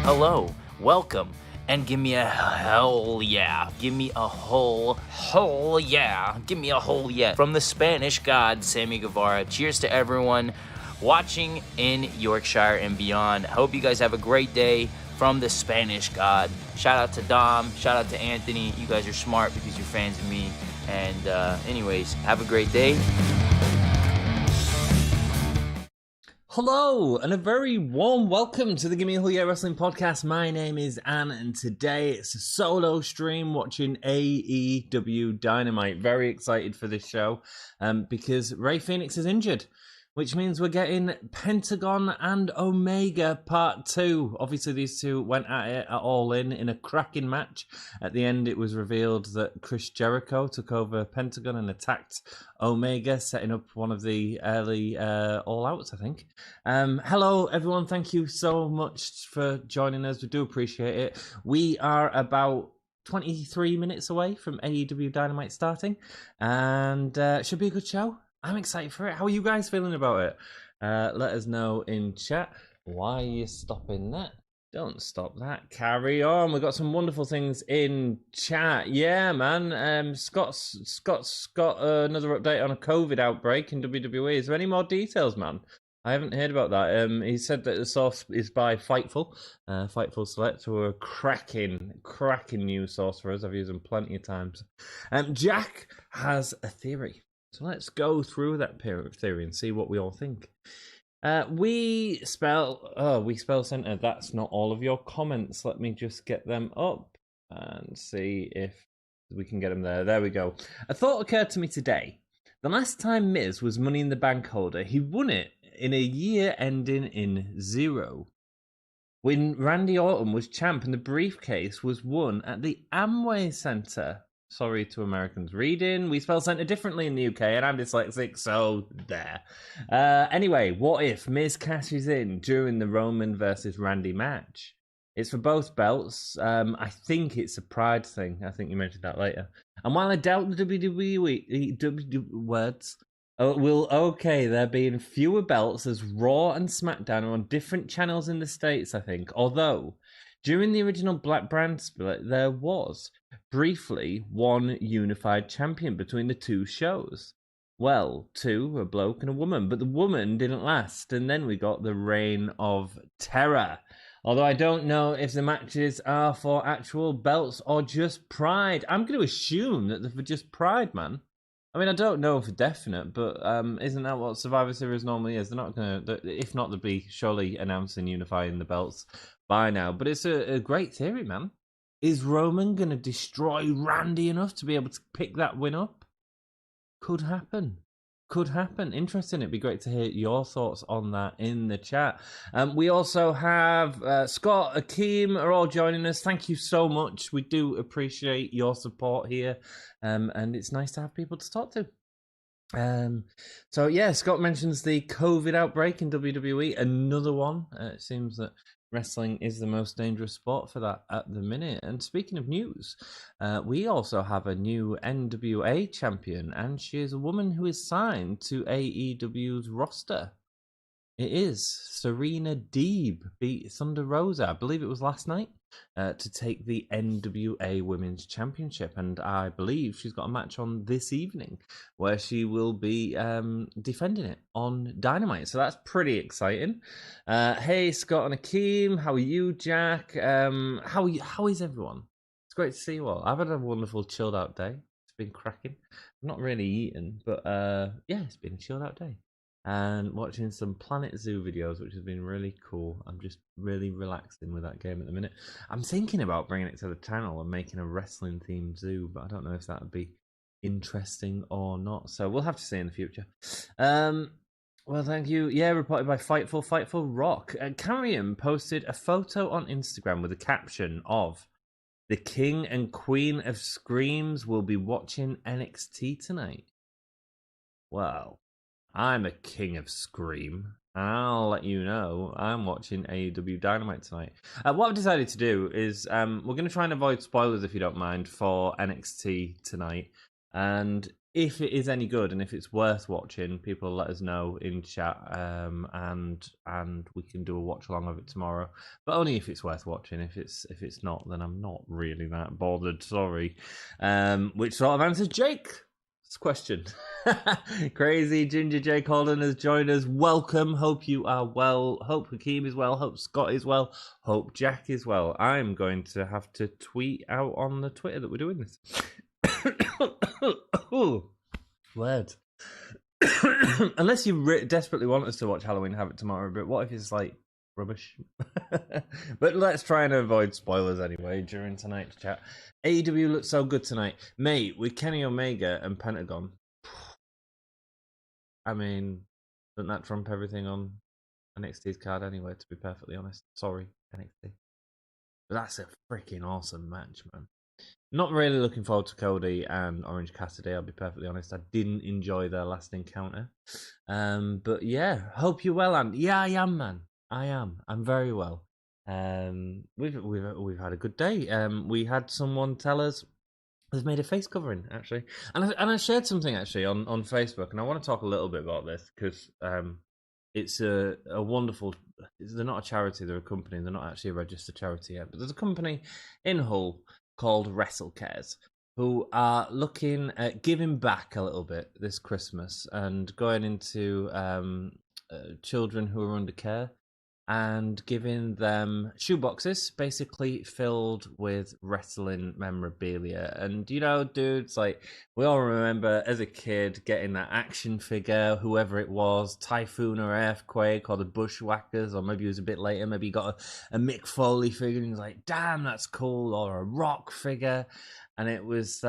Hello, welcome, and give me a hell yeah. Give me a whole yeah. Give me a whole yeah. From the Spanish god, Sammy Guevara. Cheers to everyone watching in Yorkshire and beyond. Hope you guys have a great day from the Spanish god. Shout out to Dom, shout out to Anthony. You guys are smart because you're fans of me. And anyways, have a great day. Hello, and a very warm welcome to the Gimme a Whole Yeah Wrestling Podcast. My name is Anne, and today it's a solo stream watching AEW Dynamite. Very excited for this show because Rey Fenix is injured, which means we're getting Pentagon and Omega Part 2. Obviously, these two went at it at All In a cracking match. At the end, it was revealed that Chris Jericho took over Pentagon and attacked Omega, setting up one of the early All-Outs, I think. Hello, everyone. Thank you so much for joining us. We do appreciate it. We are about 23 minutes away from AEW Dynamite starting, and it should be a good show. I'm excited for it. How are you guys feeling about it? Let us know in chat. Why are you stopping that? Don't stop that. Carry on. We've got some wonderful things in chat. Yeah, man. Scott's got another update on a COVID outbreak in WWE. Is there any more details, man? I haven't heard about that. He said that the source is by Fightful. Fightful Select, who are a cracking news source for us. I've used them plenty of times. Jack has a theory. So let's go through that theory and see what we all think. We spell center. That's not all of your comments. Let me just get them up and see if we can get them there. There we go. A thought occurred to me today. The last time Miz was Money in the Bank holder, he won it in a year ending in 0. When Randy Orton was champ and the briefcase was won at the Amway Center. Sorry to Americans reading. We spell center differently in the UK, and I'm dyslexic, so there. Anyway, what if Miz cashes in during the Roman versus Randy match? It's for both belts. I think it's a pride thing. I think you mentioned that later. And while I doubt the WWE words, there being fewer belts as Raw and SmackDown are on different channels in the States, I think. Although, during the original Black brand split, there was briefly one unified champion between the two shows. Well, two, a bloke and a woman, but the woman didn't last, and then we got the Reign of Terror. Although I don't know if the matches are for actual belts or just pride. I'm going to assume that they're for just pride, man. I mean, I don't know for definite, but isn't that what Survivor Series normally is? They're not going to, if not, they'll be surely announcing unifying the belts by now. But it's a great theory, man. Is Roman going to destroy Randy enough to be able to pick that win up? Could happen. Interesting. It'd be great to hear your thoughts on that in the chat. We also have Scott, Akeem are all joining us. Thank you so much. We do appreciate your support here. And it's nice to have people to talk to. So yeah, Scott mentions the COVID outbreak in WWE. Another one. It seems that wrestling is the most dangerous sport for that at the minute. And speaking of news, we also have a new NWA champion, and she is a woman who is signed to AEW's roster. It is Serena Deeb beat Thunder Rosa, I believe it was last night, to take the NWA Women's Championship. And I believe she's got a match on this evening where she will be defending it on Dynamite. So that's pretty exciting. Hey, Scott and Akeem. How are you, Jack? How is everyone? It's great to see you all. I've had a wonderful chilled out day. It's been cracking. I'm not really eating, but yeah, it's been a chilled out day. And watching some Planet Zoo videos, which has been really cool. I'm just really relaxing with that game at the minute. I'm thinking about bringing it to the channel and making a wrestling themed zoo, but I don't know if that would be interesting or not. So we'll have to see in the future. Well, thank you. Yeah, reported by Fightful Rock. Carrion posted a photo on Instagram with a caption of "The King and Queen of Screams will be watching NXT tonight." Well, I'm a king of Scream, and I'll let you know I'm watching AEW Dynamite tonight. What I've decided to do is we're going to try and avoid spoilers, if you don't mind, for NXT tonight. And if it is any good and if it's worth watching, people let us know in chat, and we can do a watch along of it tomorrow. But only if it's worth watching. If it's not, then I'm not really that bothered. Sorry. Which sort of answers Jake's question. Crazy Ginger Jake Holden has joined us. Welcome. Hope you are well. Hope Hakeem is well. Hope Scott is well. Hope Jack is well. I'm going to have to tweet out on the Twitter that we're doing this. Word. Unless you desperately want us to watch Halloween Havoc tomorrow, but what if it's like rubbish? But let's try and avoid spoilers anyway during tonight's chat. AEW looks so good tonight, mate, with Kenny Omega and Pentagon. I mean, doesn't that trump everything on NXT's card anyway, to be perfectly honest? Sorry, NXT. But that's a freaking awesome match, man. Not really looking forward to Cody and Orange Cassidy, I'll be perfectly honest. I didn't enjoy their last encounter. But yeah, hope you're well, and yeah, I am, man. I am. I'm very well. We've had a good day. We had someone tell us they've made a face covering, actually. And I shared something, actually, on Facebook, and I want to talk a little bit about this, because it's a wonderful... They're not a charity, they're a company. They're not actually a registered charity yet. But there's a company in Hull called WrestleCares, who are looking at giving back a little bit this Christmas and going into children who are under care and giving them shoeboxes basically filled with wrestling memorabilia. And, you know, dudes, like, we all remember as a kid getting that action figure, whoever it was, Typhoon or Earthquake or the Bushwhackers, or maybe it was a bit later, maybe you got a Mick Foley figure and you're like, damn, that's cool, or a Rock figure. And it was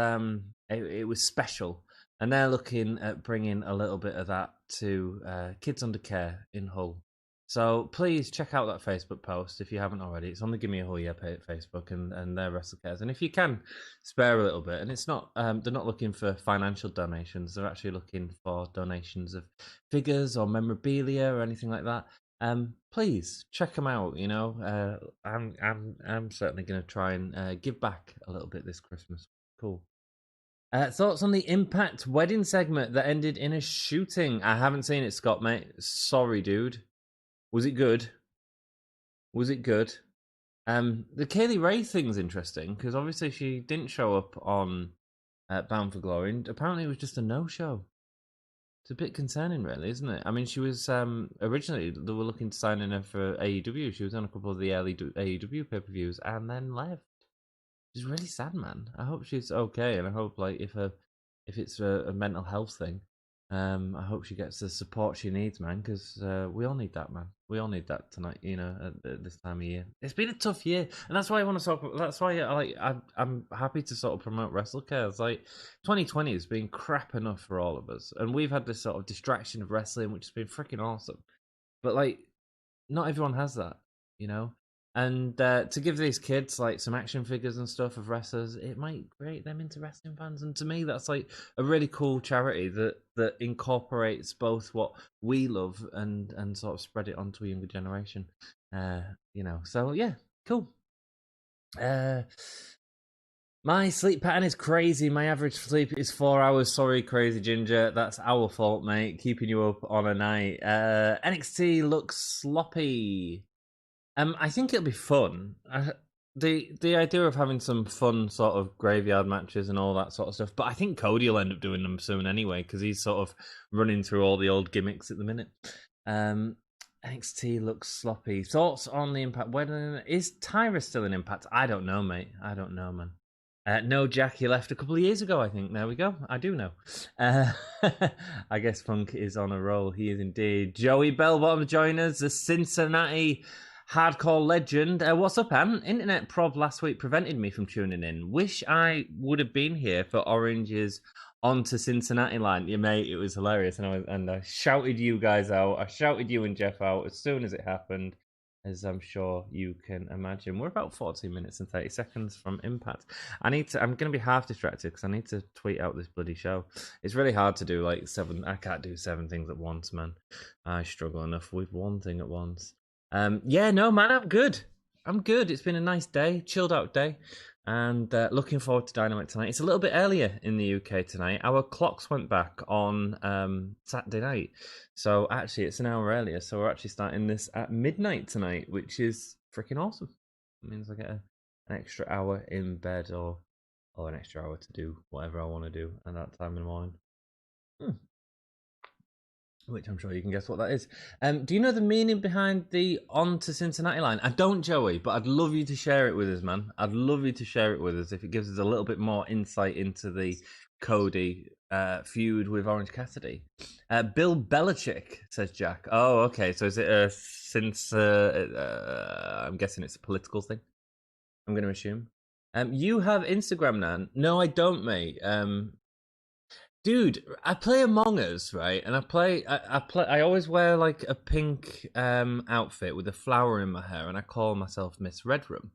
it was special. And they're looking at bringing a little bit of that to kids under care in Hull. So please check out that Facebook post if you haven't already. It's on the Gimme a Hull Yeah page at Facebook, and their WrestleCares. And if you can spare a little bit, and it's not, they're not looking for financial donations. They're actually looking for donations of figures or memorabilia or anything like that. Please check them out. You know, I'm certainly going to try and give back a little bit this Christmas. Cool. Thoughts on the Impact wedding segment that ended in a shooting? I haven't seen it, Scott, mate. Sorry, dude. Was it good? Was it good? The Kaylee Ray thing's interesting, because obviously she didn't show up on Bound for Glory, and apparently it was just a no-show. It's a bit concerning, really, isn't it? I mean, she was, originally, they were looking to sign in her for AEW. She was on a couple of the early AEW pay-per-views, and then left. It's really sad, man. I hope she's okay, and I hope, like, if it's a mental health thing, I hope she gets the support she needs, man, because we all need that, man. We all need that tonight, you know, at this time of year. It's been a tough year, and that's why I want to talk. That's why I'm happy to sort of promote WrestleCare. It's like 2020 has been crap enough for all of us, and we've had this sort of distraction of wrestling, which has been freaking awesome. But like, not everyone has that, you know. And to give these kids like some action figures and stuff of wrestlers, it might create them into wrestling fans. And to me, that's like a really cool charity that incorporates both what we love and sort of spread it onto a younger generation. You know, so yeah, cool. My sleep pattern is crazy. My average sleep is 4 hours. Sorry, Crazy Ginger. That's our fault, mate. Keeping you up on a night. NXT looks sloppy. I think it'll be fun. The idea of having some fun sort of graveyard matches and all that sort of stuff. But I think Cody will end up doing them soon anyway, because he's sort of running through all the old gimmicks at the minute. NXT looks sloppy. Thoughts on the Impact? Is Tyra still in Impact? I don't know, mate. I don't know, man. No, Jack, he left a couple of years ago, I think. There we go. I do know. I guess Funk is on a roll. He is indeed. Joey Bellbottom join us, the Cincinnati hardcore legend. What's up, Ann? Internet prob last week prevented me from tuning in. Wish I would have been here for Orange's On to Cincinnati line. Yeah, mate, it was hilarious. And I shouted you guys out. I shouted you and Jeff out as soon as it happened, as I'm sure you can imagine. We're about 14 minutes and 30 seconds from Impact. I'm going to be half distracted because I need to tweet out this bloody show. It's really hard to do like I can't do 7 things at once, man. I struggle enough with one thing at once. Yeah, no, man, I'm good. It's been a nice day, chilled out day. And looking forward to Dynamite tonight. It's a little bit earlier in the UK tonight. Our clocks went back on Saturday night. So actually, it's an hour earlier. So we're actually starting this at midnight tonight, which is freaking awesome. It means I get an extra hour in bed or an extra hour to do whatever I want to do at that time in the morning. Which I'm sure you can guess what that is. Do you know the meaning behind the "On to Cincinnati" line? I don't, Joey, but I'd love you to share it with us, man. I'd love you to share it with us if it gives us a little bit more insight into the Cody feud with Orange Cassidy. Bill Belichick, says Jack. Oh, okay. So is it I'm guessing it's a political thing? I'm going to assume. You have Instagram now? No, I don't, mate. Dude, I play Among Us, right? And I always wear like a pink outfit with a flower in my hair, and I call myself Miss Redrum.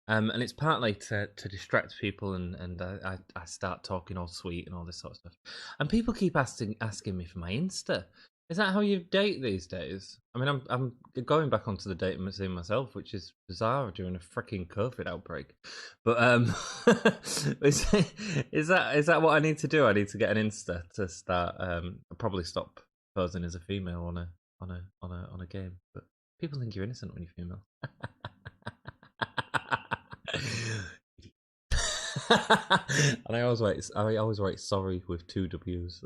And it's partly to distract people, and I start talking all sweet and all this sort of stuff. And people keep asking me for my Insta. Is that how you date these days? I mean, I'm going back onto the dating scene myself, which is bizarre during a freaking COVID outbreak. But is that what I need to do? I need to get an Insta to start. I'll probably stop posing as a female on a game. But people think you're innocent when you're female. And I always write sorry with 2 W's.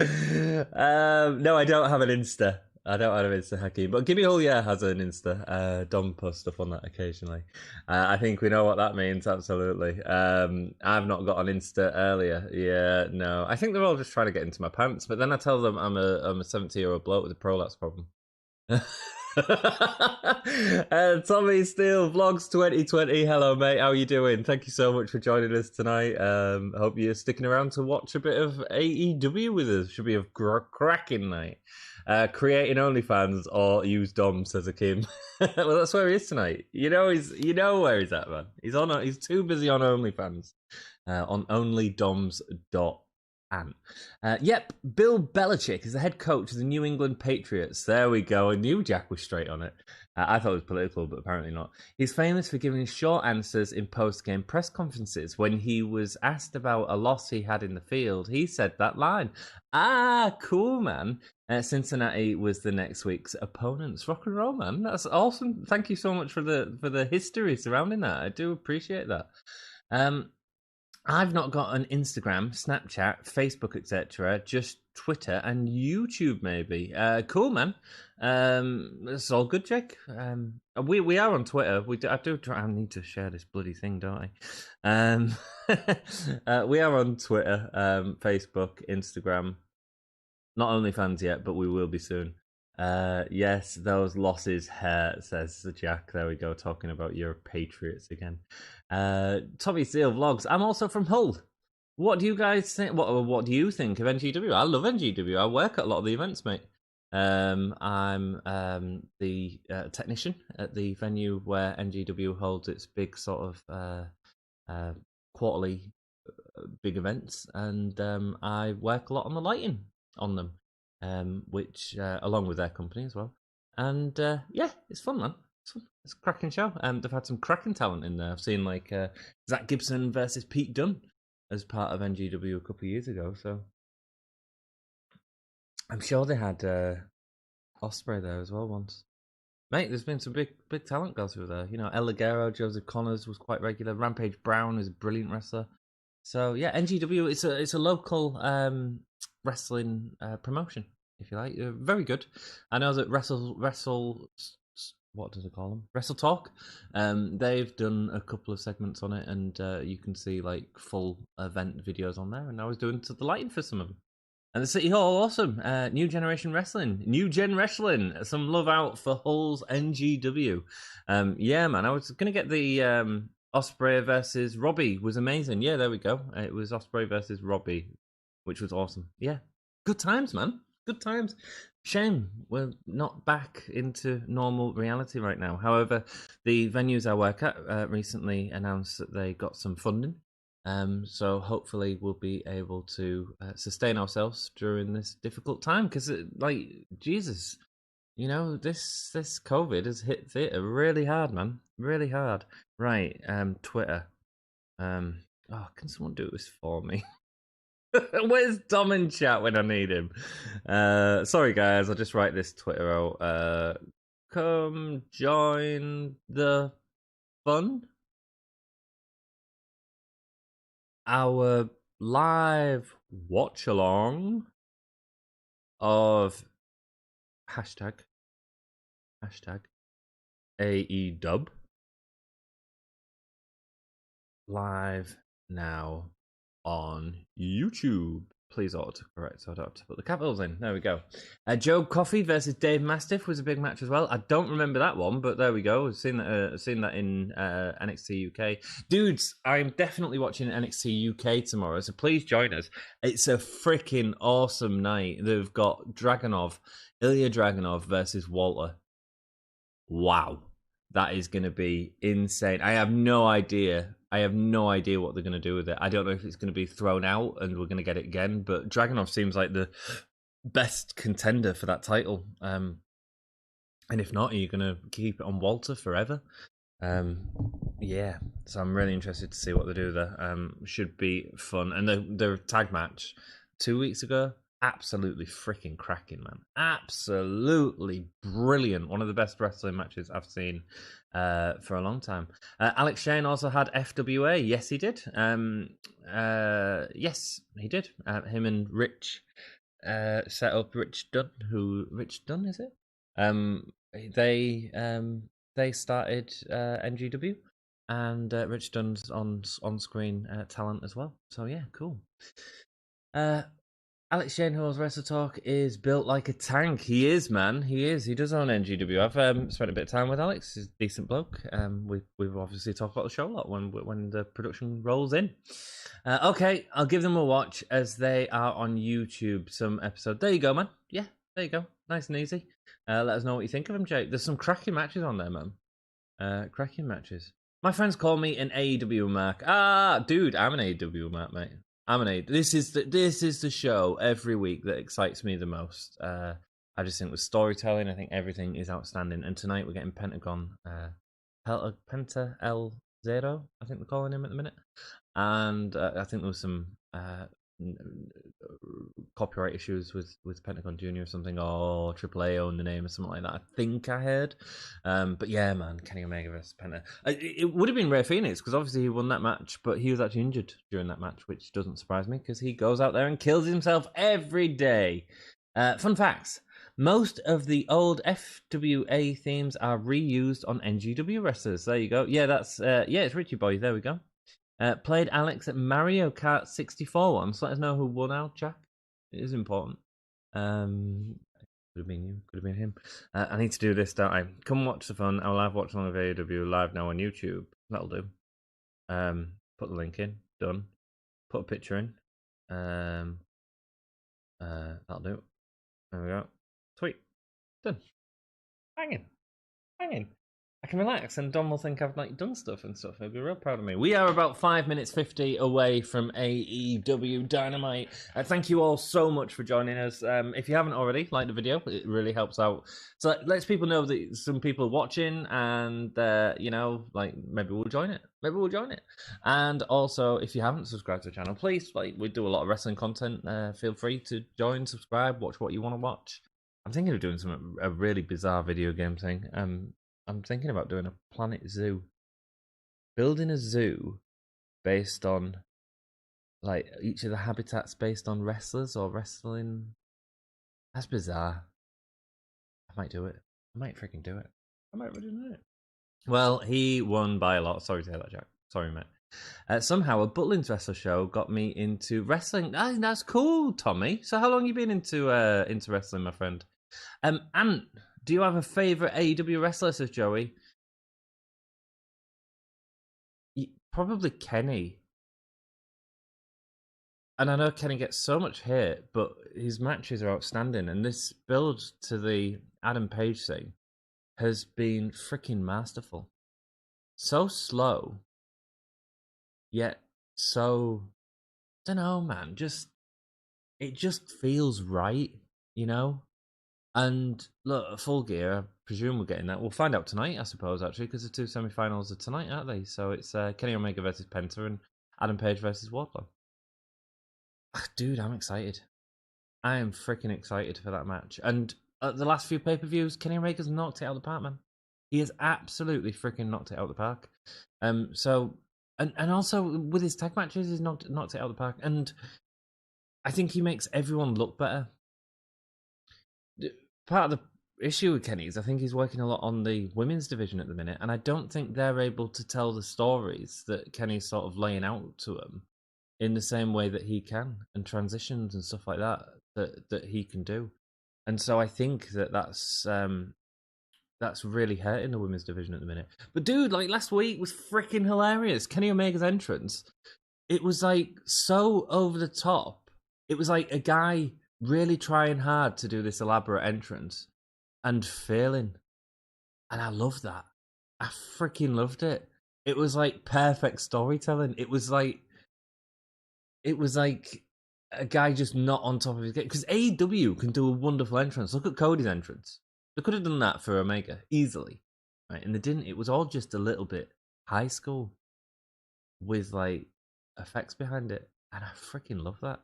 No, I don't have an Insta. I don't have an Insta, Hakeem. But Gimme has an Insta. Dom posts stuff on that occasionally. I think we know what that means, absolutely. I've not got an Insta earlier. Yeah, no. I think they're all just trying to get into my pants. But then I tell them I'm a 70-year-old bloke with a prolapse problem. Tommy Steele, Vlogs 2020. Hello, mate. How are you doing? Thank you so much for joining us tonight. I hope you're sticking around to watch a bit of AEW with us. Should be a cracking night. Creating OnlyFans or use Dom, says Akim. Well, that's where he is tonight. You know where he's at, man. He's too busy on OnlyFans. On onlydoms.com. Yep, Bill Belichick is the head coach of the New England Patriots. There we go. I knew Jack was straight on it. I thought it was political, but apparently not. He's famous for giving short answers in post-game press conferences. When he was asked about a loss he had in the field, he said that line. Ah, cool, man. Cincinnati was the next week's opponents. Rock and roll, man. That's awesome. Thank you so much for the history surrounding that. I do appreciate that. I've not got an Instagram, Snapchat, Facebook, etc. Just Twitter and YouTube, maybe. Cool, man. It's all good, Jake. We are on Twitter. I need to share this bloody thing, don't I? We are on Twitter, Facebook, Instagram. Not OnlyFans yet, but we will be soon. Yes, those losses hurt, says Jack. There we go, talking about your Patriots again. Tommy Steele Vlogs. I'm also from Hull. What do you guys think? What do you think of NGW? I love NGW. I work at a lot of the events, mate. I'm the technician at the venue where NGW holds its big sort of quarterly big events, and I work a lot on the lighting on them, which along with their company as well. And yeah, it's fun, man. It's a cracking show. They've had some cracking talent in there. I've seen like Zach Gibson versus Pete Dunne as part of NGW a couple of years ago. So I'm sure they had Ospreay there as well once. Mate, there's been some big talent goes through there. You know, El Ligero, Joseph Connors was quite regular. Rampage Brown is a brilliant wrestler. So yeah, NGW it's a local wrestling promotion, if you like. Very good. I know that what does it call them? Wrestle Talk. They've done a couple of segments on it, and you can see like full event videos on there. And I was doing the lighting for some of them. And the City Hall, awesome. New Generation Wrestling. New Gen Wrestling. Some love out for Hull's NGW. Yeah, man. I was going to get the Ospreay versus Robbie. Was amazing. Yeah, there we go. It was Ospreay versus Robbie, which was awesome. Yeah. Good times, man. Good times. Shame we're not back into normal reality right now. However, the venues I work at recently announced that they got some funding. So hopefully we'll be able to sustain ourselves during this difficult time. Because, like, Jesus, this COVID has hit theatre really hard, man. Really hard. Right, Twitter. Can someone do this for me? Where's Dom in chat when I need him? Sorry guys, I'll just write this Twitter out. Come join the fun. Our live watch along of hashtag AEW live now on YouTube. Please autocorrect so I don't have to put the capitals in. There we go. Joe Coffey versus Dave Mastiff was a big match as well. I don't remember that one, but there we go. I've seen that in NXT UK. Dudes, I'm definitely watching NXT UK tomorrow, so please join us. It's a freaking awesome night. They've got Ilya Dragunov versus Walter. Wow. That is going to be insane. I have no idea what they're going to do with it. I don't know if it's going to be thrown out and we're going to get it again, but Dragunov seems like the best contender for that title. And if not, are you going to keep it on Walter forever? Yeah, so I'm really interested to see what they do there. Should be fun. And their tag match 2 weeks ago, absolutely freaking cracking, man. Absolutely brilliant. One of the best wrestling matches I've seen for a long time. Alex Shane also had FWA. Yes, he did. Yes, he did. Him and Rich set up Rich Dunn. Rich Dunn is it? They started NGW, and Rich Dunn's on-screen talent as well. So yeah, cool. Alex Shane, who owns Wrestle Talk, is built like a tank. He is, man. He is. He does own NGW. I've spent a bit of time with Alex. He's a decent bloke. We've obviously talked about the show a lot when the production rolls in. Okay, I'll give them a watch as they are on YouTube. Some episode. There you go, man. Yeah, there you go. Nice and easy. Let us know what you think of them, Jake. There's some cracking matches on there, man. Cracking matches. My friends call me an AEW mark. Dude, I'm an AEW mark, mate. This is the show every week that excites me the most. I just think with storytelling, I think everything is outstanding. And tonight we're getting Pentagon, Penta L0, I think they're calling him at the minute. And I think there was some copyright issues with Pentagon Jr. or something, or AAA owned the name or something like that. I think I heard. But yeah, man, Kenny Omega versus Penta. It would have been Rey Fenix because obviously he won that match, but he was actually injured during that match, which doesn't surprise me because he goes out there and kills himself every day. Fun facts. Most of the old FWA themes are reused on NGW wrestlers. There you go. Yeah, that's it's Richie Boy. There we go. Played Alex at Mario Kart 64 once. Let us know who won out, Jack. It is important. Could have been you. Could have been him. I need to do this, don't I? Come watch the fun. Our live watch along of AEW live now on YouTube. That'll do. Put the link in. Done. Put a picture in. That'll do. There we go. Sweet. Done. Hanging. I can relax, and Dom will think I've done stuff and stuff. He'll be real proud of me. We are about 5 minutes 50 away from AEW Dynamite. Thank you all so much for joining us. If you haven't already, like the video. It really helps out. So lets people know that some people are watching, and maybe we'll join it. And also, if you haven't subscribed to the channel, please. We do a lot of wrestling content. Feel free to join, subscribe, watch what you want to watch. I'm thinking of doing a really bizarre video game thing. I'm thinking about doing a Planet Zoo. Building a zoo based on, each of the habitats based on wrestlers or wrestling. That's bizarre. I might do it. I might freaking do it. I might really do it. Well, he won by a lot. Sorry to hear that, Jack. Sorry, mate. Somehow, a Butlins Wrestler show got me into wrestling. That's cool, Tommy. So how long have you been into wrestling, my friend? Ant, do you have a favourite AEW wrestler, says Joey? Probably Kenny. And I know Kenny gets so much hate, but his matches are outstanding. And this build to the Adam Page thing has been freaking masterful. So slow, yet so... I don't know, man. It just feels right, you know? And look, Full Gear, I presume we're getting that. We'll find out tonight, I suppose, actually, because the two semi-finals are tonight, aren't they? So it's Kenny Omega versus Penta and Adam Page versus Wardlow. Dude, I'm excited. I am freaking excited for that match. And the last few pay-per-views, Kenny Omega's knocked it out of the park, man. He has absolutely freaking knocked it out of the park. And also with his tag matches, he's knocked it out of the park. And I think he makes everyone look better. Part of the issue with Kenny is I think he's working a lot on the women's division at the minute, and I don't think they're able to tell the stories that Kenny's sort of laying out to them in the same way that he can, and transitions and stuff like that he can do. And so I think that's really hurting the women's division at the minute. But dude, like last week was freaking hilarious. Kenny Omega's entrance, it was like so over the top. It was like a guy really trying hard to do this elaborate entrance and failing. And I love that. I freaking loved it. It was like perfect storytelling. It was like a guy just not on top of his game. Because AEW can do a wonderful entrance. Look at Cody's entrance. They could have done that for Omega easily. Right? And they didn't. It was all just a little bit high school with like effects behind it. And I freaking love that.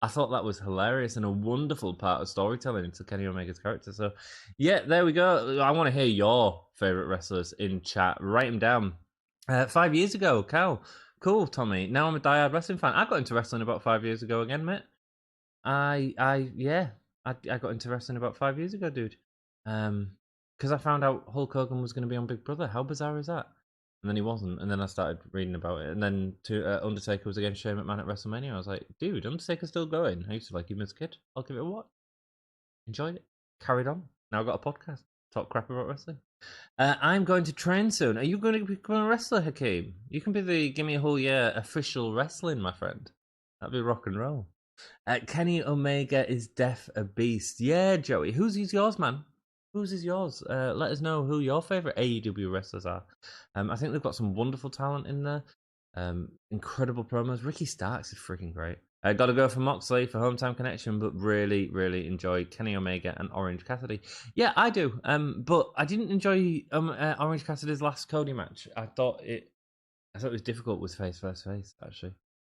I thought that was hilarious and a wonderful part of storytelling into Kenny Omega's character. So, yeah, there we go. I want to hear your favourite wrestlers in chat. Write them down. 5 years ago, Cal. Cool, Tommy. Now I'm a diehard wrestling fan. I got into wrestling about 5 years ago again, mate. I got into wrestling about 5 years ago, dude. Because I found out Hulk Hogan was going to be on Big Brother. How bizarre is that? And then he wasn't, and then I started reading about it. And then Undertaker was against Shane McMahon at WrestleMania. I was like, dude, Undertaker's still going. I used to like him as a kid. I'll give it a watch. Enjoyed it. Carried on. Now I've got a podcast. Talk crap about wrestling. I'm going to train soon. Are you going to become a wrestler, Hakeem? You can be the Gimme a Whole Year official wrestling, my friend. That'd be rock and roll. Kenny Omega is deaf a beast. Yeah, Joey. Who's yours, man? Whose is yours? Let us know who your favourite AEW wrestlers are. I think they've got some wonderful talent in there. Incredible promos. Ricky Starks is freaking great. I got to go for Moxley for Hometown Connection, but really, really enjoyed Kenny Omega and Orange Cassidy. Yeah, I do. But I didn't enjoy Orange Cassidy's last Cody match. I thought it was difficult with face versus face, actually.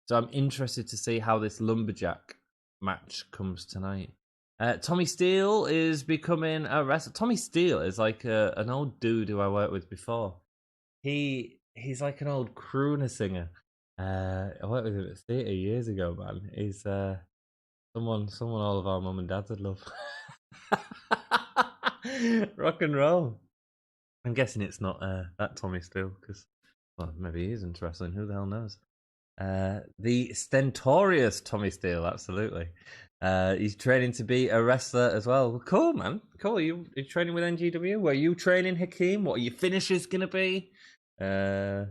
So I'm interested to see how this Lumberjack match comes tonight. Tommy Steele is becoming a wrestler. Tommy Steele is like an old dude who I worked with before. He's like an old crooner singer. I worked with him at theatre years ago, man. He's someone all of our mum and dads would love. Rock and roll. I'm guessing it's not that Tommy Steele, because well, maybe he is into wrestling. Who the hell knows? The stentorious Tommy Steele, absolutely. He's training to be a wrestler as well. Cool, man. Cool. Are you training with NGW? Were you training, Hakeem? What are your finishes gonna be? Yeah,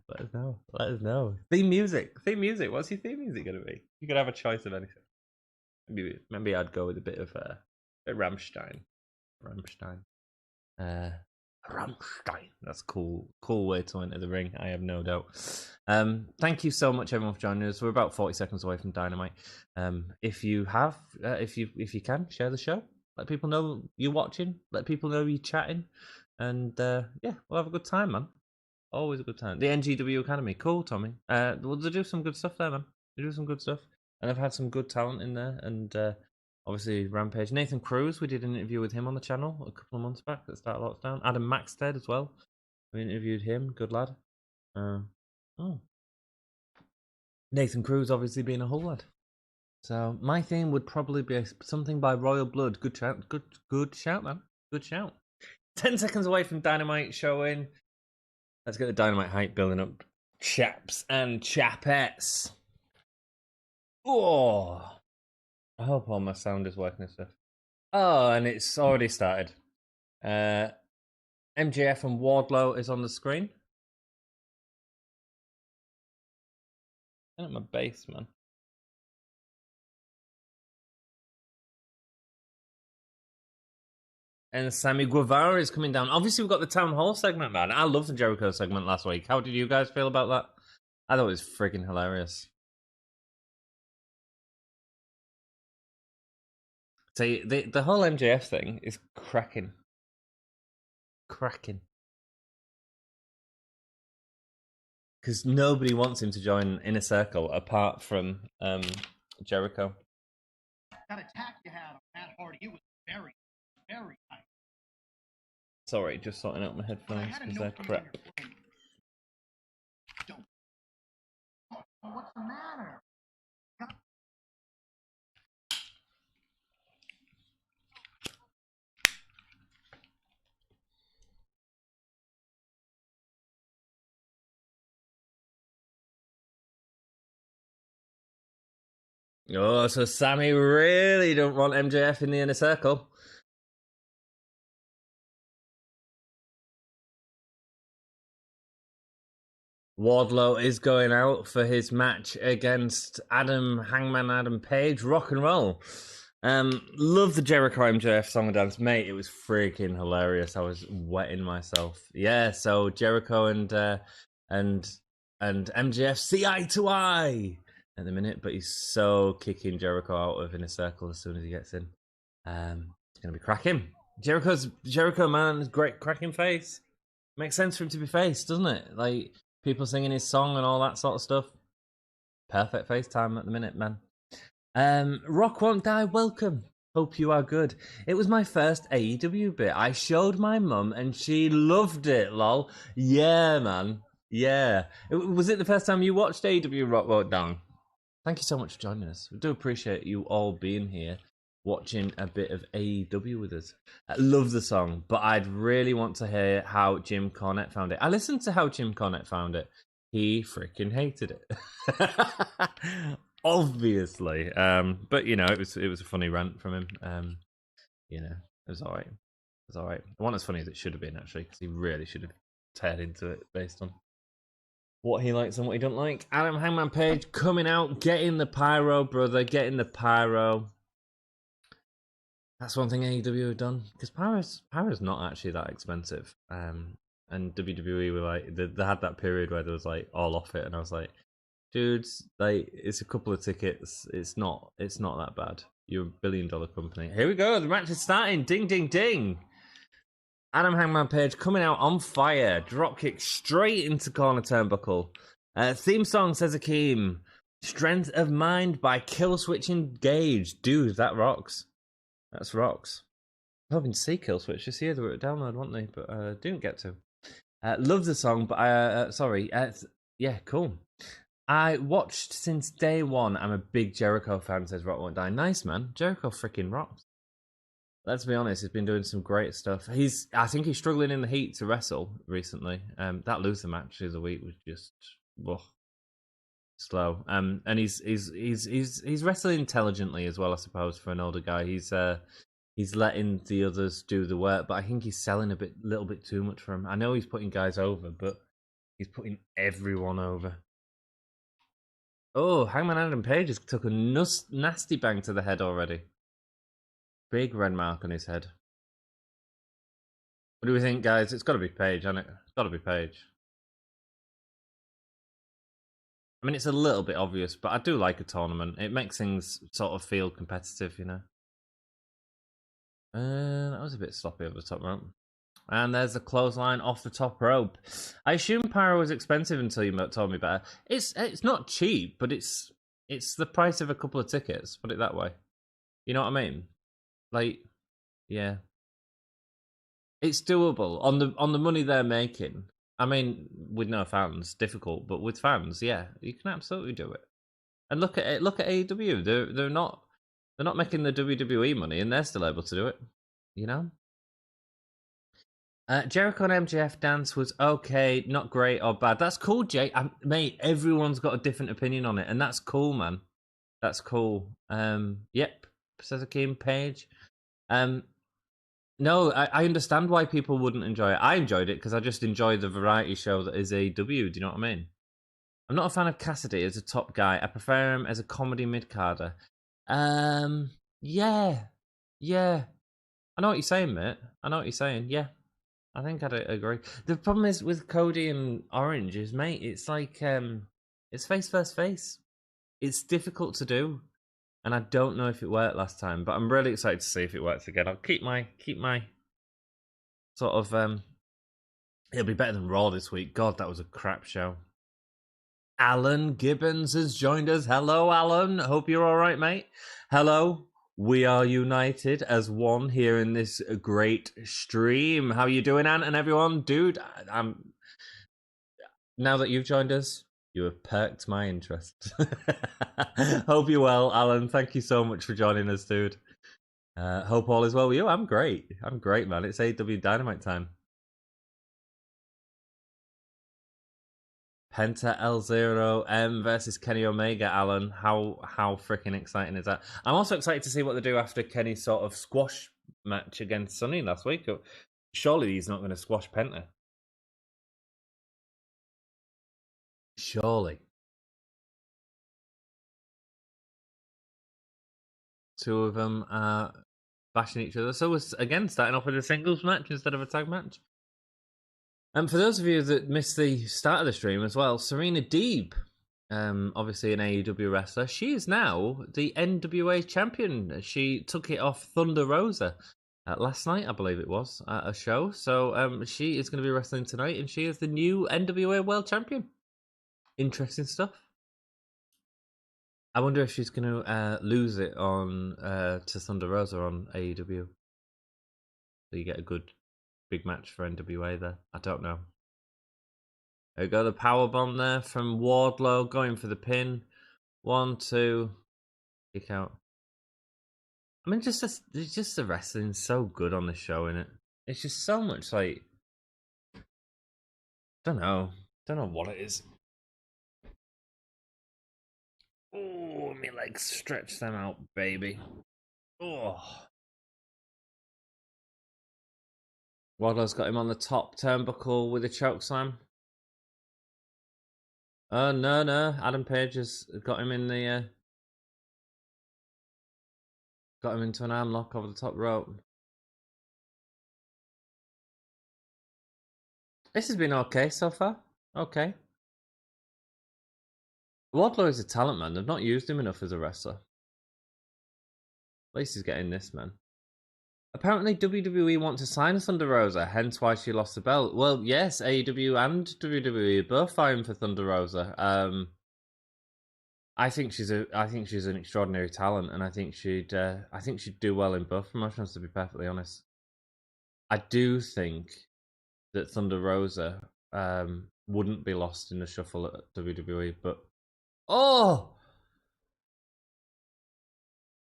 let us know. Theme music. What's your theme music gonna be? You could have a choice of anything. Maybe I'd go with a bit of Rammstein. Rammstein. That's cool way to enter the ring, I have no doubt. Thank you so much everyone for joining us. We're about 40 seconds away from Dynamite. If you can, share the show. Let people know you're watching. Let people know you're chatting. And yeah, we'll have a good time, man. Always a good time. The NGW Academy. Cool, Tommy. Well, they do some good stuff there, man. They do some good stuff. And I've had some good talent in there. And obviously, Rampage. Nathan Cruz, we did an interview with him on the channel a couple of months back at the start of lockdown. Adam Maxted as well. We interviewed him. Good lad. Nathan Cruz obviously being a whole lad. So my theme would probably be something by Royal Blood. Good shout. Good shout, man. Good shout. 10 seconds away from Dynamite showing. Let's get the Dynamite hype building up. Chaps and chapettes. Oh. I hope all my sound is working and stuff. Oh, and it's already started. MJF and Wardlow is on the screen. I'm at my base, man. And Sammy Guevara is coming down. Obviously, we've got the Town Hall segment, man. I loved the Jericho segment last week. How did you guys feel about that? I thought it was freaking hilarious. See, the whole MJF thing is cracking. Because nobody wants him to join Inner Circle apart from Jericho. That attack you had on Matt Hardy, it was very, very tight. Sorry, just sorting out my headphones because they're crap. What's the matter? Oh, so Sammy really don't want MJF in the Inner Circle. Wardlow is going out for his match against Hangman Adam Page. Rock and roll. Love the Jericho MJF song and dance, mate. It was freaking hilarious. I was wetting myself. Yeah, so Jericho and MJF see eye to eye at the minute, but he's so kicking Jericho out of Inner Circle as soon as he gets in. It's gonna be cracking. Jericho, man, great cracking face. Makes sense for him to be face, doesn't it? Like people singing his song and all that sort of stuff. Perfect FaceTime at the minute, man. Rock Won't Die, welcome. Hope you are good. It was my first AEW bit. I showed my mum and she loved it, lol. Yeah, man. Yeah. Was it the first time you watched AEW Rock Won't Die? Thank you so much for joining us. We do appreciate you all being here, watching a bit of AEW with us. I love the song, but I'd really want to hear how Jim Cornette found it. I listened to how Jim Cornette found it. He freaking hated it. Obviously. But you know, it was a funny rant from him. You know, it was alright. It wasn't as funny as it should have been, actually, because he really should have teared into it based on what he likes and what he don't like. Adam Hangman Page coming out, getting the pyro, brother, getting the pyro. That's one thing AEW have done, because pyro's not actually that expensive. And WWE were like, they had that period where there was like all off it, and I was like, dudes, like it's a couple of tickets. It's not that bad. You're a $1 billion company. Here we go. The match is starting. Ding, ding, ding. Adam Hangman Page coming out on fire. Dropkick straight into corner turnbuckle. Theme song, says Akeem. Strength of Mind by Killswitch Engage. Dude, that rocks. That's rocks. I'm hoping to see Killswitch this year. They were at download, weren't they? But didn't get to. Love the song, but yeah, cool. I watched since day one. I'm a big Jericho fan, says Rock Won't Die. Nice, man. Jericho freaking rocks. Let's be honest, he's been doing some great stuff. I think he's struggling in the heat to wrestle recently. That loser match the other week was just slow. And he's wrestling intelligently as well, I suppose, for an older guy. He's letting the others do the work, but I think he's selling little bit too much for him. I know he's putting guys over, but he's putting everyone over. Oh, Hangman Adam Page has took a nasty bang to the head already. Big red mark on his head. What do we think, guys? It's got to be Page, hasn't it? It's got to be Page. I mean, it's a little bit obvious, but I do like a tournament. It makes things sort of feel competitive, you know. That was a bit sloppy over the top rope. And there's a clothesline off the top rope. I assume Pyro was expensive until you told me better. It's not cheap, but it's the price of a couple of tickets. Put it that way. You know what I mean? Like, yeah, it's doable on the money they're making. I mean, with no fans, difficult, but with fans, yeah, you can absolutely do it. And look at it. Look at AEW. They're not making the WWE money, and they're still able to do it. You know. Jericho and MJF dance was okay, not great or bad. That's cool, Jay. Mate, everyone's got a different opinion on it, and that's cool, man. That's cool. Yep, says Akeem Page. No, I understand why people wouldn't enjoy it. I enjoyed it because I just enjoy the variety show that is AEW. Do you know what I mean? I'm not a fan of Cassidy as a top guy. I prefer him as a comedy mid-carder. Yeah. I know what you're saying, mate. I know what you're saying. Yeah. I think I'd agree. The problem is with Cody and Orange is, mate, it's like it's face versus face. It's difficult to do. and I don't know if it worked last time, but I'm really excited to see if it works again. I'll keep my sort of it'll be better than Raw this week. God, that was a crap show. Alan Gibbons has joined us. Hello, Alan. Hope you're all right, mate. Hello. We are united as one here in this great stream. How you doing, Ant and everyone? Dude, I'm now that you've joined us, you have perked my interest. Hope you're well, Alan. Thank you so much for joining us, dude. Hope all is well with you. I'm great. I'm great, man. It's AEW Dynamite time. Penta L0M versus Kenny Omega, Alan. How freaking exciting is that? I'm also excited to see what they do after Kenny's sort of squash match against Sonny last week. Surely he's not going to squash Penta. Surely. Two of them are bashing each other. So we're again starting off with a singles match instead of a tag match. And for those of you that missed the start of the stream as well, Serena Deeb, obviously an AEW wrestler, she is now the NWA champion. She took it off Thunder Rosa last night, I believe it was, at a show. So she is going to be wrestling tonight, and she is the new NWA World Champion. Interesting stuff. I wonder if she's going to lose it on to Thunder Rosa on AEW. So you get a good big match for NWA there. I don't know. There we go, the powerbomb there from Wardlow going for the pin. 1, 2, kick out. I mean, just the wrestling's so good on the show, innit? It's just so much like, don't know what it is. Oh, me legs, stretch them out, baby. Oh. Wardlow's got him on the top turnbuckle with a chokeslam. Oh, no. Adam Page has got him in the... got him into an arm lock over the top rope. This has been okay so far. Okay. Wardlow is a talent, man. They've not used him enough as a wrestler. At least he's getting this, man. Apparently, WWE want to sign Thunder Rosa, hence why she lost the belt. Well, yes, AEW and WWE are both fighting for Thunder Rosa. I think she's an extraordinary talent, and I think she'd do well in both promotions. To be perfectly honest, I do think that Thunder Rosa wouldn't be lost in the shuffle at WWE, but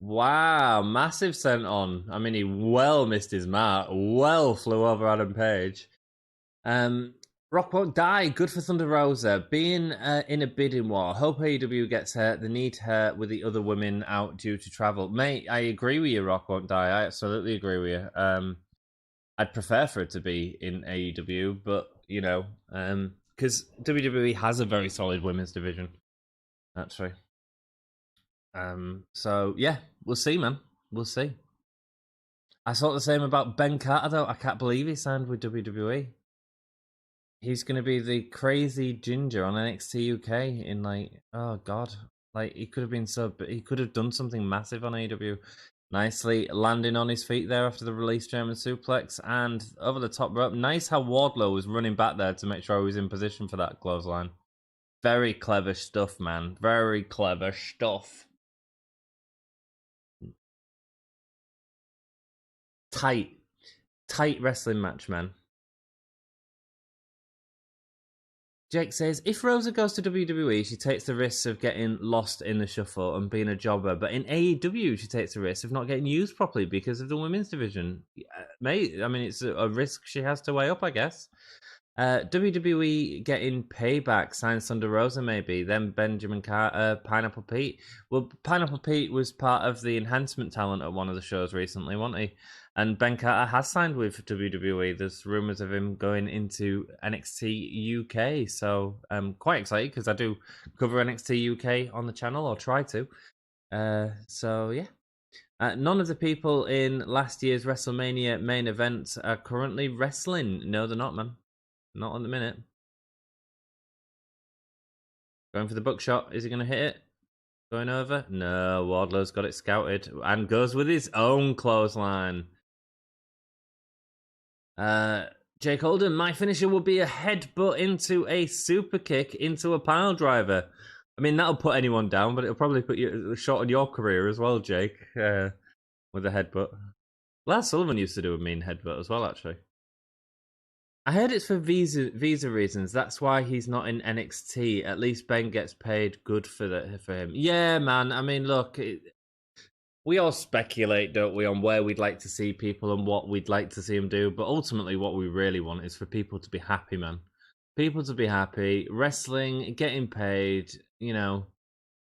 wow, massive sent on. I mean, he well missed his mark. Well flew over Adam Page. Rock won't die. Good for Thunder Rosa. Being in a bidding war. Hope AEW gets her. They need her with the other women out due to travel. Mate, I agree with you, Rock won't die. I absolutely agree with you. I'd prefer for it to be in AEW, but, you know, because WWE has a very solid women's division, actually. So yeah, we'll see, man. We'll see. I thought the same about Ben Carter, though. I can't believe he signed with WWE. He's going to be the crazy ginger on NXT UK in like, oh god, like he could have been he could have done something massive on AEW. Nicely landing on his feet there after the release German suplex and over the top rope. Nice how Wardlow was running back there to make sure he was in position for that clothesline. Very clever stuff, man. Very clever stuff. Tight wrestling match, man. Jake says, if Rosa goes to WWE, she takes the risks of getting lost in the shuffle and being a jobber. But in AEW, she takes the risk of not getting used properly because of the women's division. Mate, I mean, it's a risk she has to weigh up, I guess. WWE getting payback, signs Thunder Rosa maybe, then Benjamin Pineapple Pete. Well, Pineapple Pete was part of the enhancement talent at one of the shows recently, wasn't he? And Ben Carter has signed with WWE. There's rumours of him going into NXT UK. So I'm quite excited because I do cover NXT UK on the channel, or try to. So yeah. None of the people in last year's WrestleMania main event are currently wrestling. No, they're not, man. Not at the minute. Going for the buckshot. Is he going to hit it? Going over? No, Wardlow's got it scouted and goes with his own clothesline. Jake Holden, my finisher will be a headbutt into a super kick into a pile driver. I mean, that'll put anyone down, but it'll probably put you short on your career as well, Jake, with a headbutt. Lars Sullivan used to do a mean headbutt as well, actually. I heard it's for visa reasons. That's why he's not in NXT. At least Ben gets paid good for him. Yeah, man. I mean, look, we all speculate, don't we, on where we'd like to see people and what we'd like to see them do. But ultimately, what we really want is for people to be happy, man. People to be happy, wrestling, getting paid, you know,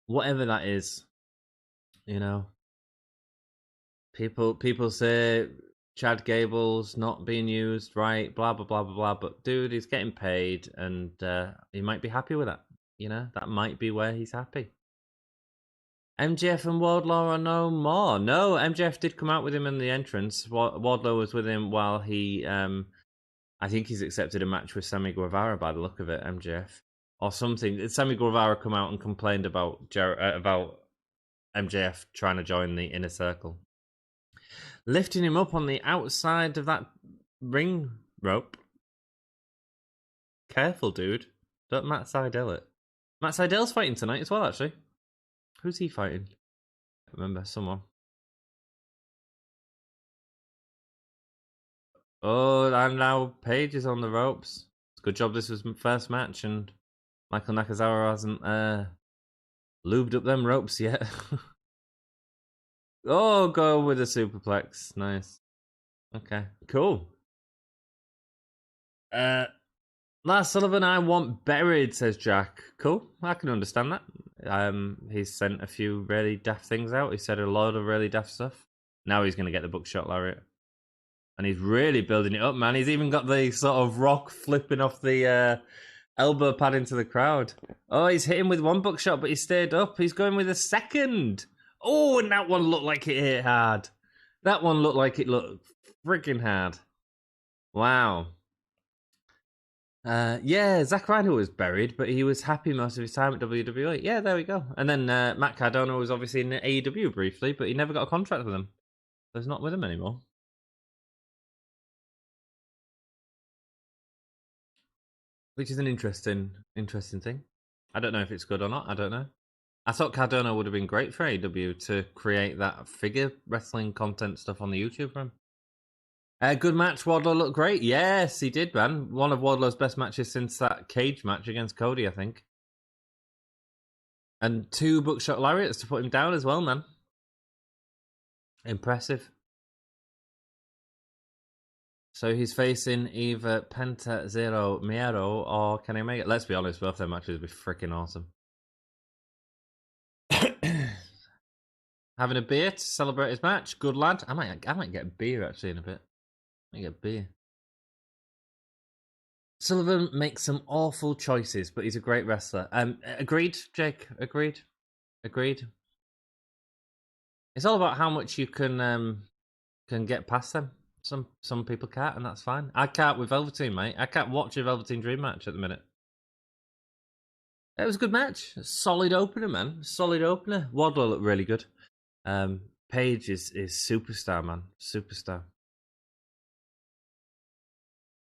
whatever that is. You know, people say Chad Gable's not being used, right? Blah blah blah blah blah. But dude, he's getting paid, and he might be happy with that. You know, that might be where he's happy. MJF and Wardlow are no more. No, MJF did come out with him in the entrance. Wardlow was with him while he, I think he's accepted a match with Sammy Guevara by the look of it, MJF. Or something. Sammy Guevara come out and complained about MJF trying to join the inner circle. Lifting him up on the outside of that ring rope. Careful, dude. Don't Matt Sydal it. Matt Sydal's fighting tonight as well, actually. Who's he fighting? I don't remember, someone. Oh, and now Paige is on the ropes. It's a good job this was my first match and Michael Nakazawa hasn't lubed up them ropes yet. Oh, go with a superplex. Nice. Okay, cool. Lars Sullivan, I want buried, says Jack. Cool, I can understand that. He's sent a few really daft things out. He said a lot of really daft stuff. Now he's going to get the Buckshot Lariat. And he's really building it up, man. He's even got the sort of Rock flipping off the elbow pad into the crowd. Oh, he's hit him with one buckshot, but he stayed up. He's going with a second. Oh, and that one looked like it hit hard. That one looked like it looked freaking hard. Wow. Yeah, Zack Ryder was buried, but he was happy most of his time at WWE. Yeah, there we go. And then Matt Cardona was obviously in AEW briefly, but he never got a contract with them. So he's not with them anymore. Which is an interesting thing. I don't know if it's good or not. I don't know. I thought Cardona would have been great for AEW to create that figure wrestling content stuff on the YouTube for him. Good match. Wardlow looked great. Yes, he did, man. One of Wardlow's best matches since that cage match against Cody, I think. And 2 buckshot lariats to put him down as well, man. Impressive. So he's facing either Penta, Zero, Miedo, or Kenny Omega. Let's be honest, both their matches would be freaking awesome. Having a beer to celebrate his match. Good lad. I might get a beer actually in a bit. I might get a beer. Sullivan makes some awful choices, but he's a great wrestler. Agreed, Jake. Agreed. It's all about how much you can get past them. Some people can't, and that's fine. I can't with Velveteen, mate. I can't watch a Velveteen Dream match at the minute. It was a good match. Solid opener, man. Solid opener. Wardlow looked really good. Paige is superstar, man. Superstar.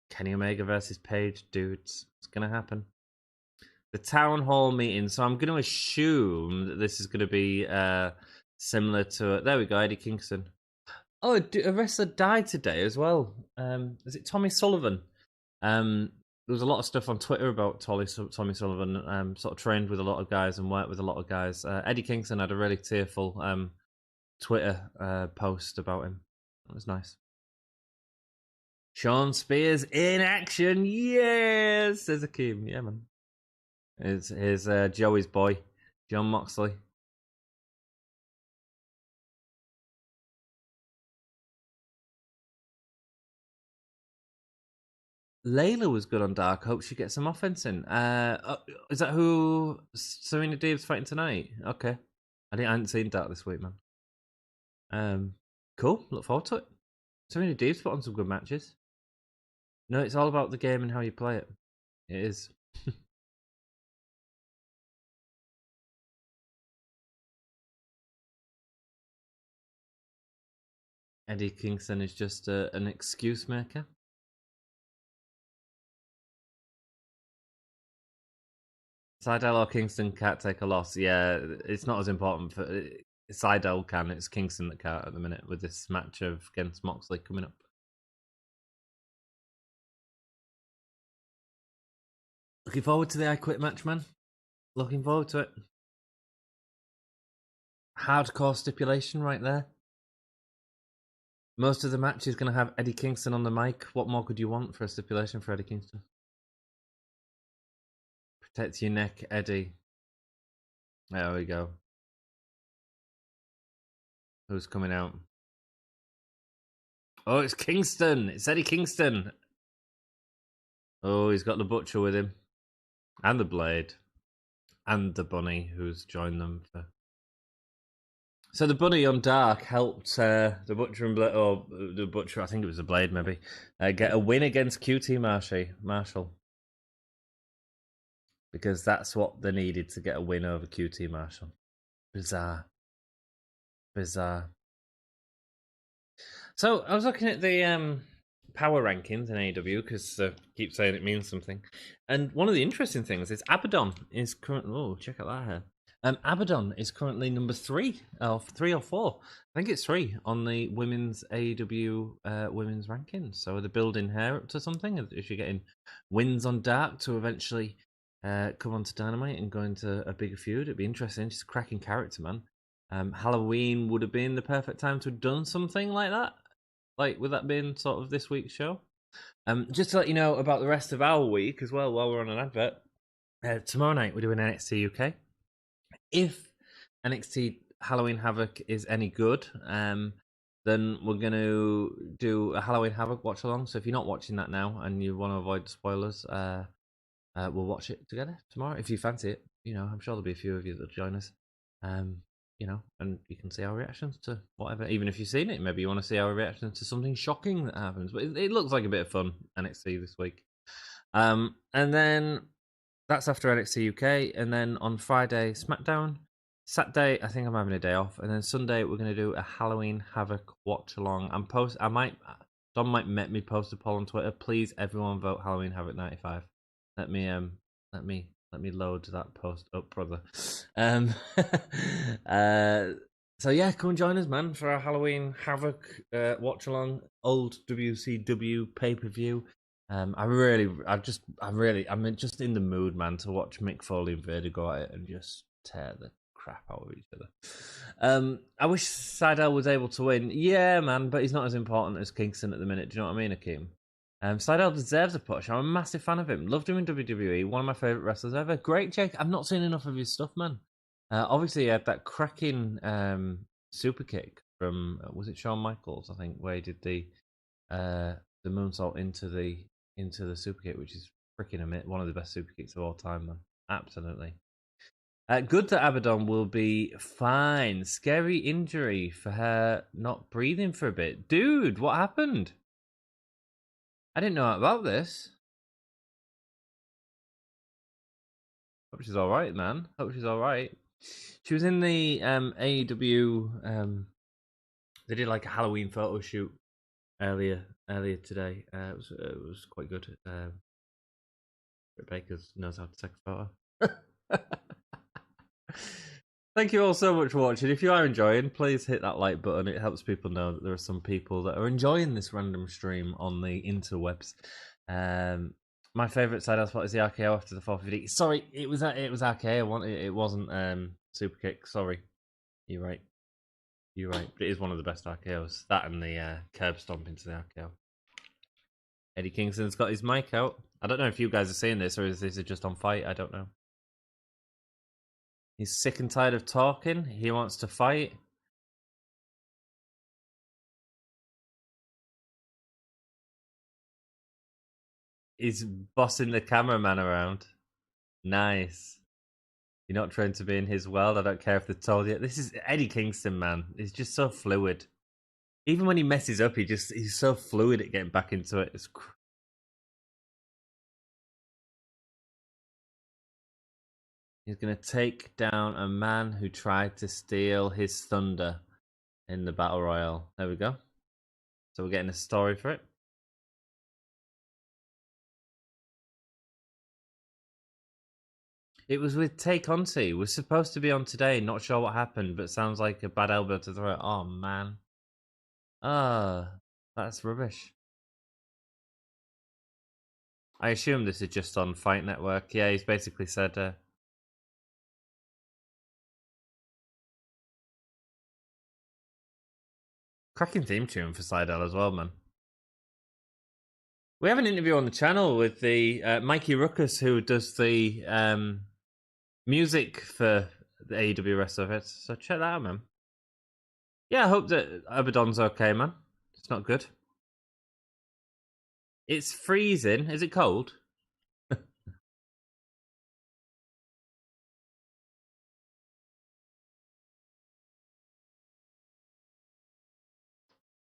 Kenny Omega versus Paige, dudes. It's gonna happen. The town hall meeting. So I'm going to assume that this is going to be similar to. There we go, Eddie Kingston. Oh, a wrestler died today as well. Is it Tommy Sullivan? There was a lot of stuff on Twitter about Tommy Sullivan. Sort of trained with a lot of guys and worked with a lot of guys. Eddie Kingston had a really tearful Twitter post about him. It was nice. Sean Spears in action, yes, says Akeem. Yeah, man. Here's Joey's boy, John Moxley. Layla was good on Dark. Hope she gets some offense in. Is that who Serena Deeb's fighting tonight? Okay. I hadn't seen Dark this week, man. Cool. Look forward to it. Serena Deeb's put on some good matches. No, it's all about the game and how you play it. It is. Eddie Kingston is just an excuse maker. Sydal or Kingston can't take a loss. Yeah, it's not as important for Sydal can. It's Kingston that can't at the minute with this match against Moxley coming up. Looking forward to the I Quit match, man. Looking forward to it. Hardcore stipulation right there. Most of the match is going to have Eddie Kingston on the mic. What more could you want for a stipulation for Eddie Kingston? Protect your neck, Eddie. There we go. Who's coming out? Oh, it's Kingston. It's Eddie Kingston. Oh, he's got the Butcher with him. And the Blade. And the Bunny, who's joined them. So the Bunny on Dark helped the Butcher and Blade, or the Butcher, I think it was the Blade maybe, get a win against QT Marshall. Because that's what they needed to get a win over QT Marshall. Bizarre. So I was looking at the power rankings in AEW because I keep saying it means something. And one of the interesting things is Abaddon is currently... Oh, check out that here. Abaddon is currently number 3, or 3 or 4. I think it's 3 on the women's AEW women's rankings. So they're building her up to something. If you're getting wins on Dark to eventually come on to Dynamite and go into a bigger feud, it'd be interesting. She's a cracking character, man. Halloween would have been the perfect time to have done something like that. Like, with that being sort of this week's show. Just to let you know about the rest of our week as well, while we're on an advert. Tomorrow night, we're doing NXT UK. If NXT Halloween Havoc is any good, then we're going to do a Halloween Havoc watch along. So if you're not watching that now and you want to avoid the spoilers, we'll watch it together tomorrow. If you fancy it, I'm sure there'll be a few of you that'll join us. And you can see our reactions to whatever. Even if you've seen it, maybe you want to see our reactions to something shocking that happens. But it looks like a bit of fun, NXT this week. And then that's after NXT UK. And then on Friday, SmackDown. Saturday, I think I'm having a day off. And then Sunday, we're going to do a Halloween Havoc watch along. Don might let me post a poll on Twitter. Please, everyone, vote Halloween Havoc 95. Let me load that post up, brother. So yeah, come and join us, man, for our Halloween Havoc watch along, old WCW pay per view. I'm just in the mood, man, to watch Mick Foley and Vader go at it and just tear the crap out of each other. I wish Sydal was able to win. Yeah, man, but he's not as important as Kingston at the minute. Do you know what I mean, Akeem? Sydal deserves a push. I'm a massive fan of him. Loved him in WWE. One of my favourite wrestlers ever. Great Jake. I've not seen enough of his stuff, man. Obviously, he had that cracking super kick from, was it Shawn Michaels, I think, where he did the moonsault into the super kick, which is freaking one of the best super kicks of all time, man. Absolutely. Good that Abaddon will be fine. Scary injury for her not breathing for a bit. Dude, what happened? I didn't know about this. Hope she's all right, man. Hope she's all right. She was in the AEW. They did like a Halloween photo shoot earlier today. It was quite good. Britt Baker knows how to take a photo. Thank you all so much for watching. If you are enjoying, please hit that like button. It helps people know that there are some people that are enjoying this random stream on the interwebs. My favourite side spot is the RKO after the 450. Sorry, it was RKO. It wasn't super kick. Sorry, you're right. But it is one of the best RKOs. That and the curb stomp into the RKO. Eddie Kingston's got his mic out. I don't know if you guys are seeing this or is this just on Fight. I don't know. He's sick and tired of talking. He wants to fight. He's bossing the cameraman around. Nice. You're not trying to be in his world. I don't care if they told you. This is Eddie Kingston, man. He's just so fluid. Even when he messes up, he's so fluid at getting back into it. He's going to take down a man who tried to steal his thunder in the Battle Royale. There we go. So we're getting a story for it. It was with Tay Conti. Was supposed to be on today. Not sure what happened, but sounds like a bad elbow to throw it. Oh, man. That's rubbish. I assume this is just on Fight Network. Yeah, he's basically said... cracking theme tune for Sydal as well, man. We have an interview on the channel with the Mikey Ruckus, who does the music for the AEW Wrestlemania. So check that out, man. Yeah, I hope that Abaddon's okay, man. It's not good. It's freezing. Is it cold?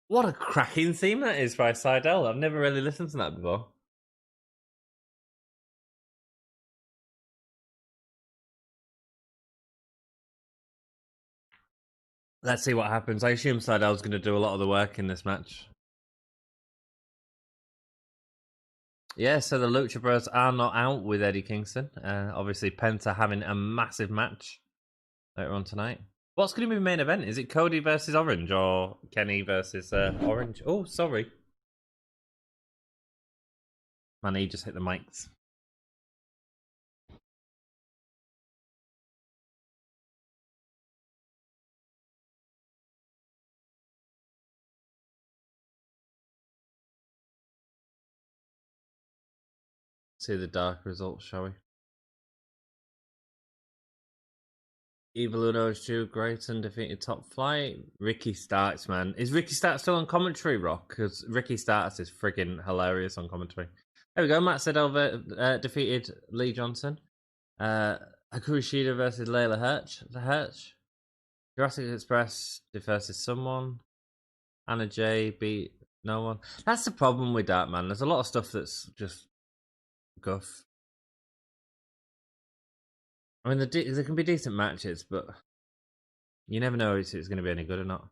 What a cracking theme that is by Sydal. I've never really listened to that before. Let's see what happens. I assume Sydal's going to do a lot of the work in this match. Yeah, so the Lucha Bros are not out with Eddie Kingston. Obviously, Penta having a massive match later on tonight. What's going to be the main event? Is it Cody versus Orange or Kenny versus Orange? Oh, sorry. Man, he just hit the mics. See the dark results, shall we? Evil Uno's Drew Grayson defeated Top Flight. Ricky Starks, man. Is Ricky Starks still on commentary, Rock? Because Ricky Starks is friggin' hilarious on commentary. There we go. Matt Sydal defeated Lee Johnson. Hikaru Shida versus Layla Hirsch. Jurassic Express versus someone. Anna Jay beat no one. That's the problem with that, man. There's a lot of stuff that's just guff. I mean, there can be decent matches, but you never know if it's going to be any good or not.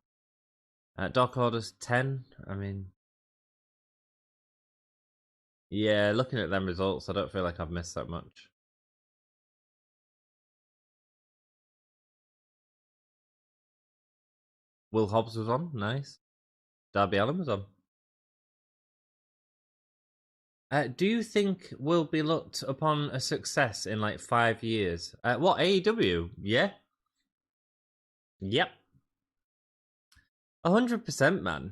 Dark Order's 10. I mean, yeah, looking at them results, I don't feel like I've missed that much. Will Hobbs was on, nice. Darby Allin was on. Do you think we'll be looked upon a success in like 5 years? What, AEW? Yeah? Yep. 100%, man.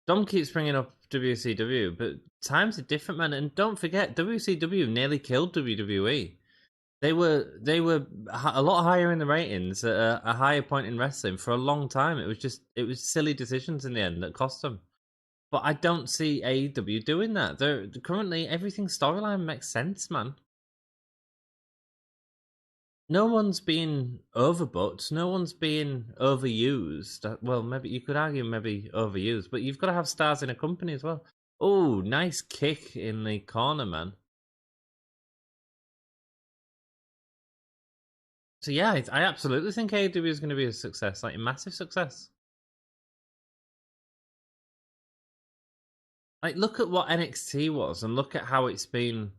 Dom keeps bringing up WCW, but times are different, man. And don't forget, WCW nearly killed WWE. They were a lot higher in the ratings at a higher point in wrestling for a long time. It was silly decisions in the end that cost them. But I don't see AEW doing that. They're currently everything storyline makes sense, man. No one's being overbooked. No one's being overused. Well, maybe you could argue maybe overused, but you've got to have stars in a company as well. Oh, nice kick in the corner, man. So yeah, I absolutely think AEW is going to be a success, like a massive success. Like, look at what NXT was, and look at how it's been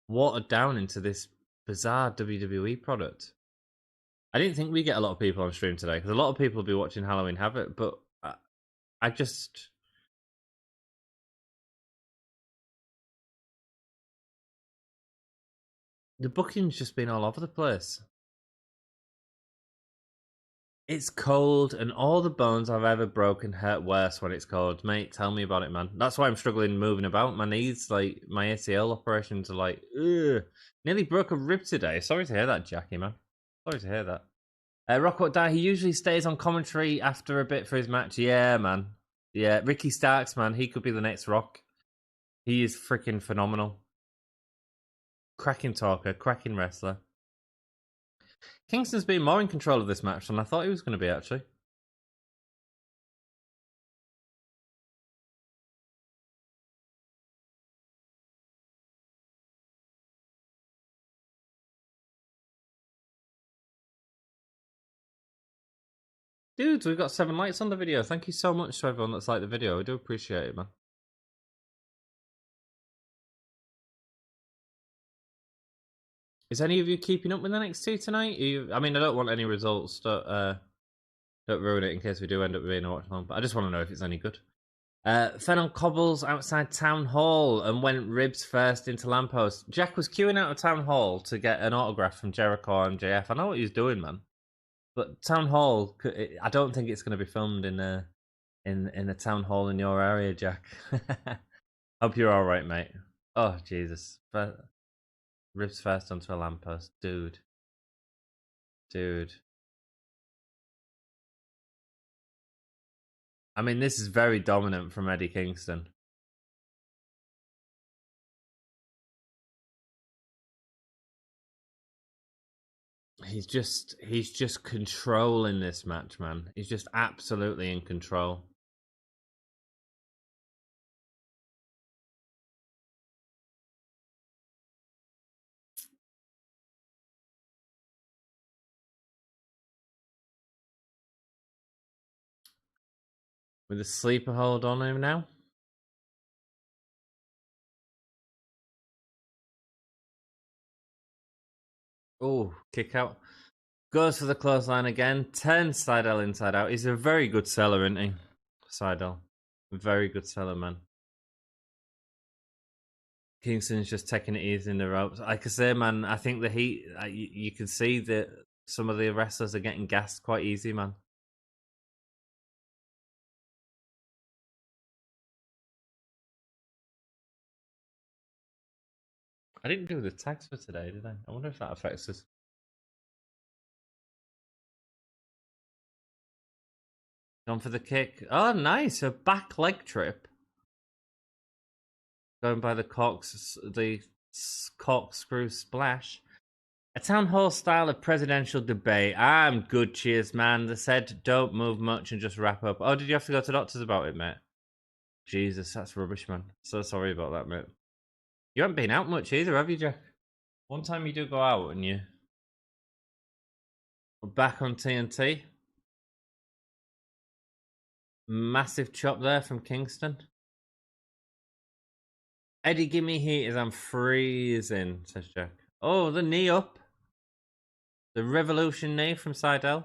watered down into this bizarre WWE product. I didn't think we get a lot of people on stream today because a lot of people will be watching Halloween Havoc, but I just. The booking's just been all over the place. It's cold, and all the bones I've ever broken hurt worse when it's cold. Mate, tell me about it, man. That's why I'm struggling moving about. My knees, like, my ACL operations are like, ugh. Nearly broke a rib today. Sorry to hear that, Jackie, man. Sorry to hear that. Rockwood Die, he usually stays on commentary after a bit for his match. Yeah, man. Yeah, Ricky Starks, man. He could be the next Rock. He is freaking phenomenal. Cracking talker, cracking wrestler. Kingston's been more in control of this match than I thought he was going to be, actually. Dudes, we've got 7 likes on the video. Thank you so much to everyone that's liked the video. I do appreciate it, man. Is any of you keeping up with NXT tonight? I mean, I don't want any results. Don't ruin it in case we do end up being a watch along. But I just want to know if it's any good. Fell on cobbles outside Town Hall and went ribs first into lamppost. Jack was queuing out of Town Hall to get an autograph from Jericho and MJF. I know what he's doing, man. But Town Hall, I don't think it's going to be filmed in a Town Hall in your area, Jack. Hope you're all right, mate. Oh Jesus! Ribs first onto a lamppost, dude. I mean, this is very dominant from Eddie Kingston. He's just controlling this match, man. He's just absolutely in control. With a sleeper hold on him now. Oh, kick out. Goes for the clothesline again. Turns Sydal inside out. He's a very good seller, isn't he? Sydal. Very good seller, man. Kingston's just taking it easy in the ropes. Like I say, man, I think the heat, you can see that some of the wrestlers are getting gassed quite easy, man. I didn't do the tags for today, did I? I wonder if that affects us. Gone for the kick. Oh, nice. A back leg trip. Going by the corkscrew splash. A town hall style of presidential debate. I'm good, cheers, man. They said don't move much and just wrap up. Oh, did you have to go to doctors about it, mate? Jesus, that's rubbish, man. So sorry about that, mate. You haven't been out much either, have you, Jack? One time you do go out and you... We're back on TNT. Massive chop there from Kingston. Eddie, give me heat as I'm freezing, says Jack. Oh, the knee up. The revolution knee from Sydal.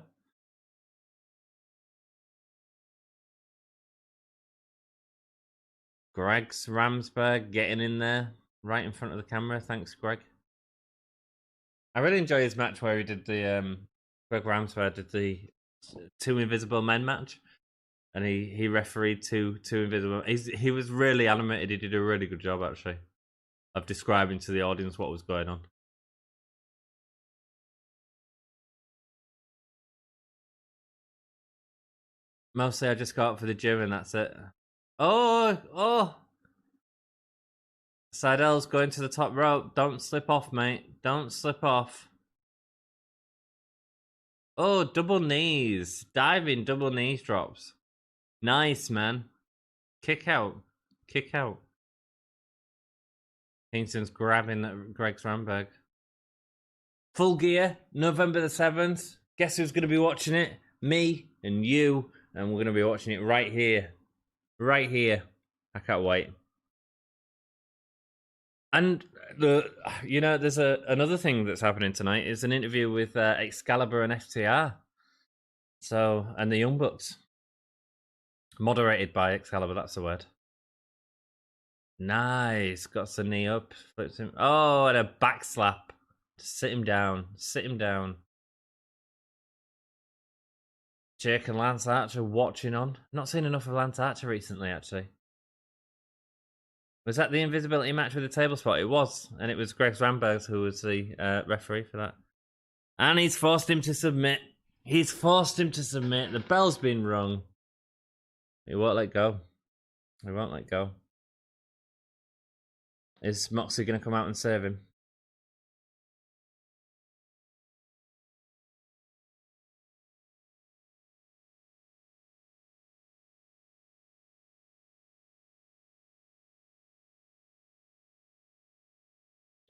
Greg's Ramsberg getting in there right in front of the camera. Thanks, Greg. I really enjoy his match where he did the Greg Ramsberg did the 2 Invisible Men match, and he refereed two Invisible. He was really animated. He did a really good job actually of describing to the audience what was going on. Mostly, I just go out for the gym and that's it. Oh! Sydal's going to the top rope. Don't slip off, mate. Don't slip off. Oh, double knees. Diving double knees drops. Nice, man. Kick out. Kingston's grabbing Greg's Ramberg. Full Gear, November the 7th. Guess who's going to be watching it? Me and you. And we're going to be watching it right here. Right here. I can't wait. And there's another thing that's happening tonight. Is an interview with Excalibur and FTR. So, and the Young Bucks. Moderated by Excalibur, that's the word. Nice. Got the knee up. Flips him. Oh, and a back slap. Sit him down. Jake and Lance Archer watching on. Not seen enough of Lance Archer recently, actually. Was that the invisibility match with the table spot? It was. And it was Greg Ramberg who was the referee for that. And he's forced him to submit. The bell's been rung. He won't let go. Is Moxley going to come out and save him?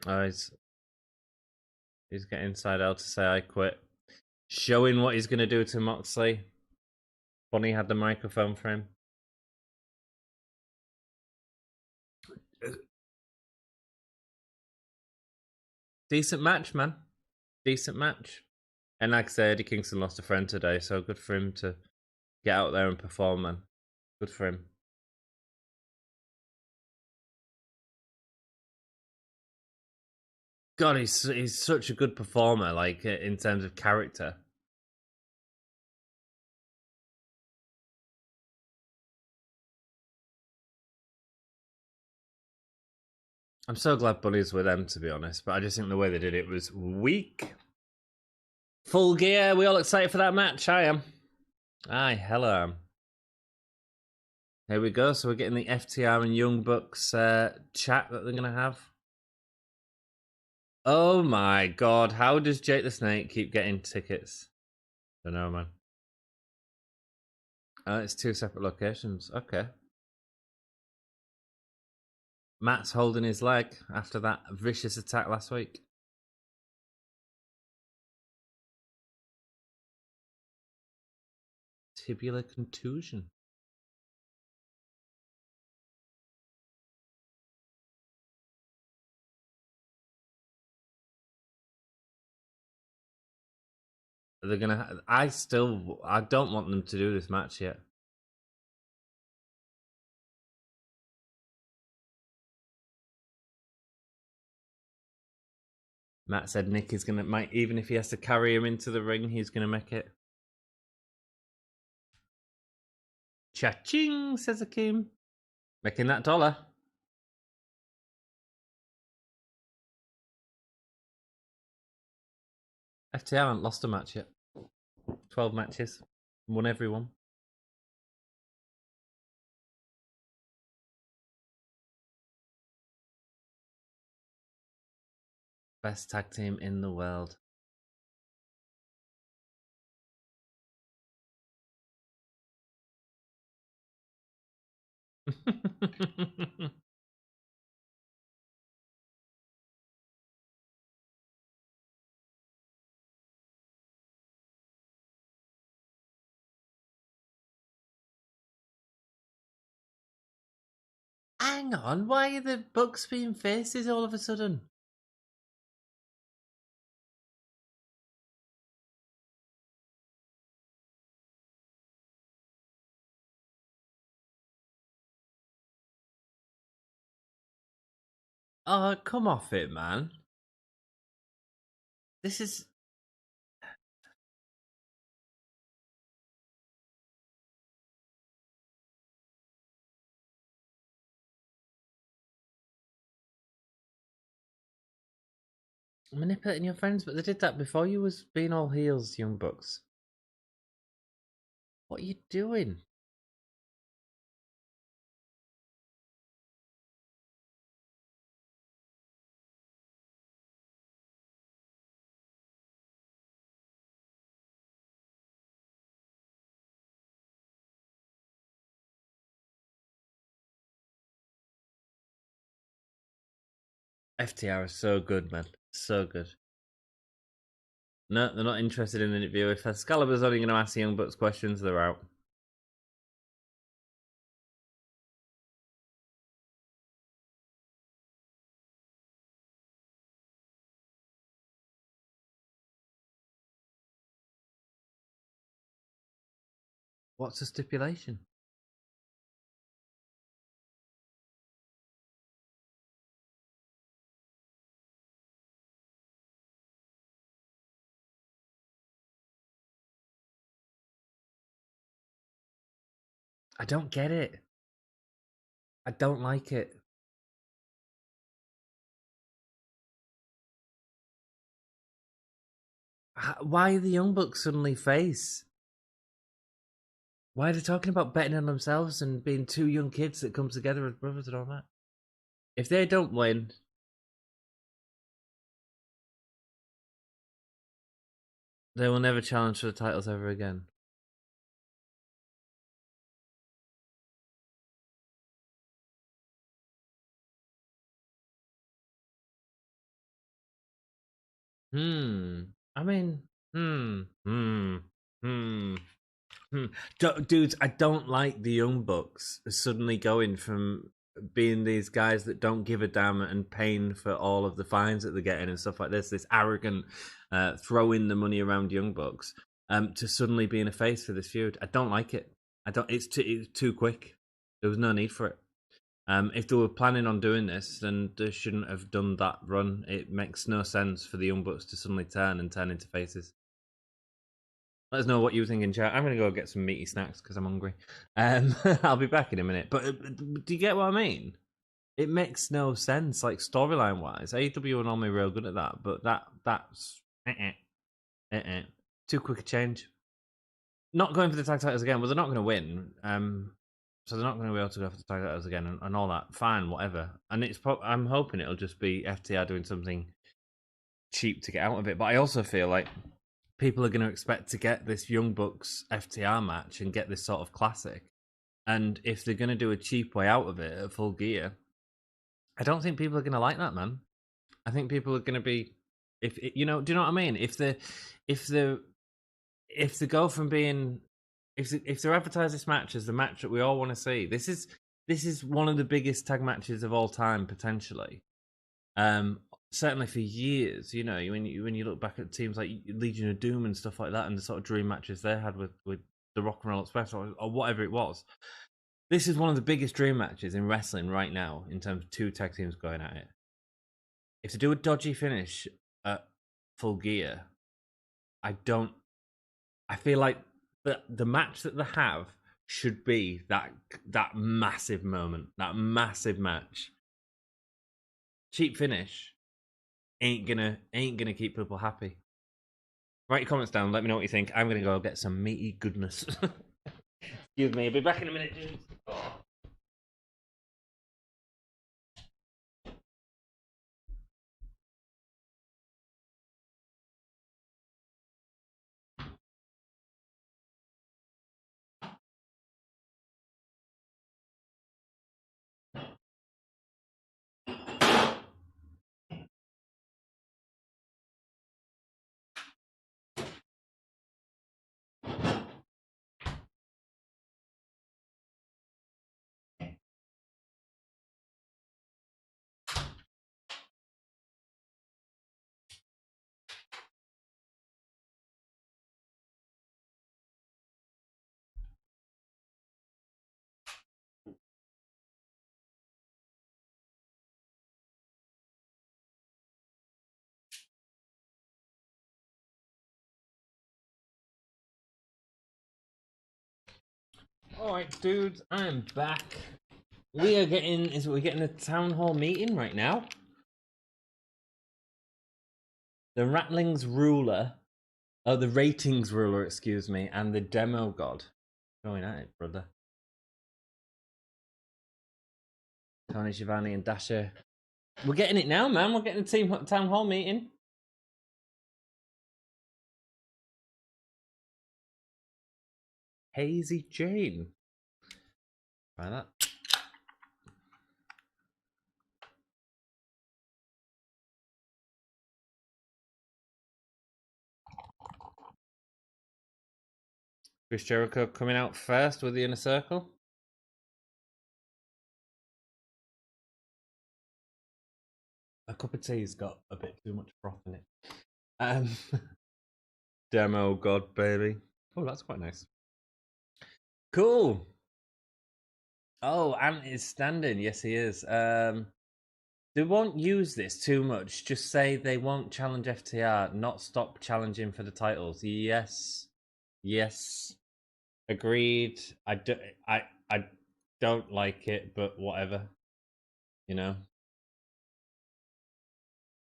Oh, he's getting Sydal to say I quit. Showing what he's going to do to Moxley. Bonnie had the microphone for him. Decent match, man. Decent match. And like I said, Eddie Kingston lost a friend today, so good for him to get out there and perform, man. Good for him. God, he's such a good performer, like in terms of character. I'm so glad Bully's with them, to be honest, but I just think the way they did it was weak. Full Gear, we all excited for that match? I am. Aye, hello. Here we go. So we're getting the FTR and Young Bucks chat that they're going to have. Oh my god, how does Jake the Snake keep getting tickets? Don't know, man. It's 2 separate locations. Okay. Matt's holding his leg after that vicious attack last week. Tibular contusion. They're gonna. I don't want them to do this match yet. Matt said Nick is might even if he has to carry him into the ring, he's gonna make it. Cha-ching, says Akeem. Making that dollar. FTR haven't lost a match yet. 12 matches. Won every one. Best tag team in the world. Hang on, why are the Bucks being faces all of a sudden? Oh, come off it, man. This is... manipulating your friends, but they did that before you was being all heels, Young Bucks. What are you doing? FTR is so good, man. So good. No, they're not interested in the interview. If Excalibur's only going to ask the Young Bucks questions, they're out. What's the stipulation? I don't get it. I don't like it. Why are the Young Bucks suddenly face? Why are they talking about betting on themselves and being two young kids that come together as brothers and all that? If they don't win, they will never challenge for the titles ever again. I mean, Dudes, I don't like the Young Bucks suddenly going from being these guys that don't give a damn and paying for all of the fines that they're getting and stuff like this arrogant throwing the money around Young Bucks, to suddenly being a face for this feud. I don't like it. It's too quick. There was no need for it. If they were planning on doing this, then they shouldn't have done that run. It makes no sense for the Young Bucks to suddenly turn into faces. Let us know what you think in chat. I'm going to go get some meaty snacks because I'm hungry. I'll be back in a minute. But do you get what I mean? It makes no sense, like storyline wise. AEW are normally real good at that, but that's too quick a change. Not going for the tag titles again. Well, they're not going to win. So they're not going to be able to go for the tag titles again and all that. Fine, whatever. And I'm hoping it'll just be FTR doing something cheap to get out of it. But I also feel like people are going to expect to get this Young Bucks FTR match and get this sort of classic. And if they're going to do a cheap way out of it at Full Gear, I don't think people are going to like that, man. I think people are going to be, do you know what I mean? If they go from being, if they advertise this match as the match that we all want to see, this is one of the biggest tag matches of all time potentially. Certainly for years, when you look back at teams like Legion of Doom and stuff like that, and the sort of dream matches they had with the Rock and Roll Express or whatever it was, this is one of the biggest dream matches in wrestling right now in terms of two tag teams going at it. If they do a dodgy finish at Full Gear, I feel like the match that they have should be that massive moment, that massive match. Cheap finish ain't gonna keep people happy. Write your comments down. Let me know what you think. I'm gonna go get some meaty goodness. Excuse me. I'll be back in a minute, dude. Alright, dudes, I'm back. We're getting a town hall meeting right now. The Rattlings ruler, the ratings ruler, excuse me, and the demo god. Going at it, brother. Tony Schiavone and Dasher. We're getting it now, man. We're getting a town hall meeting. Hazy Jane. Try that. Chris Jericho coming out first with the Inner Circle. A cup of tea's got a bit too much froth in it. Demo god, baby. Oh, that's quite nice. Cool. Oh, Ant is standing. Yes, he is. They won't use this too much. Just say they won't challenge FTR, not stop challenging for the titles. Yes. Agreed. I don't like it, but whatever. I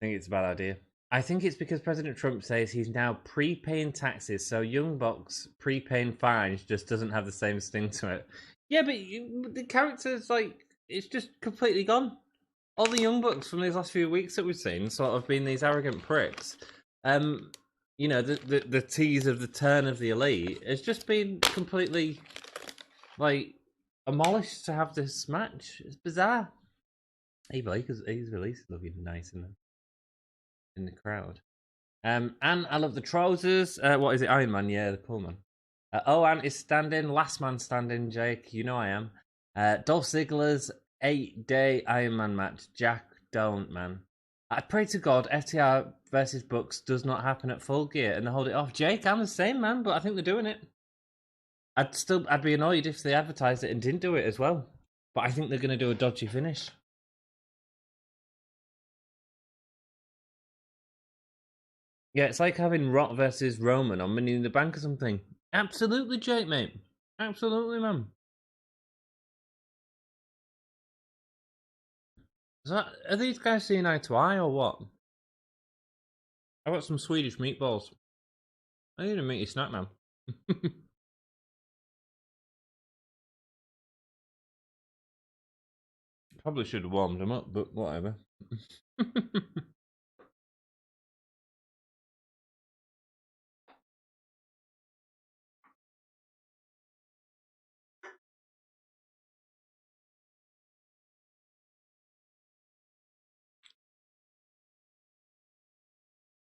think it's a bad idea. I think it's because President Trump says he's now prepaying taxes, so Young Bucks prepaying fines just doesn't have the same sting to it. Yeah, but the characters, it's just completely gone. All the Young Bucks from these last few weeks that we've seen sort of been these arrogant pricks. The tease of the turn of the Elite has just been completely, demolished to have this match. It's bizarre. Hey, Blake, he's released looking nice in the crowd. And I love the trousers. What is it, Iron Man? Yeah, the Pullman. Owen is standing, last man standing, Jake. You know I am. Dolph Ziggler's 8-day Iron Man match. Jack, don't, man. I pray to God FTR versus Bucks does not happen at Full Gear and they hold it off. Jake, I'm the same, man, but I think they're doing it. I'd be annoyed if they advertised it and didn't do it as well. But I think they're going to do a dodgy finish. Yeah, it's like having Rock versus Roman on Money in the Bank or something. Absolutely, Jake, mate. Absolutely, man. Are these guys seeing eye to eye or what? I got some Swedish meatballs. I need a meaty snack, man. Probably should have warmed them up, but whatever.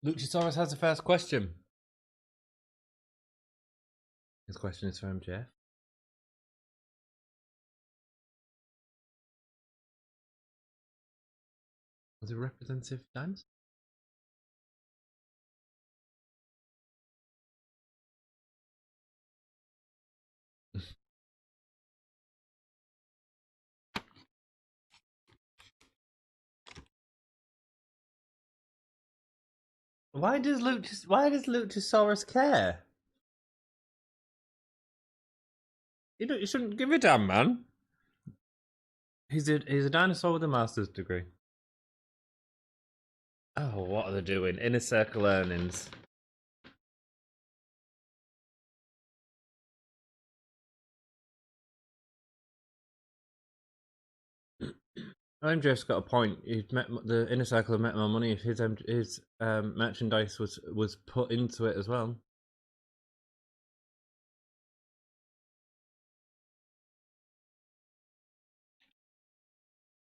Luchasaurus has the first question. His question is for MJF. Was it representative dinosaur? Why does Luchasaurus care? You shouldn't give a damn, man. He's a dinosaur with a master's degree. Oh, what are they doing? Inner circle earnings. MJF's got a point. The inner circle have met more money if his merchandise was put into it as well.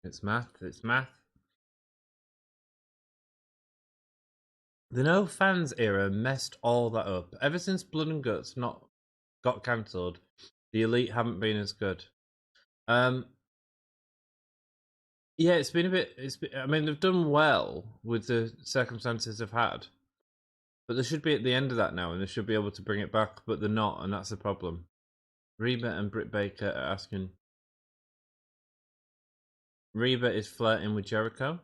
It's math. It's math. The no fans era messed all that up. Ever since Blood and Guts got cancelled, the Elite haven't been as good. Yeah, it's been a bit. I mean, they've done well with the circumstances they've had, but they should be at the end of that now, and they should be able to bring it back. But they're not, and that's the problem. Reba and Britt Baker are asking. Reba is flirting with Jericho.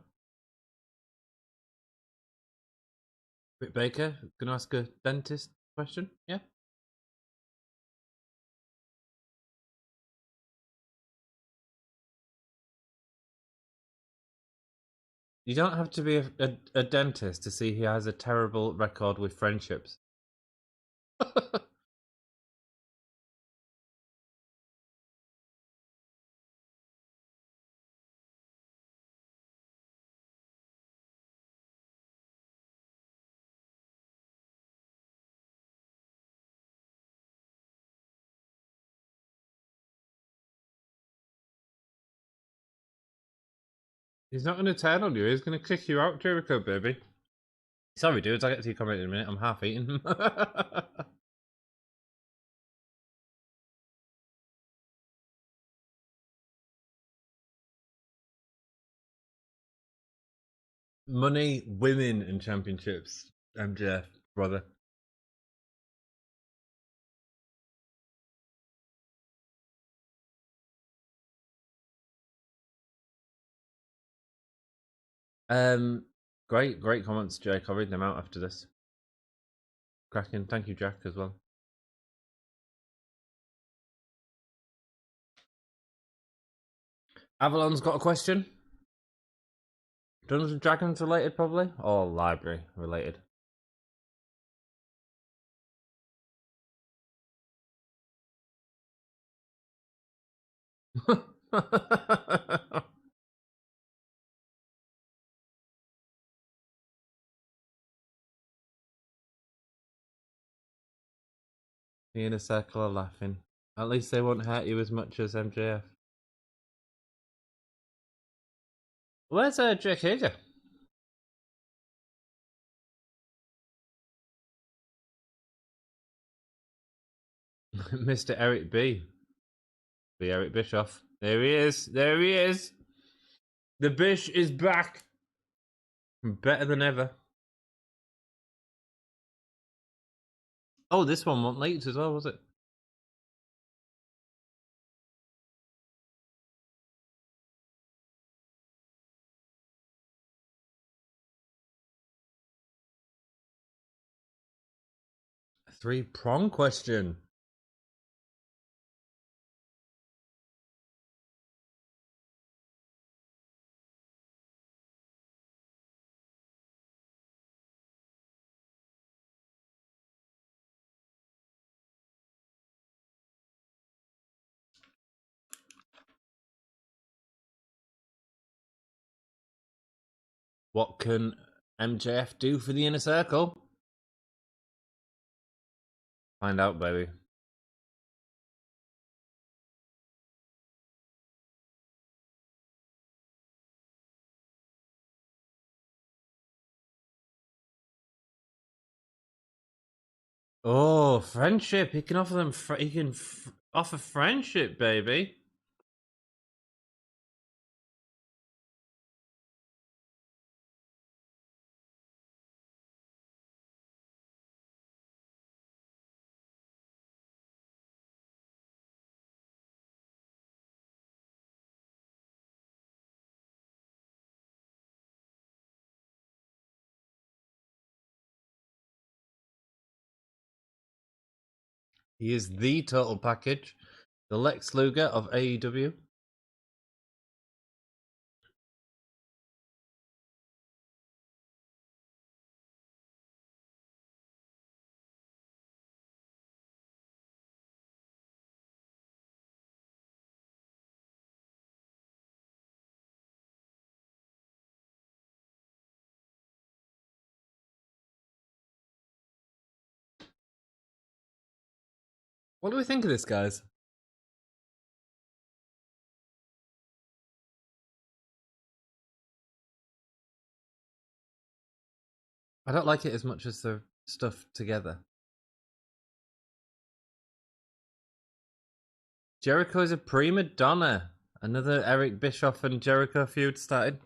Britt Baker, gonna ask a dentist question? Yeah. You don't have to be a dentist to see he has a terrible record with friendships. He's not going to turn on you. He's going to kick you out, Jericho, baby. Sorry, dudes. I'll get to your comment in a minute. I'm half eaten. Money, women, and championships. MJF, brother. Great comments, Jake. I'll read them out after this. Cracking. Thank you, Jack, as well. Avalon's got a question. Dungeons and Dragons related, probably, or library related. The inner circle are laughing. At least they won't hurt you as much as MJF. Where's Jake Hager? Mr. Eric B. The Eric Bischoff. There he is. There he is. The Bish is back. Better than ever. Oh, this one went late as well, was it? A 3-prong question. What can MJF do for the inner circle? Find out, baby. Oh, friendship. He can offer them. He can offer friendship, baby. He is the total package. The Lex Luger of AEW. What do we think of this, guys? I don't like it as much as the stuff together. Jericho is a prima donna. Another Eric Bischoff and Jericho feud started.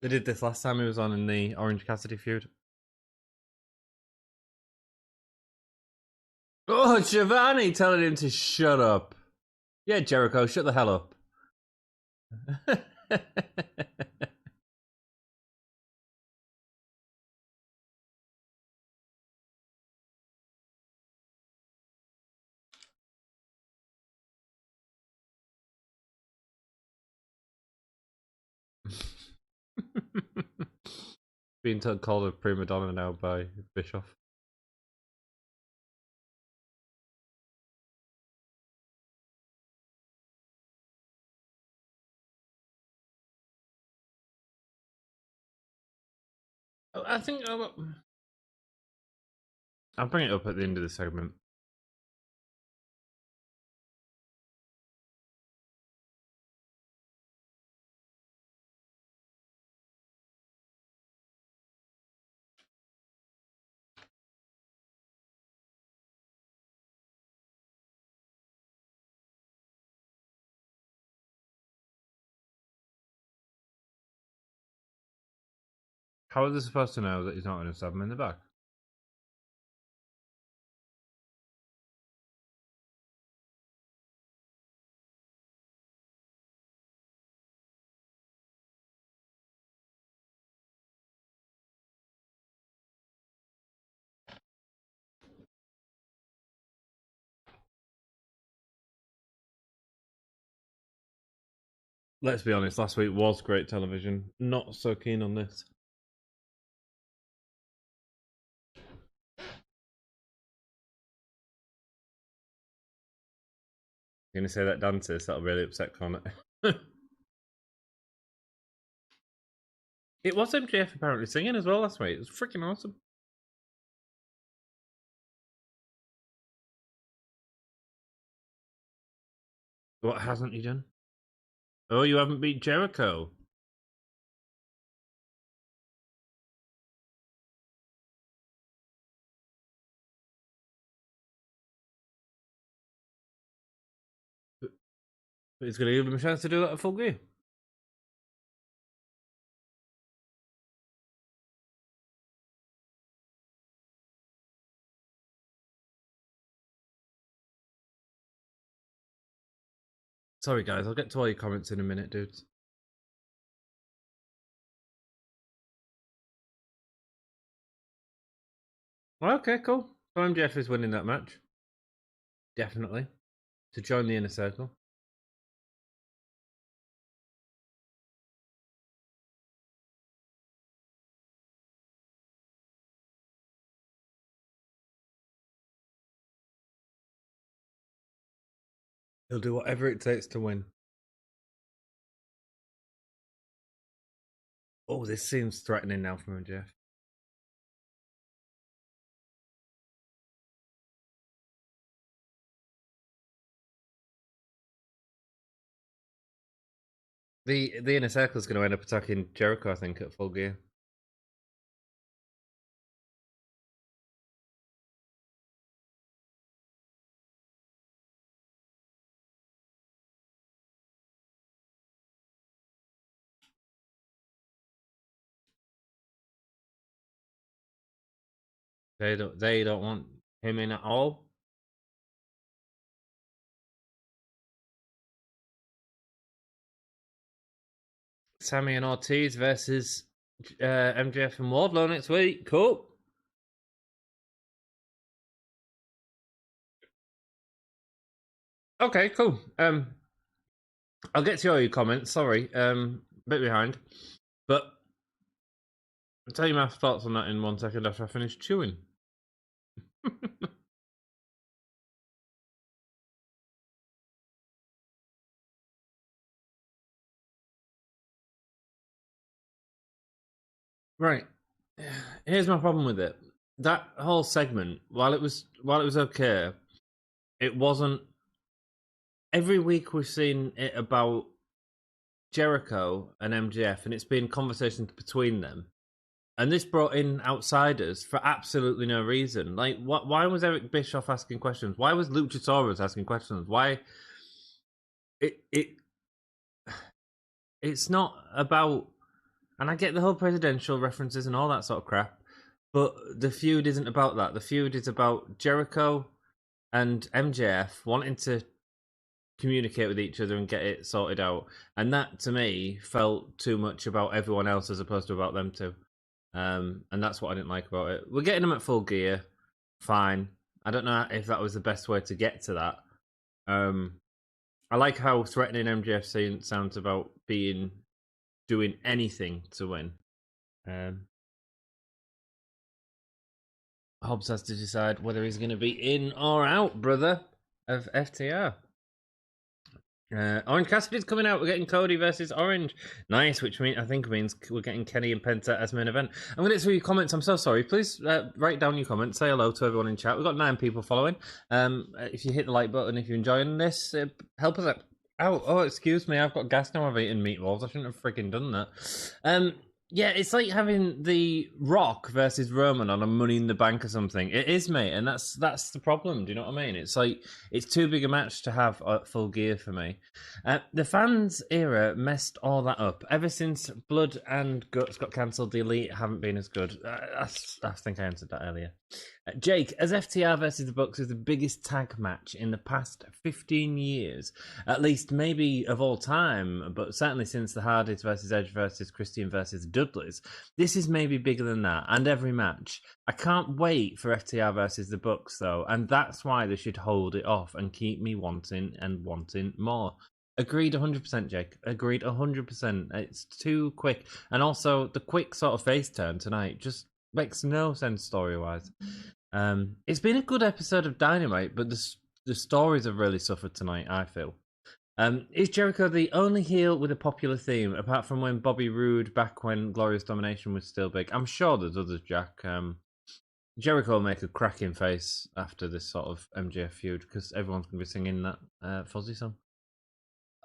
They did this last time he was on in the Orange Cassidy feud. Oh, Giovanni telling him to shut up. Yeah, Jericho, shut the hell up. Being called a prima donna now by Bischoff. I think I'll bring it up at the end of the segment. How are they supposed to know that he's not going to stab him in the back? Let's be honest, last week was great television. Not so keen on this. You're going to say that dances, that'll really upset Connor. It was MJF apparently singing as well last week. It was freaking awesome. What hasn't he done? Oh, you haven't beat Jericho. But he's going to give him a chance to do that at Full Gear. Sorry, guys. I'll get to all your comments in a minute, dudes. Okay, cool. So MJF is winning that match. Definitely. To join the Inner Circle. He'll do whatever it takes to win. Oh, this seems threatening now from MJF. The Inner Circle is going to end up attacking Jericho, I think, at Full Gear. They don't want him in at all. Sammy and Ortiz versus MJF and Wardlow next week. Cool. Okay, cool. I'll get to all your comments. Sorry, bit behind, but I'll tell you my thoughts on that in 1 second after I finish chewing. Right. Here's my problem with it. That whole segment, while it was okay, it wasn't. Every week we've seen it about Jericho and MJF, and it's been conversations between them. And this brought in outsiders for absolutely no reason. Like, why was Eric Bischoff asking questions? Why was Luchasaurus asking questions? Why? It's not about. And I get the whole presidential references and all that sort of crap, but the feud isn't about that. The feud is about Jericho and MJF wanting to communicate with each other and get it sorted out. And that, to me, felt too much about everyone else as opposed to about them two. And that's what I didn't like about it. We're getting them at Full Gear. Fine. I don't know if that was the best way to get to that. I like how threatening MJF sounds about doing anything to win. Hobbs has to decide whether he's going to be in or out, brother, of FTR. Orange Cassidy's coming out. We're getting Cody versus Orange. Nice, which means we're getting Kenny and Penta as main event. I'm going to get through your comments. I'm so sorry. Please write down your comments. Say hello to everyone in chat. We've got 9 people following. If you hit the like button, if you're enjoying this, help us out. Oh, excuse me. I've got gas now. I've eaten meatballs. I shouldn't have freaking done that. Yeah, it's like having The Rock versus Roman on a Money in the Bank or something. It is, mate, and that's the problem. Do you know what I mean? It's like it's too big a match to have at Full Gear for me. The fans era messed all that up. Ever since Blood and Guts got cancelled, the Elite haven't been as good. I think I answered that earlier. Jake, as FTR versus the Bucks is the biggest tag match in the past 15 years, at least maybe of all time, but certainly since the Hardys versus Edge versus Christian versus Dudleys, this is maybe bigger than that, and every match. I can't wait for FTR versus the Bucks, though, and that's why they should hold it off and keep me wanting and wanting more. Agreed 100%, Jake. Agreed 100%. It's too quick. And also, the quick sort of face turn tonight just makes no sense story-wise. It's been a good episode of Dynamite, but the stories have really suffered tonight, I feel. Is Jericho the only heel with a popular theme, apart from when Bobby Roode back when Glorious Domination was still big? I'm sure there's others, Jack. Jericho will make a cracking face after this sort of MJF feud, because everyone's going to be singing that Fuzzy song.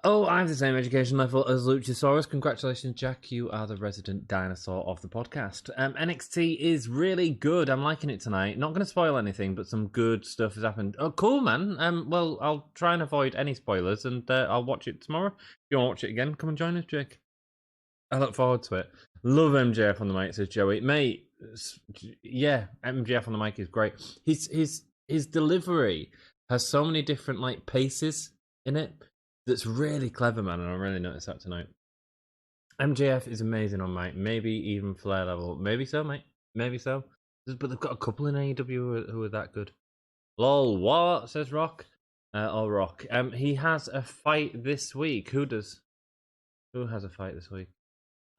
Oh, I have the same education level as Luchasaurus. Congratulations, Jack. You are the resident dinosaur of the podcast. NXT is really good. I'm liking it tonight. Not going to spoil anything, but some good stuff has happened. Oh, cool, man. Well, I'll try and avoid any spoilers, and I'll watch it tomorrow. If you want to watch it again, come and join us, Jake. I look forward to it. Love MJF on the mic, says Joey. Mate, yeah, MJF on the mic is great. His delivery has so many different like paces in it. That's really clever, man, and I really noticed that tonight. MJF is amazing on mic, maybe even Flair level. Maybe so, mate. Maybe so. But they've got a couple in AEW who are that good. Lol, what? Says Rock. Rock. He has a fight this week. Who does? Who has a fight this week?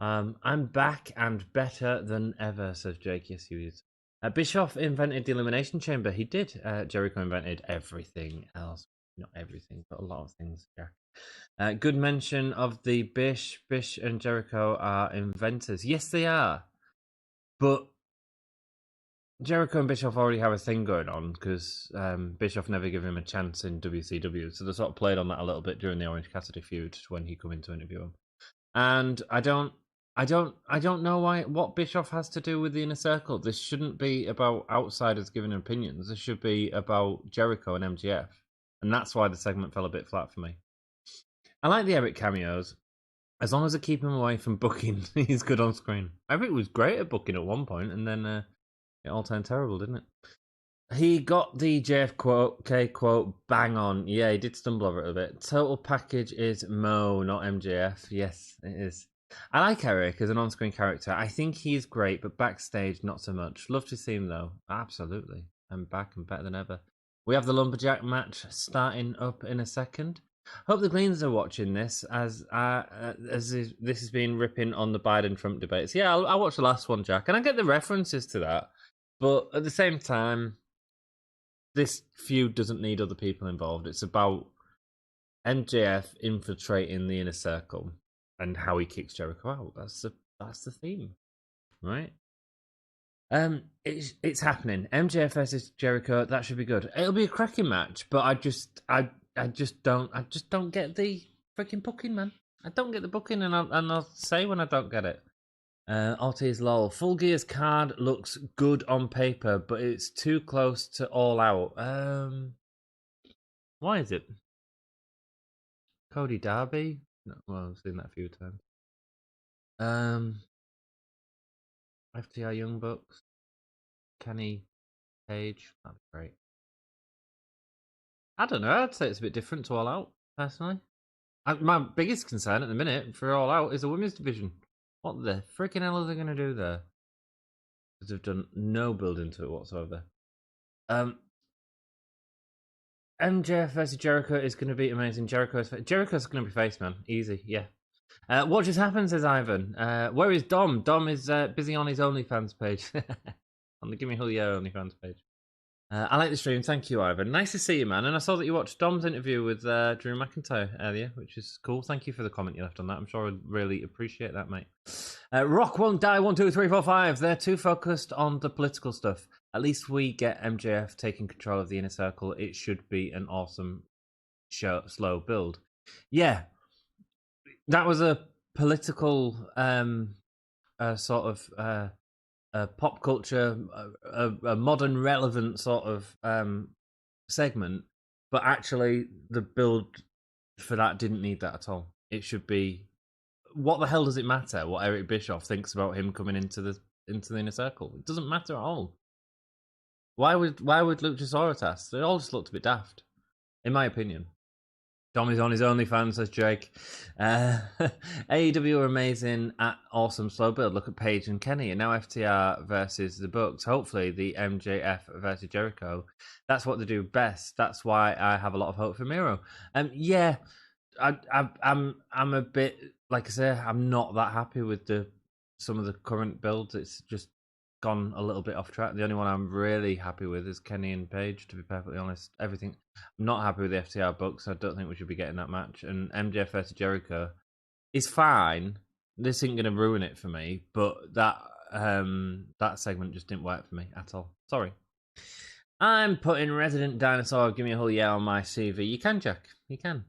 I'm back and better than ever, says Jake. Yes, he is. Bischoff invented the Elimination Chamber. He did. Jericho invented everything else. Not everything, but a lot of things. Yeah. Good mention of the Bish. Bish and Jericho are inventors. Yes, they are. But Jericho and Bischoff already have a thing going on because Bischoff never gave him a chance in WCW. So they sort of played on that a little bit during the Orange Cassidy feud when he come in to interview him. And I don't know what Bischoff has to do with the Inner Circle. This shouldn't be about outsiders giving opinions. This should be about Jericho and MJF. And that's why the segment fell a bit flat for me. I like the Eric cameos. As long as they keep him away from booking, he's good on screen. Eric was great at booking at one point, and then it all turned terrible, didn't it? He got the JFK quote bang on. Yeah, he did stumble over it a bit. Total package is Mo, not MJF. Yes, it is. I like Eric as an on-screen character. I think he's great, but backstage, not so much. Love to see him, though. Absolutely. I'm back and better than ever. We have the Lumberjack match starting up in a second. Hope the Gleans are watching this as this has been ripping on the Biden-Trump debates. Yeah, I watched the last one, Jack, and I get the references to that. But at the same time, this feud doesn't need other people involved. It's about MJF infiltrating the Inner Circle and how he kicks Jericho out. That's the theme, right? It's happening. MJF versus Jericho. That should be good. It'll be a cracking match, but I just don't get the freaking booking, man. I don't get the booking, and I'll say when I don't get it. Ortiz lol. Full Gear's card looks good on paper, but it's too close to All Out. Why is it? Cody Darby? No, well, I've seen that a few times. FTR Young Bucks, Kenny Page. That'd be great. I don't know. I'd say it's a bit different to All Out, personally. My biggest concern at the minute for All Out is the women's division. What the freaking hell are they going to do there? Because they've done no build into it whatsoever. MJF versus Jericho is going to be amazing. Jericho's going to be face, man. Easy, yeah. What just happened, says Ivan. Where is Dom? Dom is busy on his OnlyFans page. On the Gimme Julio OnlyFans page. I like the stream. Thank you, Ivan. Nice to see you, man. And I saw that you watched Dom's interview with Drew McIntyre earlier, which is cool. Thank you for the comment you left on that. I'm sure I'd really appreciate that, mate. Rock won't die. 1, 2, 3, 4, 5. They're too focused on the political stuff. At least we get MJF taking control of the Inner Circle. It should be an awesome slow build. Yeah, that was a political sort of pop culture, a modern relevant sort of segment, but actually the build for that didn't need that at all. It should be, what the hell does it matter what Eric Bischoff thinks about him coming into the Inner Circle? It doesn't matter at all. Why would Luchasaurus ask? It all just looked a bit daft, in my opinion. Tommy's on his OnlyFans, says Jake. AEW are amazing at awesome slow build. Look at Paige and Kenny. And now FTR versus the Bucks. Hopefully the MJF versus Jericho. That's what they do best. That's why I have a lot of hope for Miro. Yeah, I'm a bit, like I say, I'm not that happy with some of the current builds. It's just gone a little bit off track. The only one I'm really happy with is Kenny and Paige, to be perfectly honest. Everything, I'm not happy with the FTR Bucks. I don't think we should be getting that match. And MJF versus Jericho is fine. This isn't going to ruin it for me, but that segment just didn't work for me at all. Sorry. I'm putting Resident Dinosaur, Give Me a Whole Yeah on my CV. You can, Jack. You can.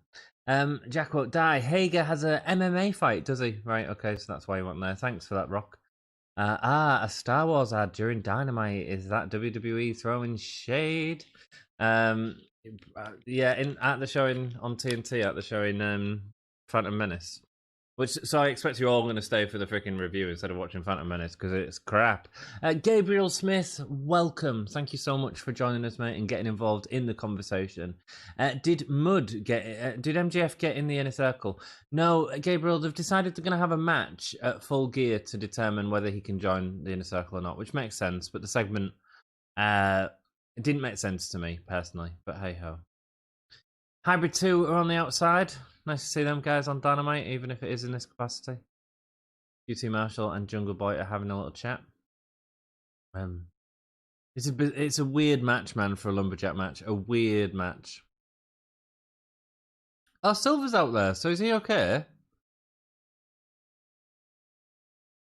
Jack won't die. Hager has a MMA fight, does he? Right, okay, so that's why he went there. Thanks for that, Rock. A Star Wars ad during Dynamite. Is that WWE throwing shade? Yeah, at the showing on TNT, at the showing Phantom Menace. So I expect you're all going to stay for the freaking review instead of watching Phantom Menace because it's crap. Gabriel Smith, welcome. Thank you so much for joining us, mate, and getting involved in the conversation. Did MJF get in the inner circle? No, Gabriel, they've decided they're going to have a match at Full Gear to determine whether he can join the inner circle or not, which makes sense. But the segment, it didn't make sense to me personally. But hey ho. Hybrid 2 are on the outside. Nice to see them guys on Dynamite, even if it is in this capacity. QT Marshall and Jungle Boy are having a little chat. It's a weird match, man, for a Lumberjack match. A weird match. Oh, Silver's out there, so is he okay?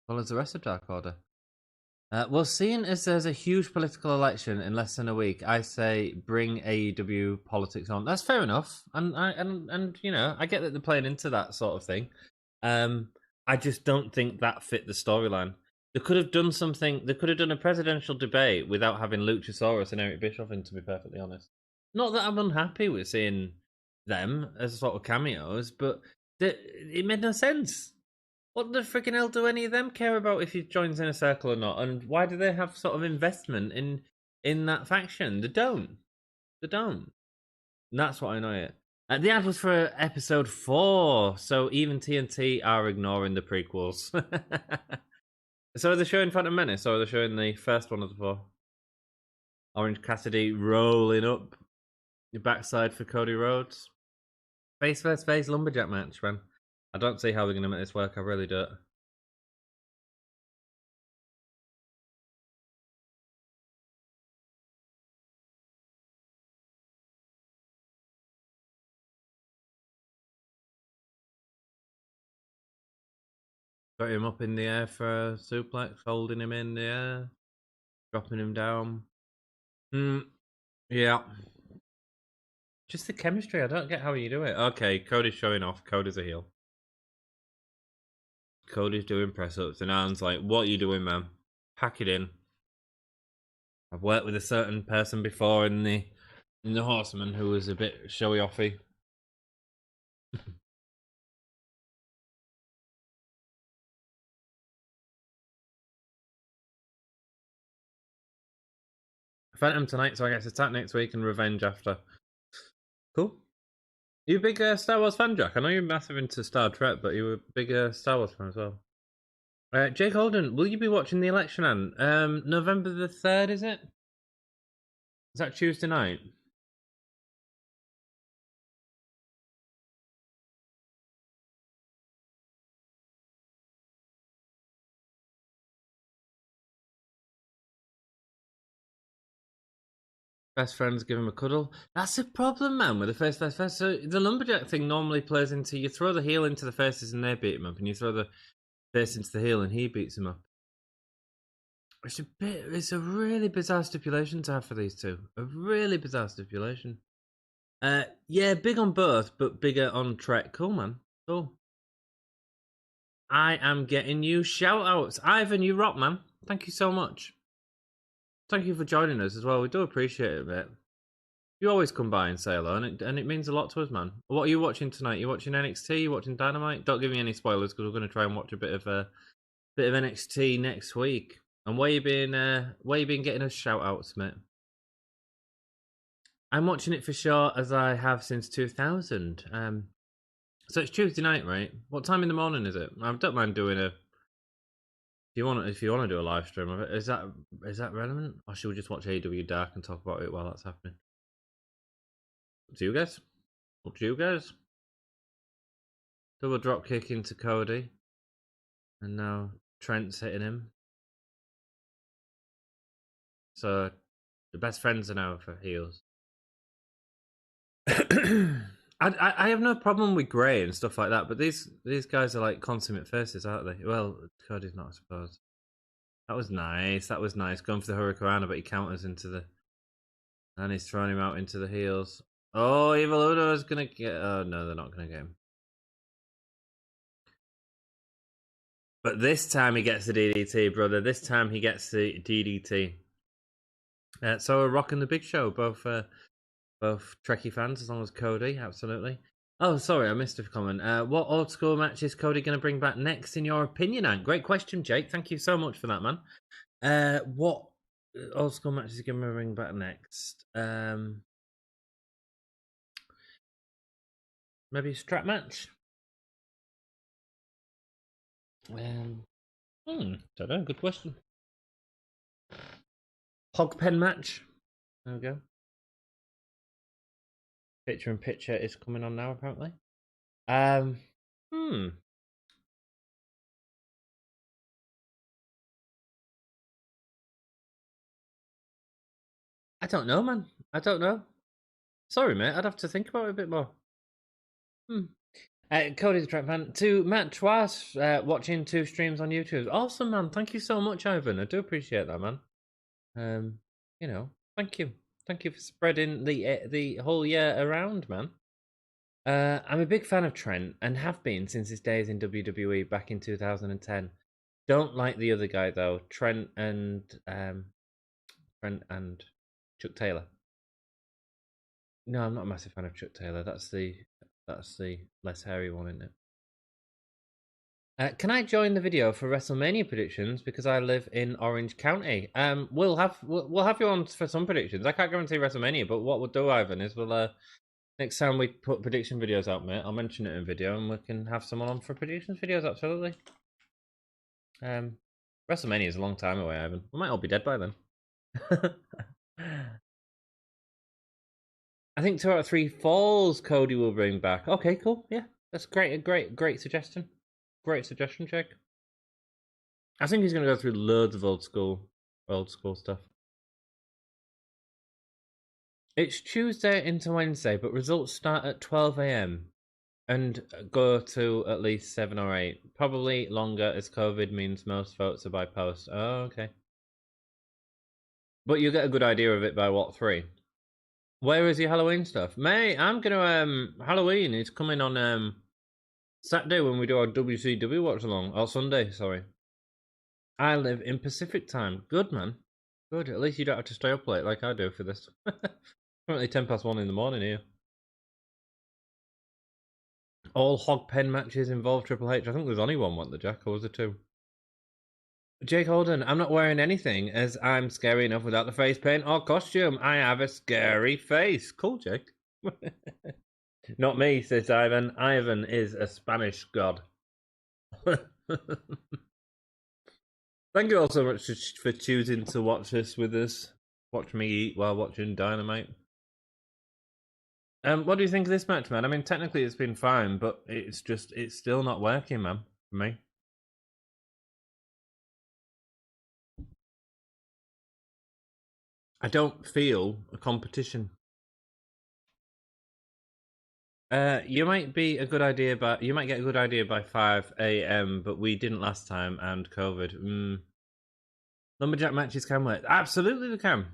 Well, as the rest of Dark Order. Well, seeing as there's a huge political election in less than a week, I say bring AEW politics on. That's fair enough, and you know, I get that they're playing into that sort of thing. I just don't think that fit the storyline. They could have done something. They could have done a presidential debate without having Luchasaurus and Eric Bischoff in. To be perfectly honest, not that I'm unhappy with seeing them as sort of cameos, but it made no sense. What the freaking hell do any of them care about if he joins in a circle or not? And why do they have sort of investment in that faction? They don't. They don't. And that's what I annoy it. The ad was for episode 4, so even TNT are ignoring the prequels. So are they showing Phantom Menace, or are they showing the first one of the 4? Orange Cassidy rolling up the backside for Cody Rhodes. Face versus face Lumberjack match, man. I don't see how they're going to make this work. I really don't. Got him up in the air for a suplex, holding him in the air, dropping him down. Yeah. Just the chemistry. I don't get how you do it. Okay, Cody's showing off. Cody's a heel. Cody's doing press ups, and Arn's like, "What are you doing, man? Pack it in." I've worked with a certain person before in the Horseman who was a bit showy offy. Phantom tonight, so I guess attack next week and revenge after. Cool. You a big Star Wars fan, Jack? I know you're massive into Star Trek, but you were a big Star Wars fan as well. Jake Holden, will you be watching the election, Anne? November the 3rd, is it? Is that Tuesday night? Best friends give him a cuddle. That's a problem, man, with the face. So the Lumberjack thing normally plays into you throw the heel into the faces and they beat him up, and you throw the face into the heel and he beats him up. It's a really bizarre stipulation to have for these two. A really bizarre stipulation. Yeah, big on both, but bigger on Trek. Cool, man. Cool. I am getting you shout outs. Ivan, you rock, man. Thank you so much. Thank you for joining us as well. We do appreciate it a bit. You always come by and say hello, and it means a lot to us, man. What are you watching tonight? You watching NXT? You watching Dynamite? Don't give me any spoilers because we're going to try and watch a bit of NXT next week. And where you been getting us shout outs, mate? I'm watching it for sure, as I have since 2000. So it's Tuesday night, right? What time in the morning is it? I don't mind doing a. If you want to do a live stream of it, is that relevant, or should we just watch AEW Dark and talk about it while that's happening? Up to you guys. Up to you guys. Double drop kick into Cody, and now Trent's hitting him. So the best friends are now for heels. I have no problem with Grey and stuff like that, but these guys are like consummate faces, aren't they? Well, Cody's not, I suppose. That was nice. Going for the Hurricanrana, but he counters into the, and he's throwing him out into the heels. Oh, Evil Uno is gonna get. Oh no, they're not gonna get him. But this time he gets the DDT, brother. This time he gets the DDT. So we're rocking the Big Show, both Trekkie fans, as long as Cody, absolutely. Oh, sorry, I missed a comment. What old school match is Cody going to bring back next, in your opinion, Ant? Great question, Jake. Thank you so much for that, man. What old school match is he going to bring back next? Maybe a strap match? Don't know. Good question. Hog pen match. There we go. Picture in picture is coming on now, apparently. I don't know, man. I don't know. Sorry, mate. I'd have to think about it a bit more. Cody's Track fan. To Matt Twice, watching 2 streams on YouTube. Awesome, man. Thank you so much, Ivan. I do appreciate that, man. Thank you. Thank you for spreading the whole year around, man. I'm a big fan of Trent and have been since his days in WWE back in 2010. Don't like the other guy though, Trent and Chuck Taylor. No, I'm not a massive fan of Chuck Taylor. That's the less hairy one, isn't it? Can I join the video for Wrestlemania predictions because I live in Orange County? We'll have you on for some predictions. I can't guarantee WrestleMania, but what we'll do, Ivan, is we'll next time we put prediction videos out, mate, I'll mention it in video and we can have someone on for predictions videos. Absolutely. WrestleMania is a long time away, Ivan. We might all be dead by then. I think 2 out of 3 falls Cody will bring back. Okay, cool. Yeah, that's great. A great suggestion. Great suggestion, Jake. I think he's going to go through loads of old school stuff. It's Tuesday into Wednesday, but results start at 12 a.m. and go to at least 7 or 8. Probably longer, as COVID means most votes are by post. Oh, okay. But you'll get a good idea of it by what, 3? Where is your Halloween stuff? Mate, I'm gonna Halloween is coming on Saturday when we do our WCW watch along. Or Sunday, sorry. I live in Pacific time. Good, man. Good. At least you don't have to stay up late like I do for this. Currently 1:10 in the morning here. All hog pen matches involve Triple H. I think there's only one, wasn't there, Jack? Or was there 2? Jake Holden, I'm not wearing anything as I'm scary enough without the face paint or costume. I have a scary face. Cool, Jake. Not me, says Ivan. Ivan is a Spanish god. Thank you all so much for choosing to watch this with us. Watch me eat while watching Dynamite. What do you think of this match, man? I mean, technically it's been fine, but it's still not working, man, for me. I don't feel a competition. You might be a good idea, but you might get a good idea by 5 a.m. But we didn't last time, and COVID. Lumberjack matches can work. Absolutely, they can.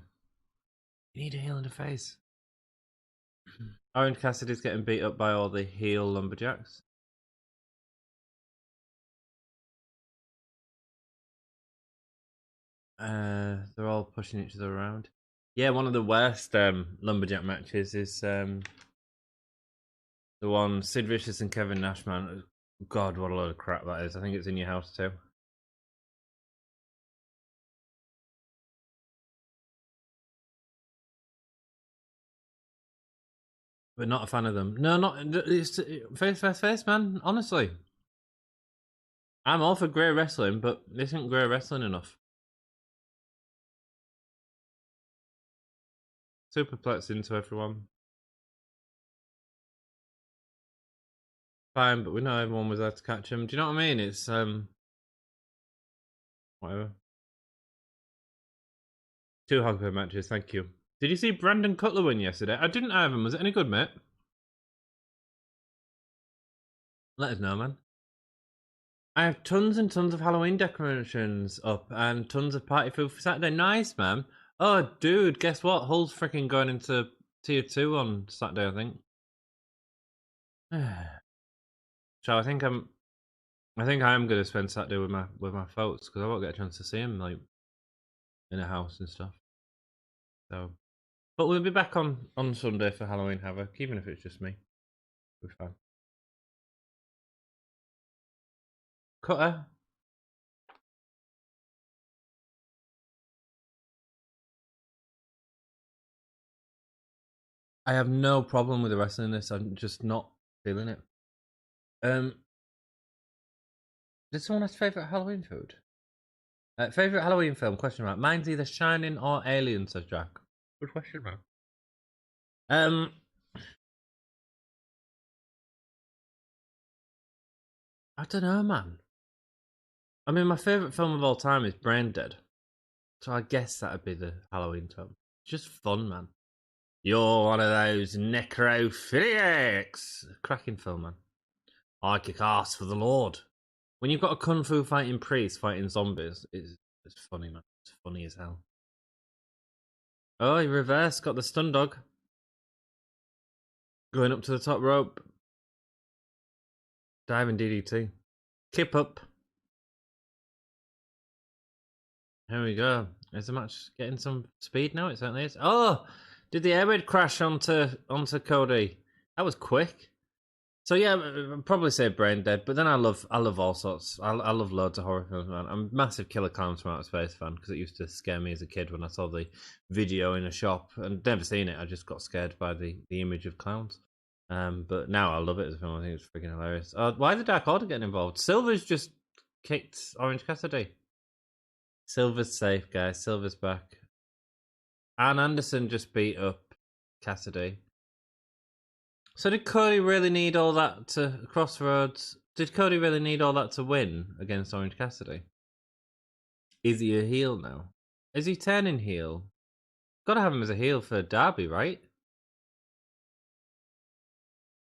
You need a heel in the face. Orange Cassidy's getting beat up by all the heel lumberjacks. They're all pushing each other around. Yeah, one of the worst lumberjack matches is the one Sid Vicious and Kevin Nash, man. God, what a load of crap that is. I think it's in your house too. But not a fan of them. No, not it's face, man. Honestly, I'm all for grey wrestling, but this isn't grey wrestling enough. Superplex into everyone. Fine, but we know everyone was there to catch him. Do you know what I mean? It's whatever. 2 hoghead matches, thank you. Did you see Brandon Cutler win yesterday? I didn't have him. Was it any good, mate? Let us know, man. I have tons and tons of Halloween decorations up and tons of party food for Saturday. Nice, man. Oh, dude, guess what? Hull's freaking going into tier 2 on Saturday, I think. So I think I am going to spend Saturday with my folks because I won't get a chance to see them like in a house and stuff. So, but we'll be back on Sunday for Halloween Havoc, even if it's just me. We'll be fine. Cutter. I have no problem with the wrestling in this. I'm just not feeling it. Did someone ask favourite Halloween food? Favourite Halloween film? Question mark. Mine's either Shining or Alien, says Jack. Good question, man. I don't know, man. I mean, my favourite film of all time is Brain Dead. So I guess that'd be the Halloween film. It's just fun, man. You're one of those necrophiliacs. Cracking film, man. I kick ass for the Lord. When you've got a kung fu fighting priest fighting zombies, it's funny, man. It's funny as hell. Oh, he reversed, got the stun dog. Going up to the top rope. Diving DDT. Kip up. Here we go. Is the match getting some speed now? It certainly is. Oh! Did the air raid crash onto Cody? That was quick. So yeah, I'd probably say Brain Dead, but then I love all sorts. I love loads of horror films, man. I'm a massive Killer Clowns from Outer Space fan because it used to scare me as a kid when I saw the video in a shop and never seen it. I just got scared by the image of clowns. But now I love it as a film. I think it's freaking hilarious. Why the Dark Order getting involved? Silver's just kicked Orange Cassidy. Silver's safe, guys. Silver's back. Arn Anderson just beat up Cassidy. So did Cody really need all that to Crossroads? Did Cody really need all that to win against Orange Cassidy? Is he a heel now? Is he turning heel? Gotta have him as a heel for Derby, right?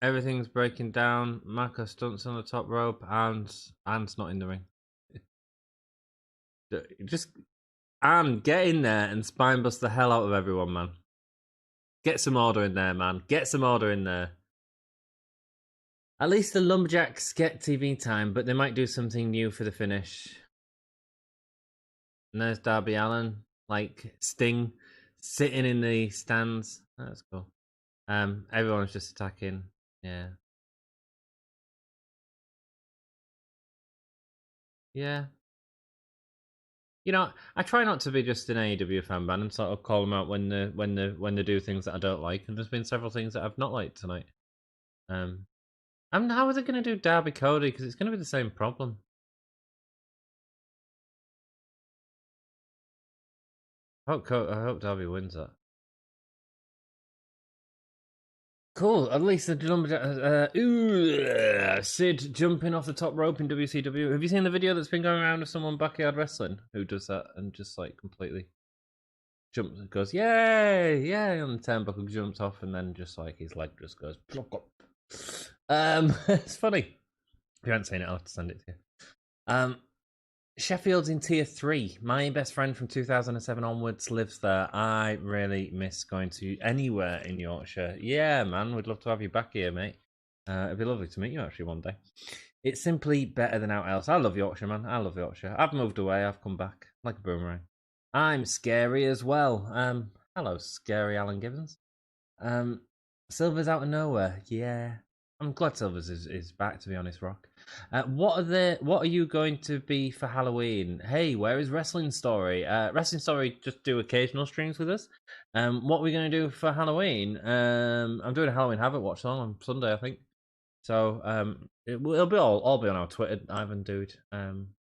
Everything's breaking down. Marco stunts on the top rope. Arn's not in the ring. Just Arn, get in there and spine bust the hell out of everyone, man. Get some order in there, man. Get some order in there. At least the Lumberjacks get TV time, but they might do something new for the finish. And there's Darby Allin, like Sting, sitting in the stands. That's cool. Everyone's just attacking. Yeah. Yeah. You know, I try not to be just an AEW fan band and sort of call them out when they do things that I don't like. And there's been several things that I've not liked tonight. And how are they going to do Darby Cody? Because it's going to be the same problem. I hope Darby wins that. Cool. At least the Sid jumping off the top rope in WCW. Have you seen the video that's been going around of someone backyard wrestling who does that and just like completely jumps and goes, yay, yay, on the turnbuckle, jumps off, and then just like his leg just goes plop up. It's funny. If you haven't seen it, I'll have to send it to you. Sheffield's in tier 3. My best friend from 2007 onwards lives there. I really miss going to anywhere in Yorkshire. Yeah, man, we'd love to have you back here, mate. It'd be lovely to meet you actually one day. It's simply better than out else. I love Yorkshire, man. I love Yorkshire. I've moved away. I've come back like a boomerang. I'm scary as well. Hello, scary Alan Gibbons. Silver's out of nowhere. Yeah. I'm glad Silver's is back, to be honest, Rock. What are you going to be for Halloween? Hey, where is Wrestling Story? Wrestling Story just do occasional streams with us. What are we going to do for Halloween? I'm doing a Halloween Havoc watch on Sunday, I think. So it'll be all be on our Twitter, Ivan dude.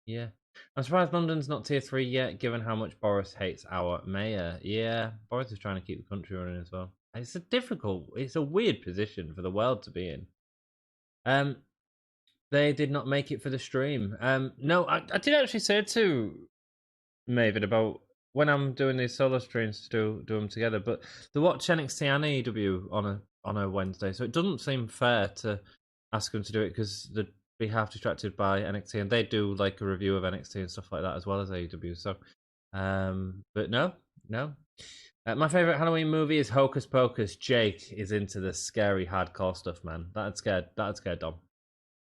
Yeah. I'm surprised London's not tier 3 yet, given how much Boris hates our mayor. Yeah, Boris is trying to keep the country running as well. It's a weird position for the world to be in. They did not make it for the stream. No, I did actually say to Maven about when I'm doing these solo streams to do them together, but they watch NXT and AEW on a Wednesday, so it doesn't seem fair to ask them to do it because they'd be half distracted by NXT, and they do like a review of NXT and stuff like that as well as AEW. So, but no, No. My favorite Halloween movie is Hocus Pocus. Jake is into the scary, hardcore stuff, man. That'd scare Dom.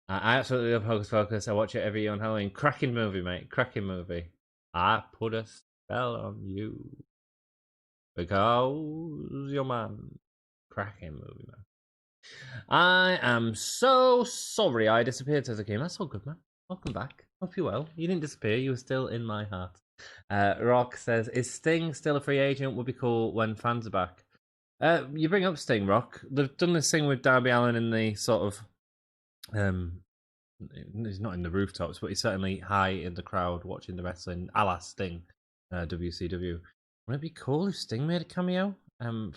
I absolutely love Hocus Pocus. I watch it every year on Halloween. Cracking movie, mate. Cracking movie. I put a spell on you because you're man. Cracking movie, man. I am so sorry I disappeared to the game. That's all good, man. Welcome back. Hope you're well. You didn't disappear. You were still in my heart. Rock says, is Sting still a free agent? Would be cool when fans are back. You bring up Sting, Rock. They've done this thing with Darby Allin in the sort of... he's not in the rooftops, but he's certainly high in the crowd watching the wrestling, a la Sting, WCW. Wouldn't it be cool if Sting made a cameo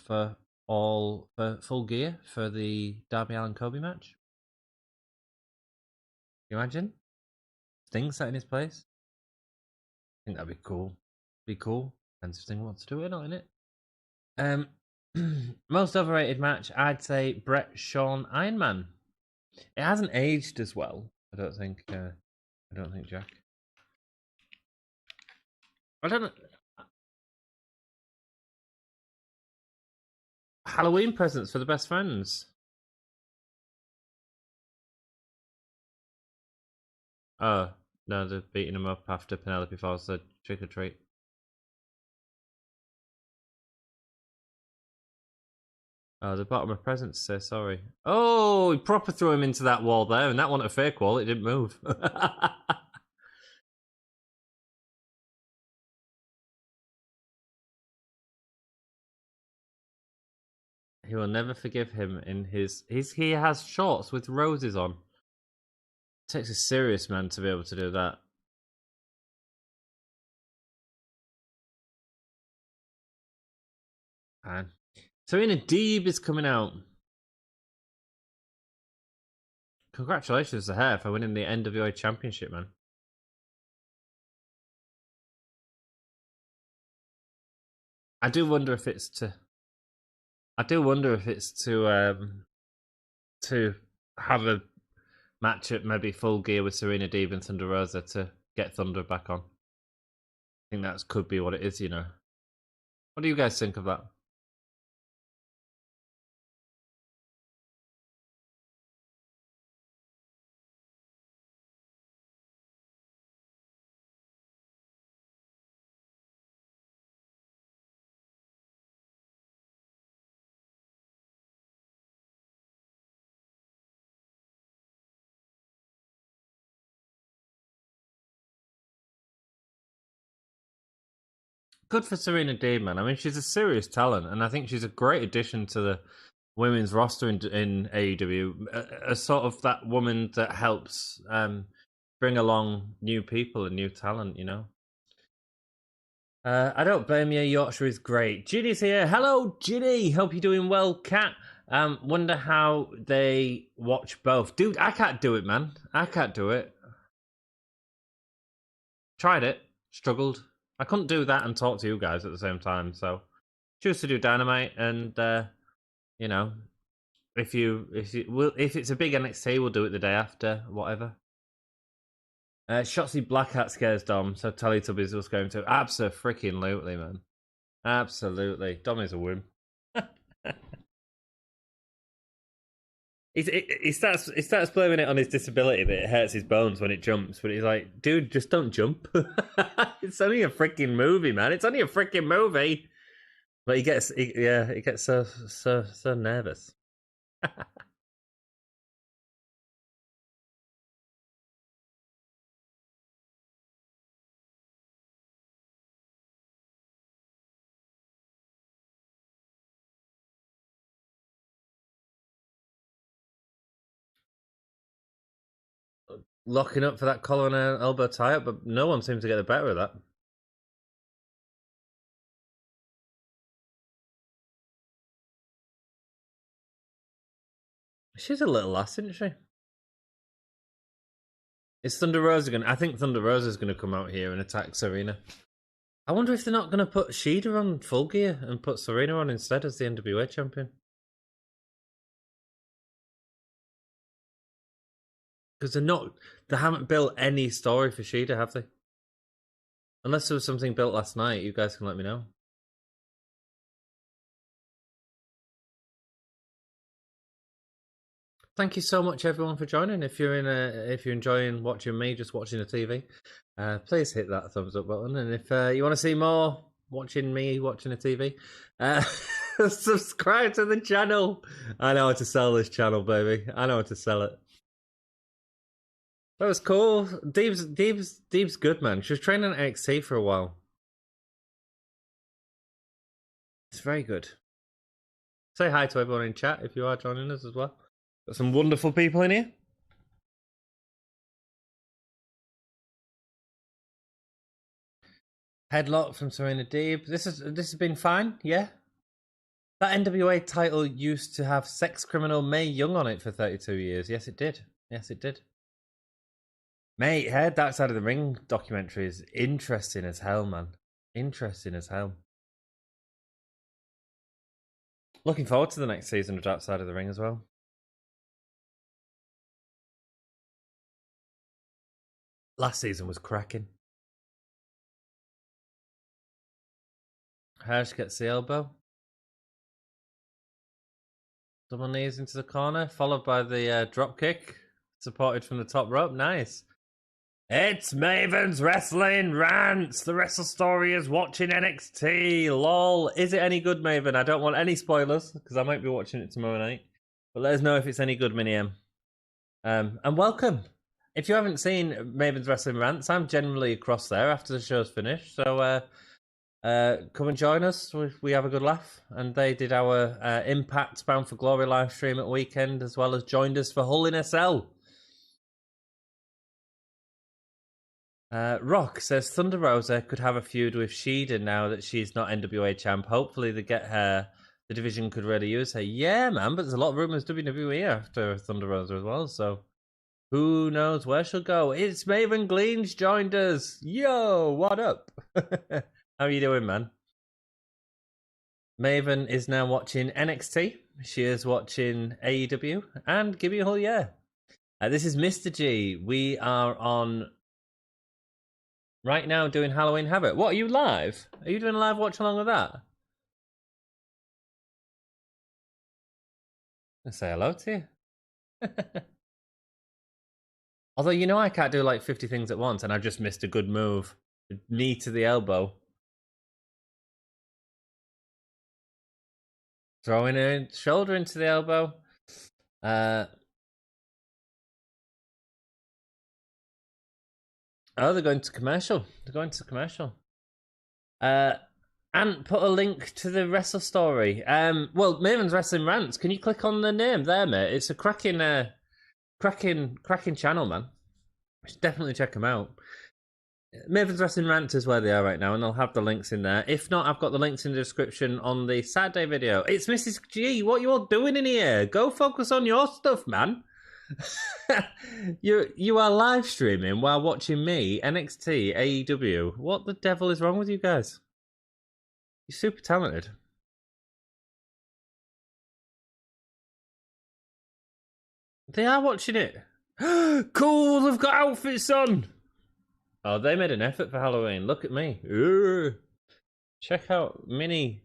for Full Gear for the Darby Allin Kobe match? Can you imagine? Sting sat in his place? I think that'd be cool. Be cool. Depends if Sting wants to do it or not, innit? Most overrated match, I'd say Bret Shawn Iron Man. It hasn't aged as well. I don't think, Jack. I don't know. Halloween presents for the best friends. Oh, no, they're beating him up after Penelope Falls said trick or treat. Oh, the bottom of presents says sorry. Oh, he proper threw him into that wall there, and that wasn't a fake wall, it didn't move. He will never forgive him in he has shorts with roses on. It takes a serious man to be able to do that. Man. Serena Deeb is coming out. Congratulations to her for winning the NWA Championship, man. I do wonder if it's to have a match at maybe Full Gear with Serena Deeb and Thunder Rosa to get Thunder back on. I think that could be what it is, you know. What do you guys think of that? Good for Serena Deeb, man. I mean, she's a serious talent, and I think she's a great addition to the women's roster in AEW. A sort of that woman that helps bring along new people and new talent, you know. I don't blame you. Yorkshire is great. Ginny's here. Hello, Ginny. Hope you're doing well, Cat. Wonder how they watch both. Dude, I can't do it, man. I can't do it. Tried it. Struggled. I couldn't do that and talk to you guys at the same time, so choose to do Dynamite, and you know, if it's a big NXT, we'll do it the day after, whatever. Shotzi Blackhat scares Dom, so Teletubbies was going to. Abso-freaking-lutely, man. Absolutely. Dom is a win. He starts blaming it on his disability that it hurts his bones when it jumps, but he's like, dude, just don't jump. It's only a freaking movie, man. It's only a freaking movie. But he gets so nervous. Locking up for that collar and elbow tie up, but no one seems to get the better of that. She's a little lass, isn't she? Is Thunder Rosa I think Thunder Rosa's going to come out here and attack Serena. I wonder if they're not going to put Shida on Full Gear and put Serena on instead as the NWA champion. Because they haven't built any story for Shida, have they? Unless there was something built last night, you guys can let me know. Thank you so much, everyone, for joining. If you're enjoying watching me, just watching the TV, please hit that thumbs up button. And if you want to see more watching me watching the TV, subscribe to the channel. I know how to sell this channel, baby. I know how to sell it. That was cool. Deeb's good, man. She was training at NXT for a while. It's very good. Say hi to everyone in chat if you are joining us as well. Got some wonderful people in here. Headlock from Serena Deeb. This has been fine, yeah. That NWA title used to have sex criminal Mae Young on it for 32 years. Yes, it did. Yes, it did. Mate, her Dark Side of the Ring documentary is interesting as hell, man. Interesting as hell. Looking forward to the next season of Dark Side of the Ring as well. Last season was cracking. Hirsch gets the elbow. Double knees into the corner, followed by the drop kick, supported from the top rope. Nice. It's Maven's Wrestling Rants. The Wrestle Story is watching NXT. Lol. Is it any good, Maven? I don't want any spoilers because I might be watching it tomorrow night. But let us know if it's any good, Mini M. And welcome. If you haven't seen Maven's Wrestling Rants, I'm generally across there after the show's finished. So come and join us. We have a good laugh. And they did our Impact Bound for Glory live stream at weekend, as well as joined us for Hull in SL. Rock says Thunder Rosa could have a feud with Sheeda now that she's not NWA champ. Hopefully they get her. The division could really use her. Yeah, man, but there's a lot of rumors WWE after Thunder Rosa as well, so who knows where she'll go. It's Maven Glean's joined us. Yo, what up? How are you doing, man? Maven is now watching NXT. She is watching AEW and Gimme a Whole Year. This is Mr. G. We are on right now doing Halloween Havoc. What, are you live? Are you doing a live watch along with that? I'll say hello to you. Although, you know, I can't do like 50 things at once, and I've just missed a good move. Knee to the elbow. Throwing a shoulder into the elbow. Oh, they're going to commercial. They're going to commercial. And put a link to the Wrestle Story. Well, Maven's Wrestling Rants. Can you click on the name there, mate? It's a cracking channel, man. You should definitely check them out. Maven's Wrestling Rants is where they are right now, and I'll have the links in there. If not, I've got the links in the description on the Saturday video. It's Mrs. G. What are you all doing in here? Go focus on your stuff, man. You are live streaming while watching me, NXT, AEW. What the devil is wrong with you guys? You're super talented. They are watching it. Cool, they've got outfits on. Oh, they made an effort for Halloween. Look at me. Ooh. Check out Mini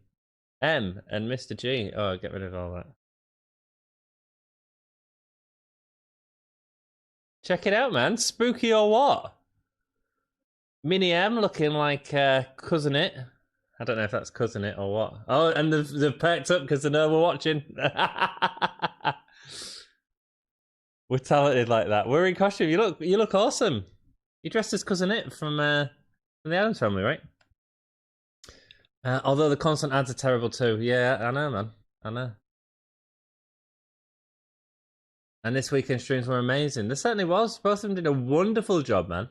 M and Mr. G. Oh, get rid of all that. Check it out, man. Spooky or what? Mini M looking like Cousin It. I don't know if that's Cousin It or what. Oh, and they've perked up because they know we're watching. We're talented like that. We're in costume. You look awesome. You're dressed as Cousin It from the Addams Family, right? Although the constant ads are terrible too. Yeah, I know, man. I know. And this weekend streams were amazing. There certainly was. Both of them did a wonderful job, man.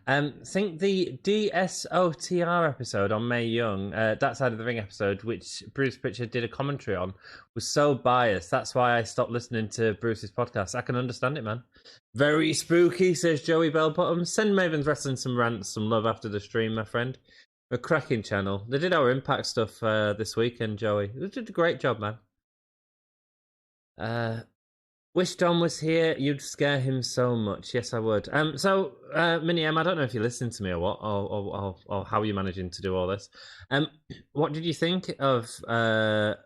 I think the DSOTR episode on Mae Young, that side of the ring episode, which Bruce Pritchard did a commentary on, was so biased. That's why I stopped listening to Bruce's podcast. I can understand it, man. Very spooky, says Joey Bellbottom. Send Maven's Wrestling some rants, some love after the stream, my friend. A cracking channel. They did our Impact stuff this weekend, Joey. They did a great job, man. Wish Dom was here. You'd scare him so much. Yes, I would. So, Mini M, I don't know if you listened to me or what, or how you're managing to do all this. What did you think of?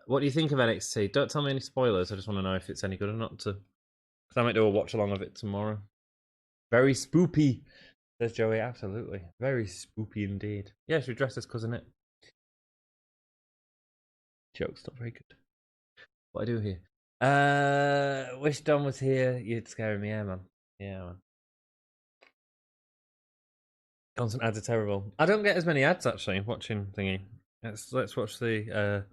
What do you think of NXT? Don't tell me any spoilers. I just want to know if it's any good or not. Because I might do a watch along of it tomorrow. Very spoopy, says Joey. Absolutely. Very spoopy indeed. Yeah, she dressed as Cousin It. Joke's not very good. What I do here? Wish Don was here. You'd scare me, yeah, man. Yeah, man. Constant ads are terrible. I don't get as many ads actually watching thingy. Let's watch the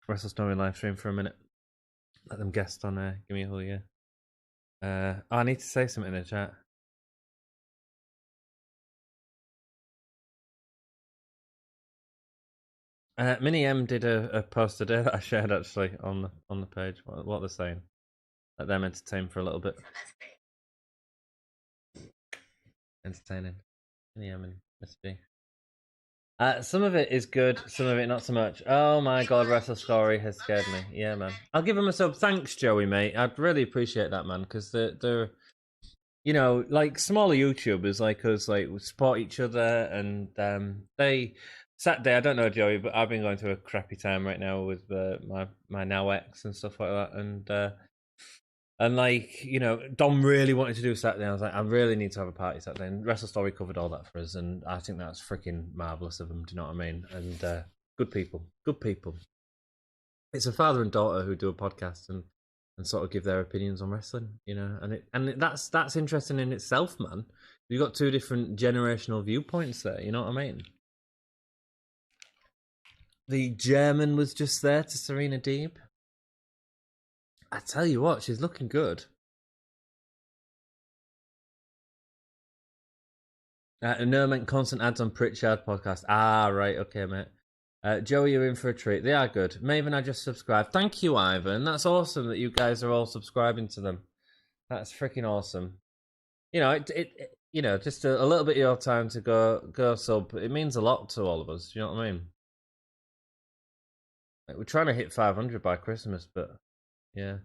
Wrestle Story live stream for a minute. Let them guest on Gimme a Whole Year. I need to say something in the chat. Mini M did a post today that I shared actually on the page. What they're saying. Let them entertain for a little bit. Entertaining. Mini M and Miss B. Some of it is good, some of it not so much. Oh my god, Wrestle Story has scared me. Yeah, man. I'll give him a sub. Thanks, Joey, mate. I'd really appreciate that, man, because they're you know, like smaller YouTubers like us, like we support each other, and they Saturday. I don't know, Joey, but I've been going through a crappy time right now with my now ex and stuff like that, and like, you know, Dom really wanted to do Saturday. I was like, I really need to have a party Saturday. And Wrestle Story covered all that for us, and I think that's freaking marvelous of them. Do you know what I mean? And good people, good people. It's a father and daughter who do a podcast and sort of give their opinions on wrestling, you know. That's interesting in itself, man. You've got two different generational viewpoints there. You know what I mean? The German was just there to Serena Deeb. I tell you what, she's looking good. No, meant constant ads on Pritchard podcast. Ah, right, okay, mate. Joey, you're in for a treat. They are good. Maven, I just subscribed. Thank you, Ivan. That's awesome that you guys are all subscribing to them. That's freaking awesome. You know, it you know, just a little bit of your time to go sub. It means a lot to all of us. You know what I mean? Like, we're trying to hit 500 by Christmas, but yeah.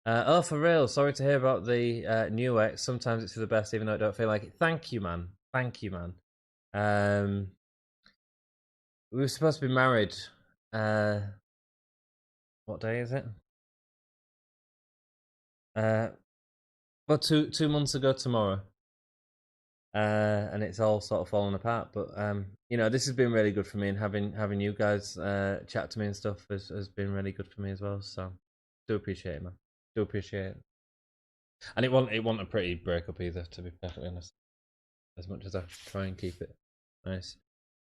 Oh, for real. Sorry to hear about the new X. Sometimes it's for the best, even though I don't feel like it. Thank you, man. Thank you, man. We were supposed to be married. What day is it? Well, 2 months ago tomorrow. And it's all sort of fallen apart. But you know, this has been really good for me, and having you guys chat to me and stuff has been really good for me as well. So do appreciate it, man. Do appreciate it. And it wasn't a pretty breakup either, to be perfectly honest. As much as I try and keep it nice.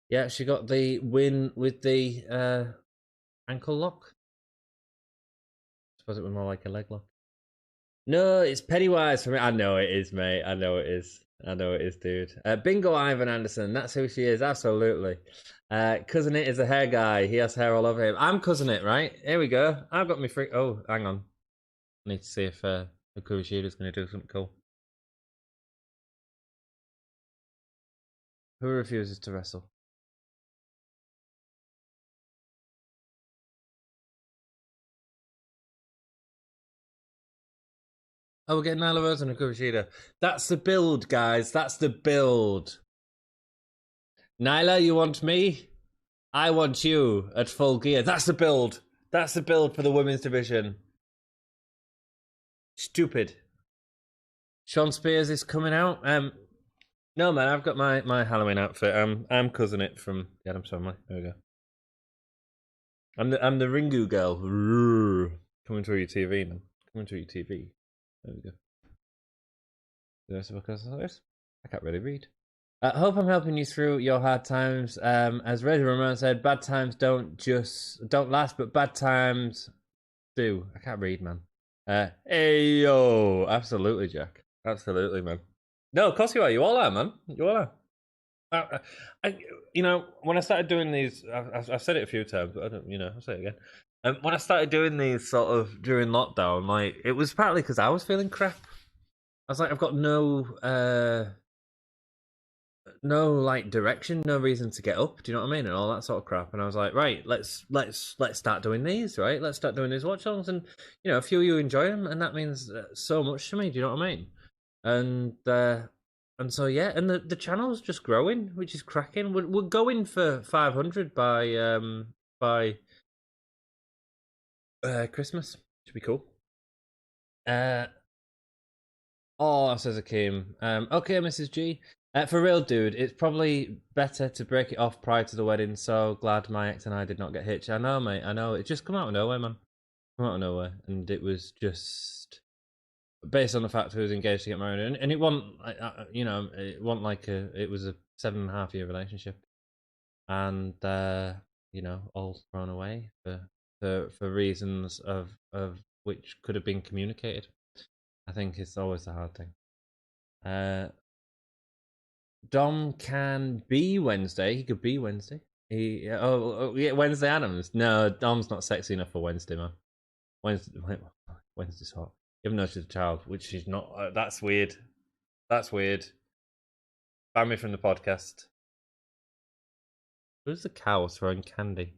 Yeah, she got the win with the ankle lock. I suppose it was more like a leg lock. No, it's Pennywise for me. I know it is, mate. I know it is. I know it is, dude. Bingo Ivan Anderson. That's who she is. Absolutely. Cousin It is a hair guy. He has hair all over him. I'm Cousin It, right? Here we go. I've got me free. Oh, hang on. I need to see if Kurishida is going to do something cool. Who refuses to wrestle? Oh, we're getting Nyla Rose and Kurishida. That's the build, guys. That's the build. Nyla, you want me? I want you at full gear. That's the build. That's the build for the women's division. Stupid. Sean Spears is coming out. No, man, I've got my Halloween outfit. I'm Cousin It from the Addams Family. There we go. I'm the Ringu girl. Coming through your TV, man. Coming through your TV. There we go. I can't really read. Hope I'm helping you through your hard times. As Razor Ramon said, bad times don't last, but bad times do. I can't read, man. Hey yo, absolutely, Jack. Absolutely, man. No, of course you are. You all are, man. You all are. You know, when I started doing these, I've said it a few times, but I don't, you know, I'll say it again. When I started doing these sort of during lockdown, like, it was partly because I was feeling crap. I was like, I've got no like direction, no reason to get up. Do you know what I mean? And all that sort of crap. And I was like, right, let's start doing these, right? Let's start doing these watch-alongs, and you know, a few of you enjoy them, and that means so much to me. Do you know what I mean? And so yeah, and the channel's just growing, which is cracking. We're going for 500 by Christmas. Should be cool. Oh, says Akeem. Okay, Mrs. G. For real, dude, it's probably better to break it off prior to the wedding. So glad my ex and I did not get hitched. I know, mate. I know. It just come out of nowhere, man. Come out of nowhere, and it was just based on the fact we was engaged to get married, and it wasn't, it wasn't like it was a 7.5 year relationship, and all thrown away for reasons of which could have been communicated. I think it's always the hard thing. Dom can be Wednesday. He could be Wednesday. Yeah, Wednesday Adams. No, Dom's not sexy enough for Wednesday, man. Wednesday's hot. Even though she's a child, which she's not. That's weird. That's weird. Ban me from the podcast. Who's the cow throwing candy?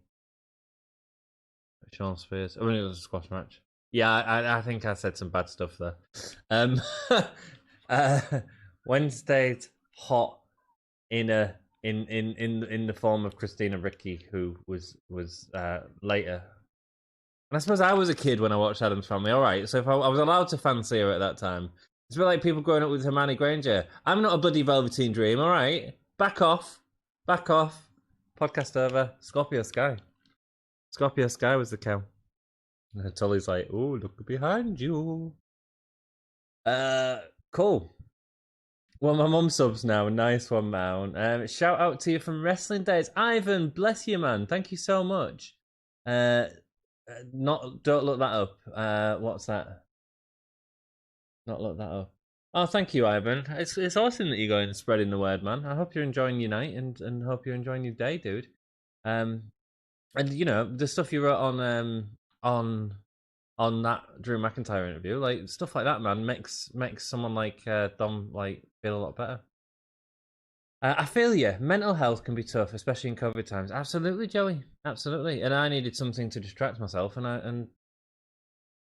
Sean Spears. I mean, it was a squash match. Yeah, I think I said some bad stuff there. Wednesday's hot in the form of Christina Ricci, who was later. And I suppose I was a kid when I watched Addams Family. All right, so if I was allowed to fancy her at that time, it's a bit like people growing up with Hermione Granger. I'm not a bloody Velveteen Dream. All right, back off. Podcast over. Scorpio Sky was the cow. And Tully's like, "Oh, look behind you." Cool. Well, my mum subs now. Nice one, man. Shout out to you from Wrestling Days, Ivan. Bless you, man. Thank you so much. Don't look that up. What's that? Not look that up. Oh, thank you, Ivan. It's awesome that you're going and spreading the word, man. I hope you're enjoying your night and hope you're enjoying your day, dude. And the stuff you wrote on that Drew McIntyre interview, like stuff like that, man, makes someone like Dom like feel a lot better. I feel you. Mental health can be tough, especially in COVID times. Absolutely, Joey. Absolutely. And I needed something to distract myself, and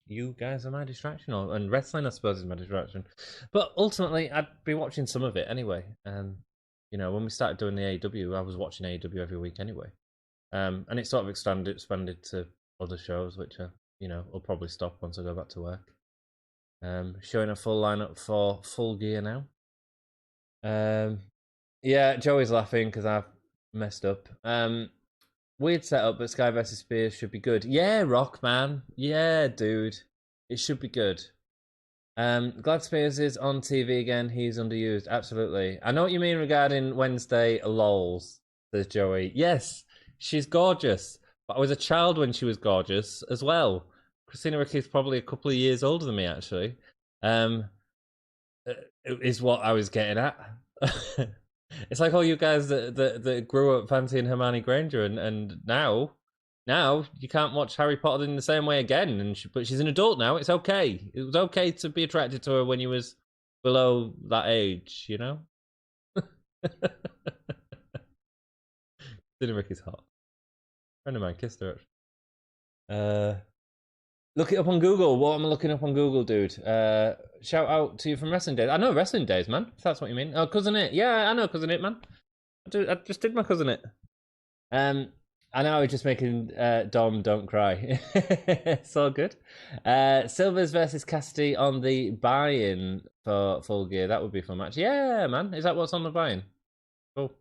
you guys are my distraction, and wrestling, I suppose, is my distraction. But ultimately, I'd be watching some of it anyway. When we started doing the AEW, I was watching AEW every week anyway. And it sort of expanded to other shows, which will probably stop once I go back to work. Showing a full lineup for Full Gear now. Yeah, Joey's laughing because I've messed up. Weird setup, but Sky versus Spears should be good. Yeah, Rock, man. Yeah, dude. It should be good. Glad Spears is on TV again. He's underused. Absolutely. I know what you mean regarding Wednesday lols, says Joey. Yes, she's gorgeous. But I was a child when she was gorgeous as well. Christina Ricci is probably a couple of years older than me, actually. Is what I was getting at. It's like all you guys that grew up fancying Hermione Granger, and now you can't watch Harry Potter in the same way again. But she's an adult now. It's okay. It was okay to be attracted to her when you was below that age, you know. Christina Ricci's hot. Friend of mine kissed her. Look it up on Google. What am I looking up on Google, dude? Shout out to you from Wrestling Days. I know Wrestling Days, man. If that's what you mean. Oh, Cousin It. Yeah, I know Cousin It, man. I just did my Cousin It. I know we're just making Dom don't cry. It's all good. Silvers versus Cassidy on the buy-in for Full Gear. That would be a fun match. Yeah, man. Is that what's on the buy-in? Cool.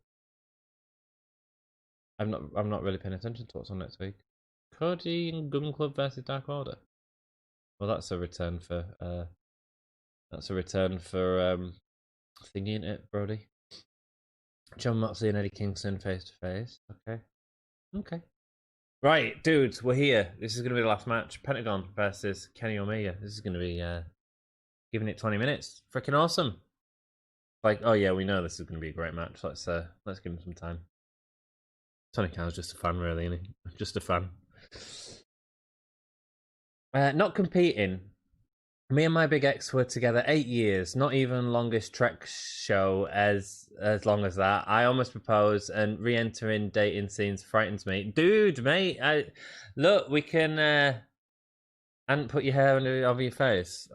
I'm not really paying attention to what's on next week. Cody and Gun Club versus Dark Order. Well, that's a return for thingy, isn't it, Brody? John Moxley and Eddie Kingston face to face. Okay. Right, dudes, we're here. This is going to be the last match. Pentagon versus Kenny Omega. This is going to be giving it 20 minutes. Freaking awesome. Like, oh yeah, we know this is going to be a great match. Let's give him some time. Tony Khan's just a fan, really, isn't he? Just a fan. Not competing. Me and my big ex were together 8 years. Not even longest Trek show as long as that. I almost proposed, and re-entering dating scenes frightens me. Dude, mate, look, we can and put your hair over your face.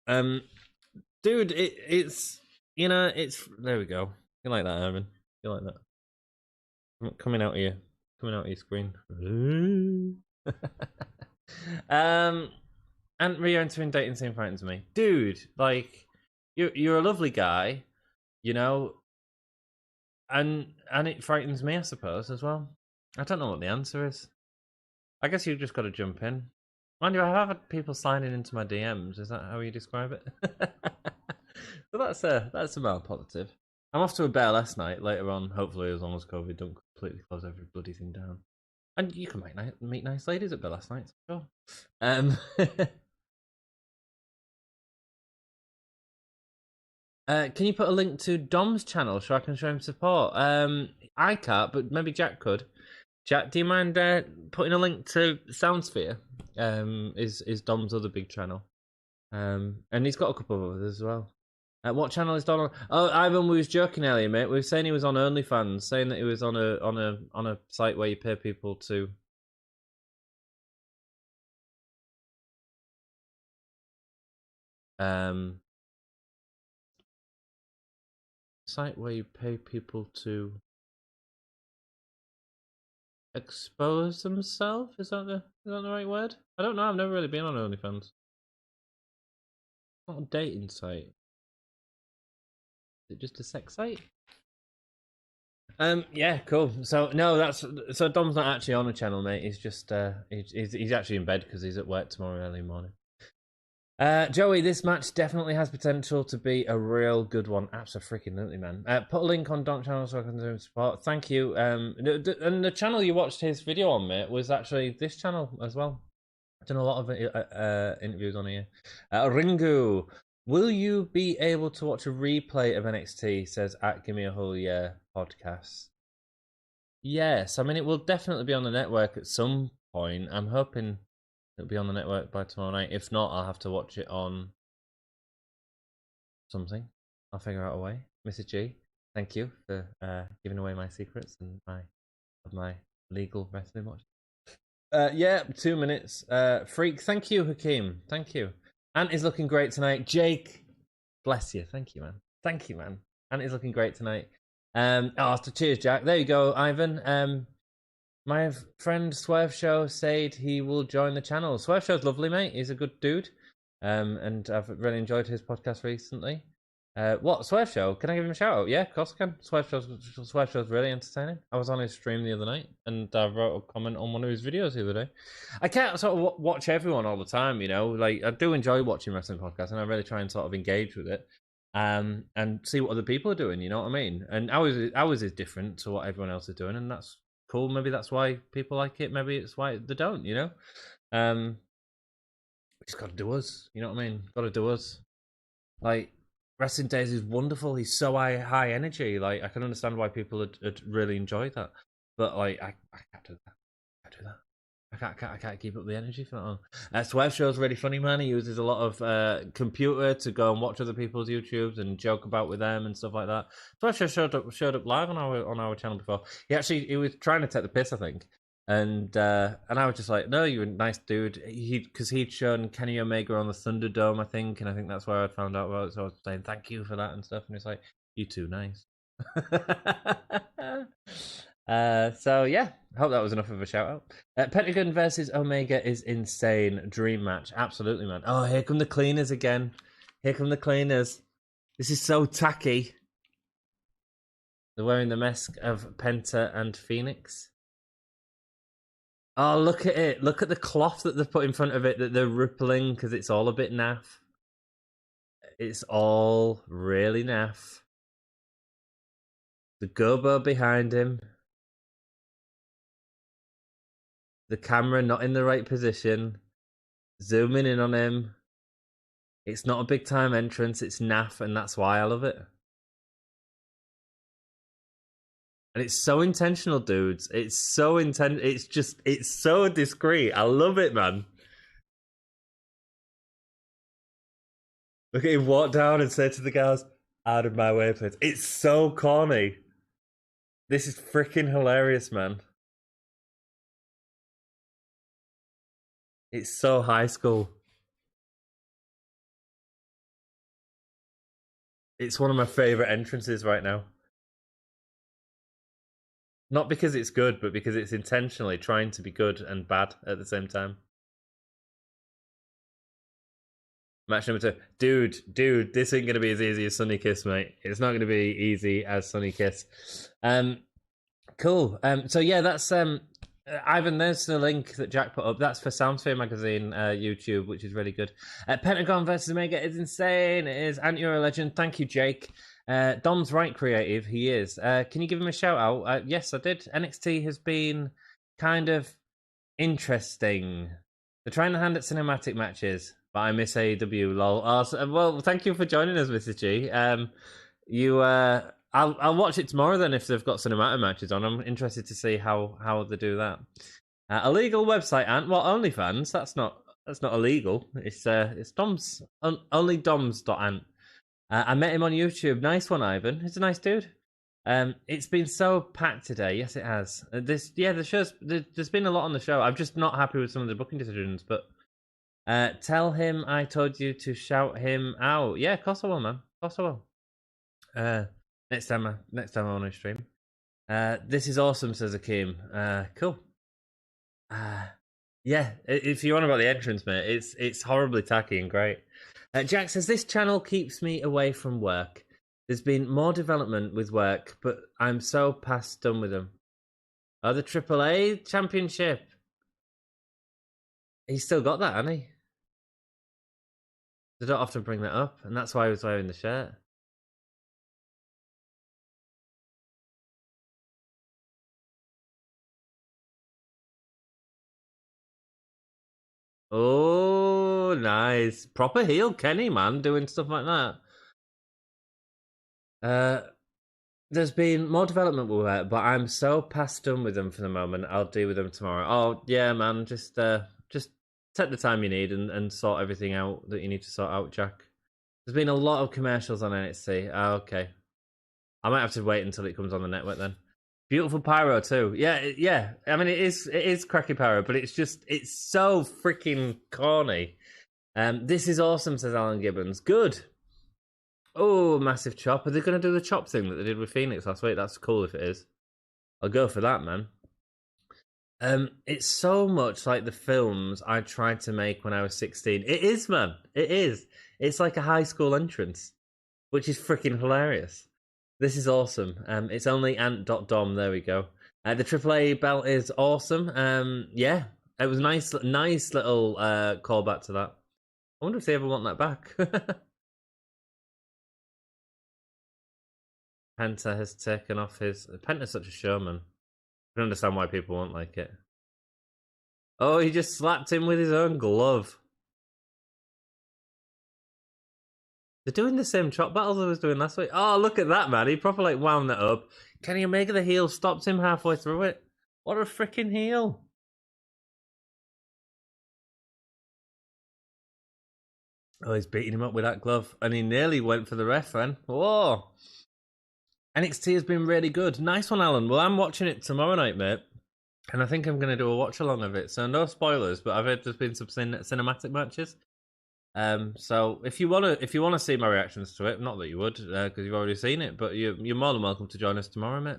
Dude, it's it's there we go. You like that, Evan? You like that? Coming out of your screen. And re-entering dating scene frightens me. Dude, like, you're a lovely guy, you know, and it frightens me, I suppose, as well. I don't know what the answer is. I guess you've just got to jump in. Mind you, I have had people sliding into my DMs. Is that how you describe it? So that's a mild positive. I'm off to a bear last night. Later on, hopefully, as long as COVID don't completely close every bloody thing down. And you can meet nice ladies at bear last night. Sure. Can you put a link to Dom's channel so I can show him support? I can't, but maybe Jack could. Jack, do you mind putting a link to Soundsphere? Is Dom's other big channel, and he's got a couple of others as well. What channel is Dom on? Oh, Ivan, we was joking earlier, mate. We were saying he was on OnlyFans, saying that he was on a site where you pay people to. Site where you pay people to expose themselves. Is that the right word? I don't know. I've never really been on OnlyFans. Not a dating site. Is it just a sex site? Yeah, cool. So no, so Dom's not actually on a channel, mate. He's just he's actually in bed because he's at work tomorrow early morning. Joey, this match definitely has potential to be a real good one. Absolutely, man. Put a link on Dom's channel so I can do him support. Thank you. And the channel you watched his video on, mate, was actually this channel as well. I've done a lot of interviews on here. Ringu, will you be able to watch a replay of NXT? Says at Gimme a Whole Year podcast. Yes, I mean it will definitely be on the network at some point. I'm hoping it'll be on the network by tomorrow night. If not, I'll have to watch it on something. I'll figure out a way. Mrs. G, thank you for giving away my secrets and my legal wrestling watch. Yeah, 2 minutes. Freak, thank you, Hakeem. Thank you. Ant is looking great tonight. Jake, bless you. Thank you, man. Thank you, man. Ant is looking great tonight. Cheers, Jack. There you go, Ivan. My friend Swerve Show said he will join the channel. Swerve Show's lovely, mate. He's a good dude. And I've really enjoyed his podcast recently. What, Swerve Show? Can I give him a shout out? Yeah, of course I can. Swerve Show's really entertaining. I was on his stream the other night and I wrote a comment on one of his videos the other day. I can't sort of watch everyone all the time, you know. Like, I do enjoy watching wrestling podcasts and I really try and sort of engage with it. And see what other people are doing, you know what I mean? And ours is different to what everyone else is doing, and that's cool. Maybe that's why people like it. Maybe it's why they don't, you know. We just got to do us, you know what I mean? Got to do us. Like, Wrestling Days is wonderful. He's so high energy. Like, I can understand why people had really enjoyed that, but like, I can't do that. I can't do that. I can't keep up the energy for that long. Swerve Show's really funny, man. He uses a lot of computer to go and watch other people's YouTubes and joke about with them and stuff like that. Swerve Show showed up live on our channel before. He was trying to take the piss, I think, and I was just like, no, you're a nice dude. Because he'd shown Kenny Omega on the Thunderdome, I think, and I think that's where I found out about it. So I was saying thank you for that and stuff, and it's like, you too, nice. So yeah, hope that was enough of a shout out. Pentagon versus Omega is insane. Dream match, absolutely, man. Oh, here come the cleaners again. Here come the cleaners. This is so tacky. They're wearing the mask of Penta and Phoenix. Oh, look at it. Look at the cloth that they've put in front of it that they're rippling because it's all a bit naff. It's all really naff. The gobo behind him. The camera not in the right position. Zooming in on him. It's not a big time entrance. It's naff, and that's why I love it. And it's so intentional, dudes. It's so it's so discreet. I love it, man. Look at him walk down and say to the guys, out of my way, please. It's so corny. This is freaking hilarious, man. It's so high school. It's one of my favorite entrances right now. Not because it's good, but because it's intentionally trying to be good and bad at the same time. Match number 2. Dude, this ain't going to be as easy as Sunny Kiss, mate. It's not going to be easy as Sunny Kiss. Cool. So yeah, that's Ivan, there's the link that Jack put up. That's for Soundsphere Magazine YouTube, which is really good. Pentagon versus Omega is insane. It is. And you're a legend. Thank you, Jake. Dom's right creative. He is. Can you give him a shout out? Yes, I did. NXT has been kind of interesting. They're trying to hand at cinematic matches, but I miss AEW. Lol. Well, thank you for joining us, Mrs. G. I'll watch it tomorrow then if they've got cinematic matches on. I'm interested to see how they do that. Illegal website, Ant. Well, OnlyFans. That's not illegal. It's Dom's only Dom's.ant. I met him on YouTube. Nice one, Ivan. He's a nice dude. It's been so packed today. Yes, it has. The show's there's been a lot on the show. I'm just not happy with some of the booking decisions, but tell him I told you to shout him out. Yeah, of course I will, man. Of course I will. Next time I'm on a stream. This is awesome, says Akeem. Cool. Yeah, if you're on about the entrance, mate, it's horribly tacky and great. Jack says, this channel keeps me away from work. There's been more development with work, but I'm so past done with them. Oh, the AAA Championship. He's still got that, hasn't he? They don't often bring that up, and that's why he was wearing the shirt. Oh, nice. Proper heel Kenny, man, doing stuff like that. There's been more development with it, but I'm so past done with them for the moment. I'll deal with them tomorrow. Oh, yeah, man, just take the time you need and sort everything out that you need to sort out, Jack. There's been a lot of commercials on NXT. Oh, okay. I might have to wait until it comes on the network then. Beautiful pyro too. Yeah. I mean, it is cracky pyro, but it's so freaking corny. This is awesome, says Alan Gibbons. Good. Oh, massive chop. Are they going to do the chop thing that they did with Phoenix last week? That's cool if it is. I'll go for that, man. It's so much like the films I tried to make when I was 16. It is, man. It is. It's like a high school entrance, which is freaking hilarious. This is awesome. It's only ant.dom. There we go. The AAA belt is awesome. Yeah, it was nice little callback to that. I wonder if they ever want that back. Penta has taken off his... Penta's such a showman. I can understand why people won't like it. Oh, he just slapped him with his own glove. They're doing the same chop battles I was doing last week. Oh, look at that, man. He properly wound that up. Kenny Omega, the heel, stopped him halfway through it. What a freaking heel. Oh, he's beating him up with that glove. And he nearly went for the ref, then. Whoa. NXT has been really good. Nice one, Alan. Well, I'm watching it tomorrow night, mate. And I think I'm going to do a watch-along of it. So no spoilers, but I've heard there's been some cinematic matches. So if you want to see my reactions to it, not that you would, because you've already seen it, but you're more than welcome to join us tomorrow, mate.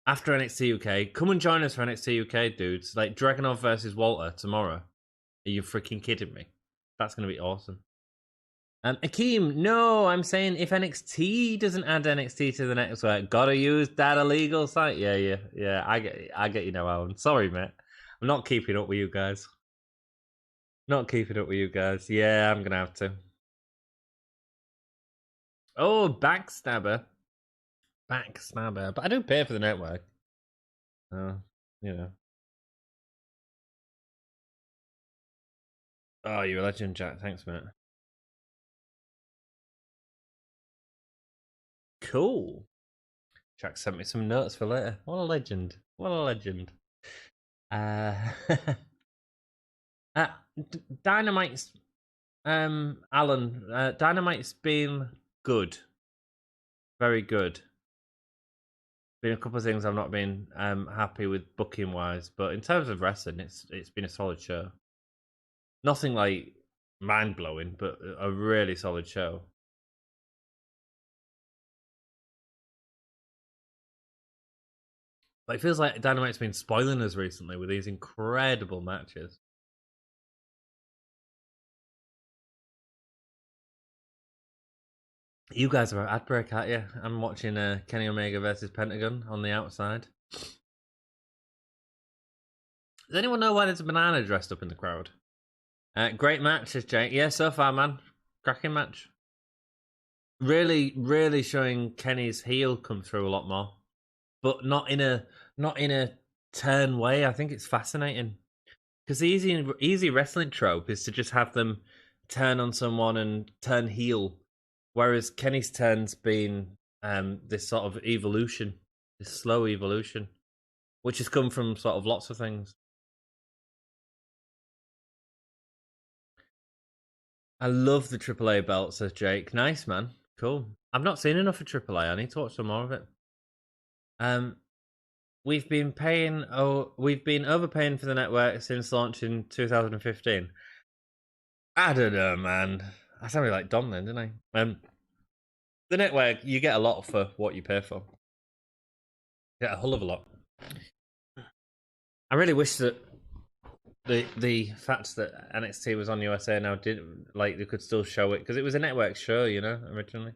After NXT UK, come and join us for NXT UK, dudes. Like Dragunov versus Walter tomorrow. Are you freaking kidding me? That's going to be awesome. Akeem, no, I'm saying if NXT doesn't add NXT to the network, gotta use that illegal site. Yeah. I get you now, Alan. Sorry, mate. I'm not keeping up with you guys. Yeah, I'm gonna have to. Oh, backstabber. But I do pay for the network. Oh, you know. Oh, you're a legend, Jack. Thanks, mate. Cool. Jack sent me some notes for later. What a legend. Dynamite's Alan, Dynamite's been good. Very good. Been a couple of things I've not been happy with booking wise, but in terms of wrestling, it's been a solid show. Nothing like mind blowing, but a really solid show. But it feels like Dynamite's been spoiling us recently with these incredible matches. You guys are at ad break, aren't you? I'm watching Kenny Omega versus Pentagon on the outside. Does anyone know why there's a banana dressed up in the crowd? Great matches, Jake. Yeah, so far, man. Cracking match. Really, really showing Kenny's heel come through a lot more, but not in a turn way. I think it's fascinating because the easy wrestling trope is to just have them turn on someone and turn heel, whereas Kenny's turn's been this sort of evolution, this slow evolution, which has come from sort of lots of things. I love the AAA belt, says Jake. Nice, man. Cool. I've not seen enough of AAA. I need to watch some more of it. We've been overpaying for the network since launch in 2015. I don't know, man. I sounded like Don then, didn't I? The network, you get a lot for what you pay for. You get a hull of a lot. I really wish that the fact that NXT was on USA now did like they could still show it because it was a network show, you know, originally.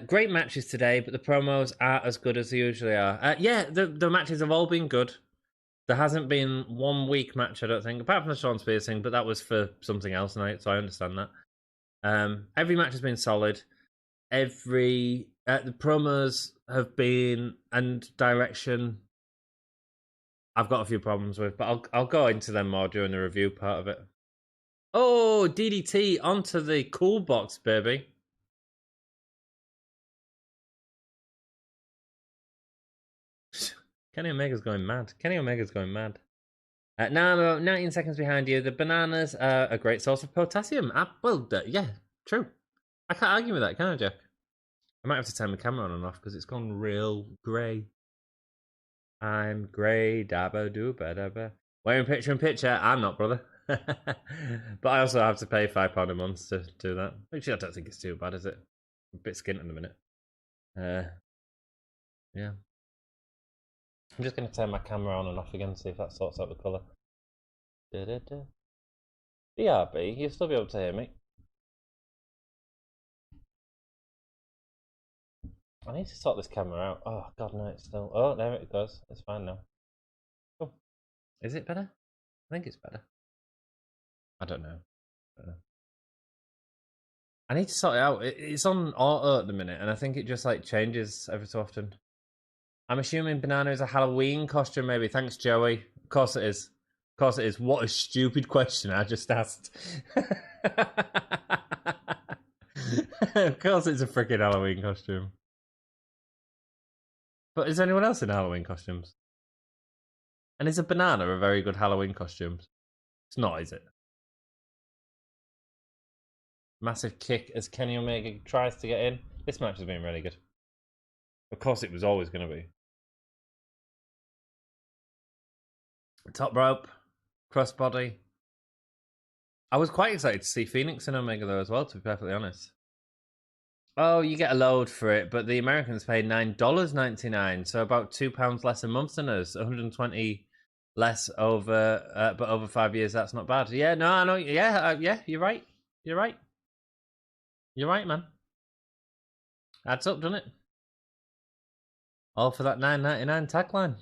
Great matches today, but the promos aren't as good as they usually are. Yeah, the matches have all been good. There hasn't been one weak match, I don't think, apart from the Sean Spears thing, but that was for something else tonight, so I understand that. Every match has been solid. The promos have been and direction. I've got a few problems with, but I'll go into them more during the review part of it. Oh, DDT onto the cool box, baby. Kenny Omega's going mad. Now I'm about 19 seconds behind you. The bananas are a great source of potassium. Yeah, true. I can't argue with that, can I, Jack? I might have to turn my camera on and off because it's gone real grey. I'm grey, dabba dooba dabba. Wearing picture in picture. I'm not, brother. But I also have to pay £5 a month to do that. Actually, I don't think it's too bad, is it? I'm a bit skint in a minute. Yeah. I'm just going to turn my camera on and off again, see if that sorts out the colour. BRB, you'll still be able to hear me. I need to sort this camera out. Oh, God, no, it's still... Oh, there it goes. It's fine now. Oh, is it better? I think it's better. I don't know. I need to sort it out. It's on auto at the minute, and I think it just, like, changes every so often. I'm assuming banana is a Halloween costume, maybe. Thanks, Joey. Of course it is. Of course it is. What a stupid question I just asked. Of course it's a freaking Halloween costume. But is anyone else in Halloween costumes? And is a banana a very good Halloween costume? It's not, is it? Massive kick as Kenny Omega tries to get in. This match has been really good. Of course it was always going to be. Top rope, crossbody. I was quite excited to see Phoenix and Omega though as well, to be perfectly honest. Oh, you get a load for it, but the Americans pay $9.99, so about £2 less a month than us. 120 less over, but over 5 years, that's not bad. Yeah, no, I know. Yeah, yeah, you're right. You're right. You're right, man. Adds up, doesn't it? All for that $9.99 tagline.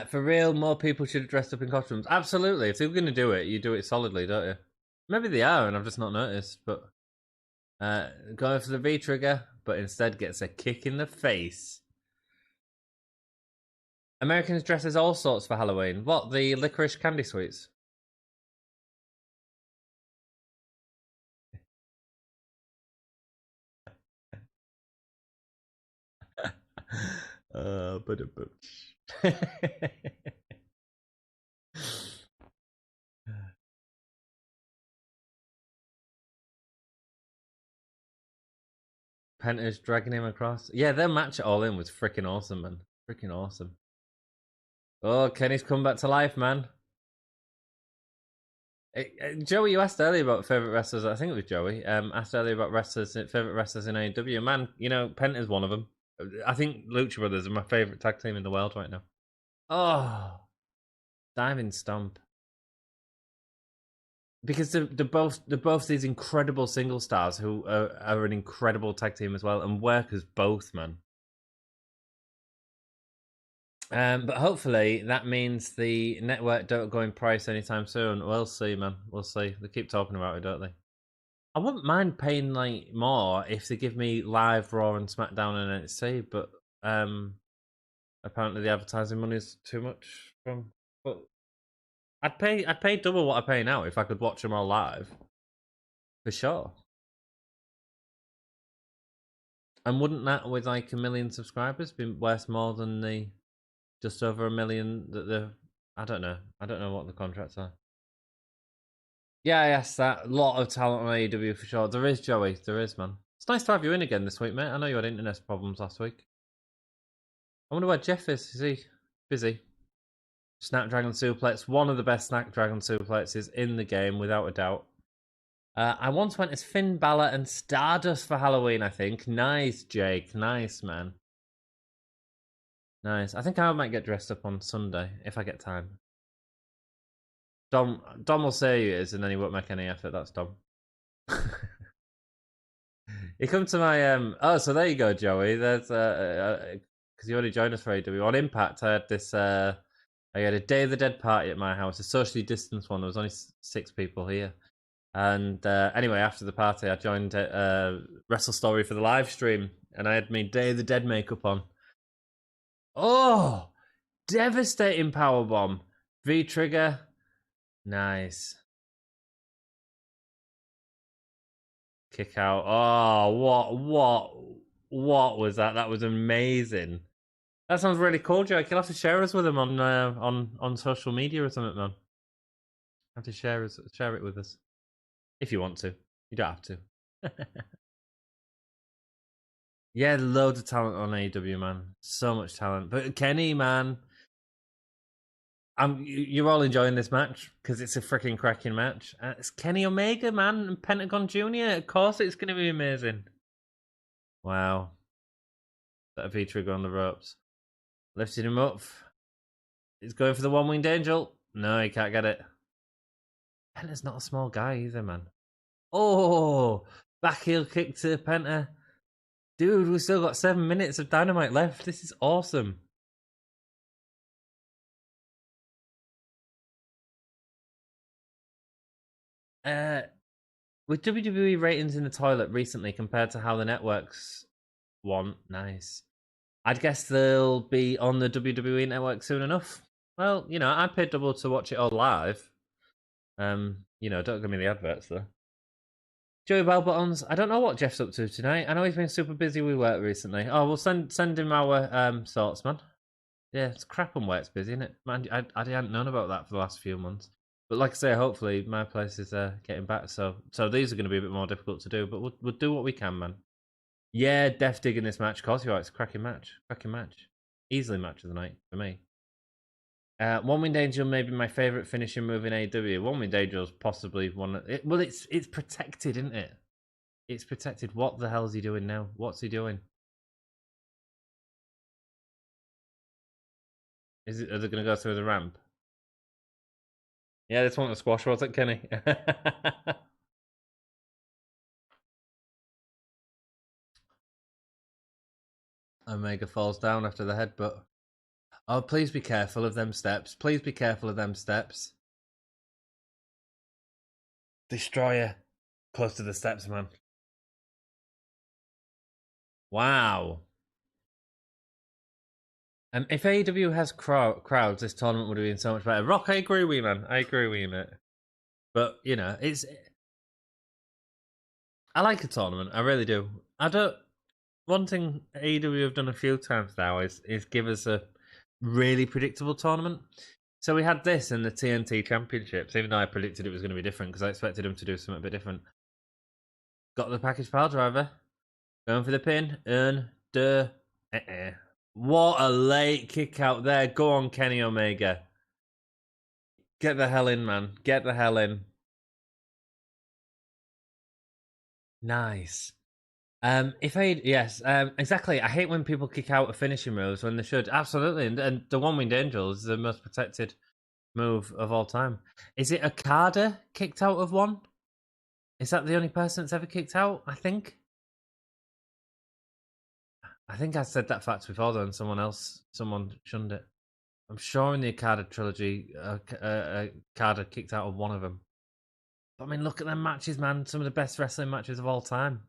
For real, more people should have dressed up in costumes. Absolutely. If they were going to do it, you do it solidly, don't you? Maybe they are, and I've just not noticed. But going for the V trigger, but instead gets a kick in the face. Americans dress as all sorts for Halloween. What, the licorice candy sweets? But a booch. Penta's dragging him across. Yeah, their match at All In was freaking awesome, man. Freaking awesome. Oh, Kenny's come back to life, man. Joey, you asked earlier about favourite wrestlers. I think it was Joey. Asked earlier about favourite wrestlers in AEW. Man, you know, Penta's one of them. I think Lucha Brothers are my favorite tag team in the world right now. Oh, diving stomp. Because they're both these incredible single stars who are an incredible tag team as well and work as both, man. But hopefully that means the network don't go in price anytime soon. We'll see, man. We'll see. They keep talking about it, don't they? I wouldn't mind paying like more if they give me live Raw and SmackDown and NXT, but apparently the advertising money is too much from. But I'd pay double what I pay now if I could watch them all live, for sure. And wouldn't that, with like 1 million subscribers, be worth more than the just over 1 million that the? I don't know what the contracts are. Yeah, yes, that lot of talent on AEW for sure. There is, Joey. There is, man. It's nice to have you in again this week, mate. I know you had internet problems last week. I wonder where Jeff is. Is he busy? Snapdragon Suplex, one of the best Snapdragon Suplexes in the game, without a doubt. I once went as Finn Balor and Stardust for Halloween, I think. Nice, Jake. Nice, man. Nice. I think I might get dressed up on Sunday, if I get time. Dom will say he is, and then he won't make any effort. That's Dom. You come to my oh, so there you go, Joey. There's because you already joined us for AW on Impact. I had this I had a Day of the Dead party at my house, a socially distanced one. There was only 6 people here, and anyway, after the party, I joined Wrestle Story for the live stream, and I had my Day of the Dead makeup on. Oh, devastating powerbomb, V trigger, nice. Kick out. Oh, what was that? That was amazing. That sounds really cool, Jake. You'll have to share us with them on social media or something, man. Have to share it with us if you want to. You don't have to. Yeah, loads of talent on AEW, man. So much talent. But Kenny, man, you're all enjoying this match because it's a freaking cracking match. It's Kenny Omega, man, and Pentagon Jr. Of course, it's going to be amazing. Wow. That V trigger on the ropes. Lifted him up. He's going for the one-winged angel. No, he can't get it. Penta's not a small guy either, man. Oh, back heel kick to Penta. Dude, we've still got 7 minutes of Dynamite left. This is awesome. With WWE ratings in the toilet recently compared to how the networks want, nice. I'd guess they'll be on the WWE network soon enough. Well, you know, I paid double to watch it all live. You know, don't give me the adverts though. Joey Bellbuttons, I don't know what Jeff's up to tonight. I know he's been super busy with work recently. Oh, we'll send him our thoughts, man. Yeah, it's crap on where it's busy, isn't it? Man, I hadn't known about that for the last few months. But like I say, hopefully my place is getting back. So these are going to be a bit more difficult to do, but we'll do what we can, man. Yeah, Def digging this match. Of course you are. It's a cracking match. Cracking match. Easily match of the night for me. One Winged Angel may be my favourite finishing move in AEW. One Winged Angel is possibly one. Well, it's protected, isn't it? It's protected. What the hell is he doing now? What's he doing? Are they going to go through the ramp? Yeah, this one was squash, was it, Kenny? Omega falls down after the headbutt. Oh, please be careful of them steps. Please be careful of them steps. Destroyer. Close to the steps, man. Wow. If AEW has crowds, this tournament would have been so much better. Rock, I agree with you, man. I agree with you, mate. But, you know, I like a tournament. I really do. One thing AEW have done a few times now is give us a really predictable tournament. So we had this in the TNT Championships, even though I predicted it was going to be different because I expected them to do something a bit different. Got the package pile driver. Going for the pin. What a late kick out there. Go on, Kenny Omega. Get the hell in, man. Get the hell in. Nice. Exactly. I hate when people kick out of finishing moves when they should. Absolutely, and the one-winged angel is the most protected move of all time. Is it Okada kicked out of one? Is that the only person that's ever kicked out? I think I said that fact before though, and someone shunned it. I'm sure in the Okada trilogy, Okada kicked out of one of them. But I mean, look at them matches, man. Some of the best wrestling matches of all time.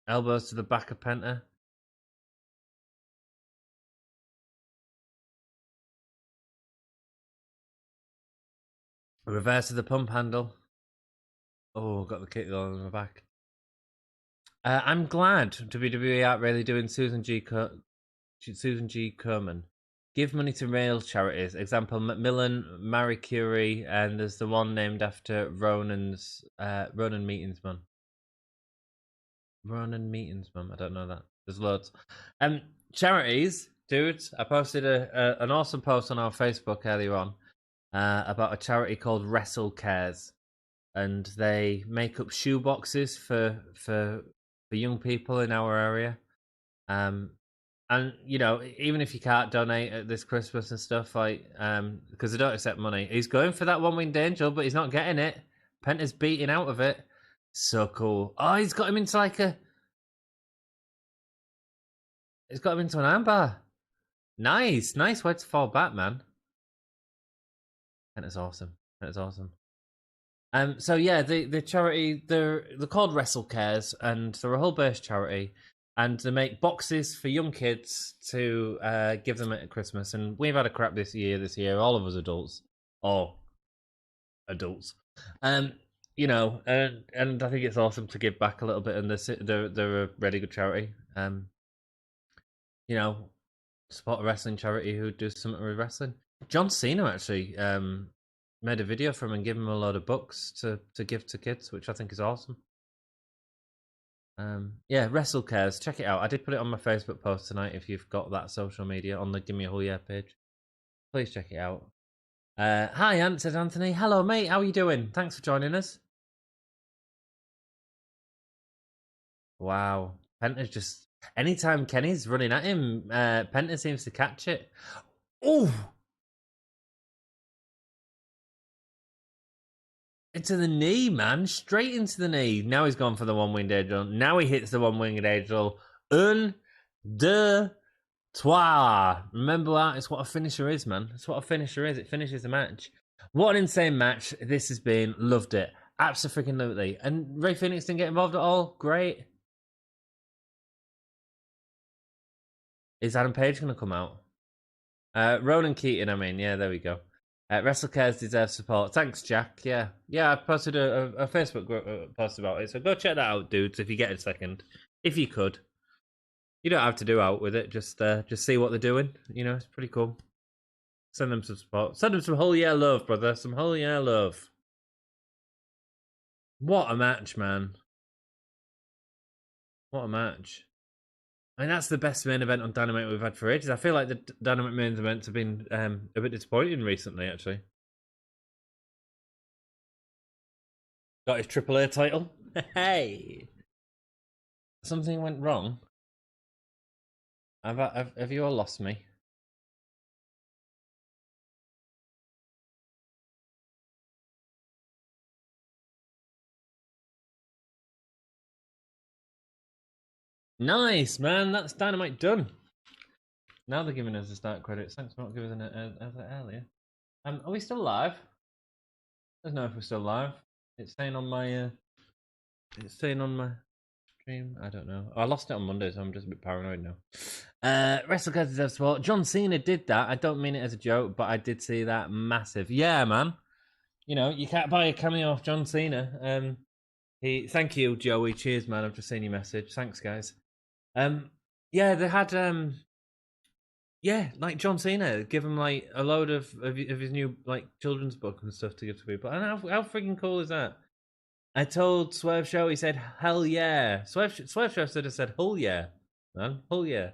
Elbows to the back of Penta. A reverse of the pump handle. Oh, got the kick going on the back. I'm glad WWE aren't really doing Susan G. Kerman. Give money to rail charities. Example: Macmillan, Marie Curie, and there's the one named after Ronan Meetingsman. Ronan Meetingsman. I don't know that. There's loads. Charities, dudes. I posted an awesome post on our Facebook earlier on about a charity called Wrestle Cares, and they make up shoe boxes for young people in our area. And you know, even if you can't donate at this Christmas and stuff, like because they don't accept money, he's going for that one-winged angel, but he's not getting it. Penta's beating out of it. So cool. Oh, he's got him into he's got him into an armbar. Nice way to fall back, man. Penta's awesome. So yeah, the charity they're called Wrestle Cares, and they're a whole-based charity, and they make boxes for young kids to give them at Christmas. And we've had a crap this year. All of us adults, you know, and I think it's awesome to give back a little bit. And they're a really good charity. You know, support a wrestling charity who does something with wrestling. John Cena actually made a video for him and gave him a load of books to give to kids, which I think is awesome. Yeah, Wrestle Cares, check it out. I did put it on my Facebook post tonight. If you've got that social media on the Gimme a Whole Year page, please check it out. Hi, Ant, says Anthony. Hello, mate. How are you doing? Thanks for joining us. Wow, Penta's just anytime Kenny's running at him, Penta seems to catch it. Oh, into the knee, man. Straight into the knee. Now he's gone for the one-winged angel. Now he hits the one-winged angel. Un, deux, trois. Remember that? It's what a finisher is, man. It's what a finisher is. It finishes the match. What an insane match this has been. Loved it. Absolutely. And Ray Phoenix didn't get involved at all. Great. Is Adam Page going to come out? Ronan Keaton, I mean. Yeah, there we go. WrestleCares deserves support. Thanks, Jack. Yeah, I posted a Facebook post about it, so go check that out, dudes. If you get a second, if you could, you don't have to do out with it. Just see what they're doing. You know, it's pretty cool. Send them some support. Send them some whole year love, brother. Some whole year love. What a match, man! What a match! I mean, that's the best main event on Dynamite we've had for ages. I feel like the Dynamite main events have been a bit disappointing recently, actually. Got his AAA title. Hey, something went wrong. Have you all lost me? Nice, man. That's Dynamite done. Now they're giving us the start credits. Thanks for not giving us it earlier. Are we still live? I don't know if we're still live. It's saying on my stream. I don't know. I lost it on Monday, so I'm just a bit paranoid now. WrestleCast deserves support. John Cena did that. I don't mean it as a joke, but I did see that massive. Yeah, man. You know, you can't buy a cameo off John Cena. Thank you, Joey. Cheers, man. I've just seen your message. Thanks, guys. Yeah, they had like John Cena, give him like a load of his new like children's book and stuff to give to people. And how freaking cool is that? I told Swerve Show, he said, "Hell yeah!" Swerve Show should have said, "Hell yeah, man, hell yeah."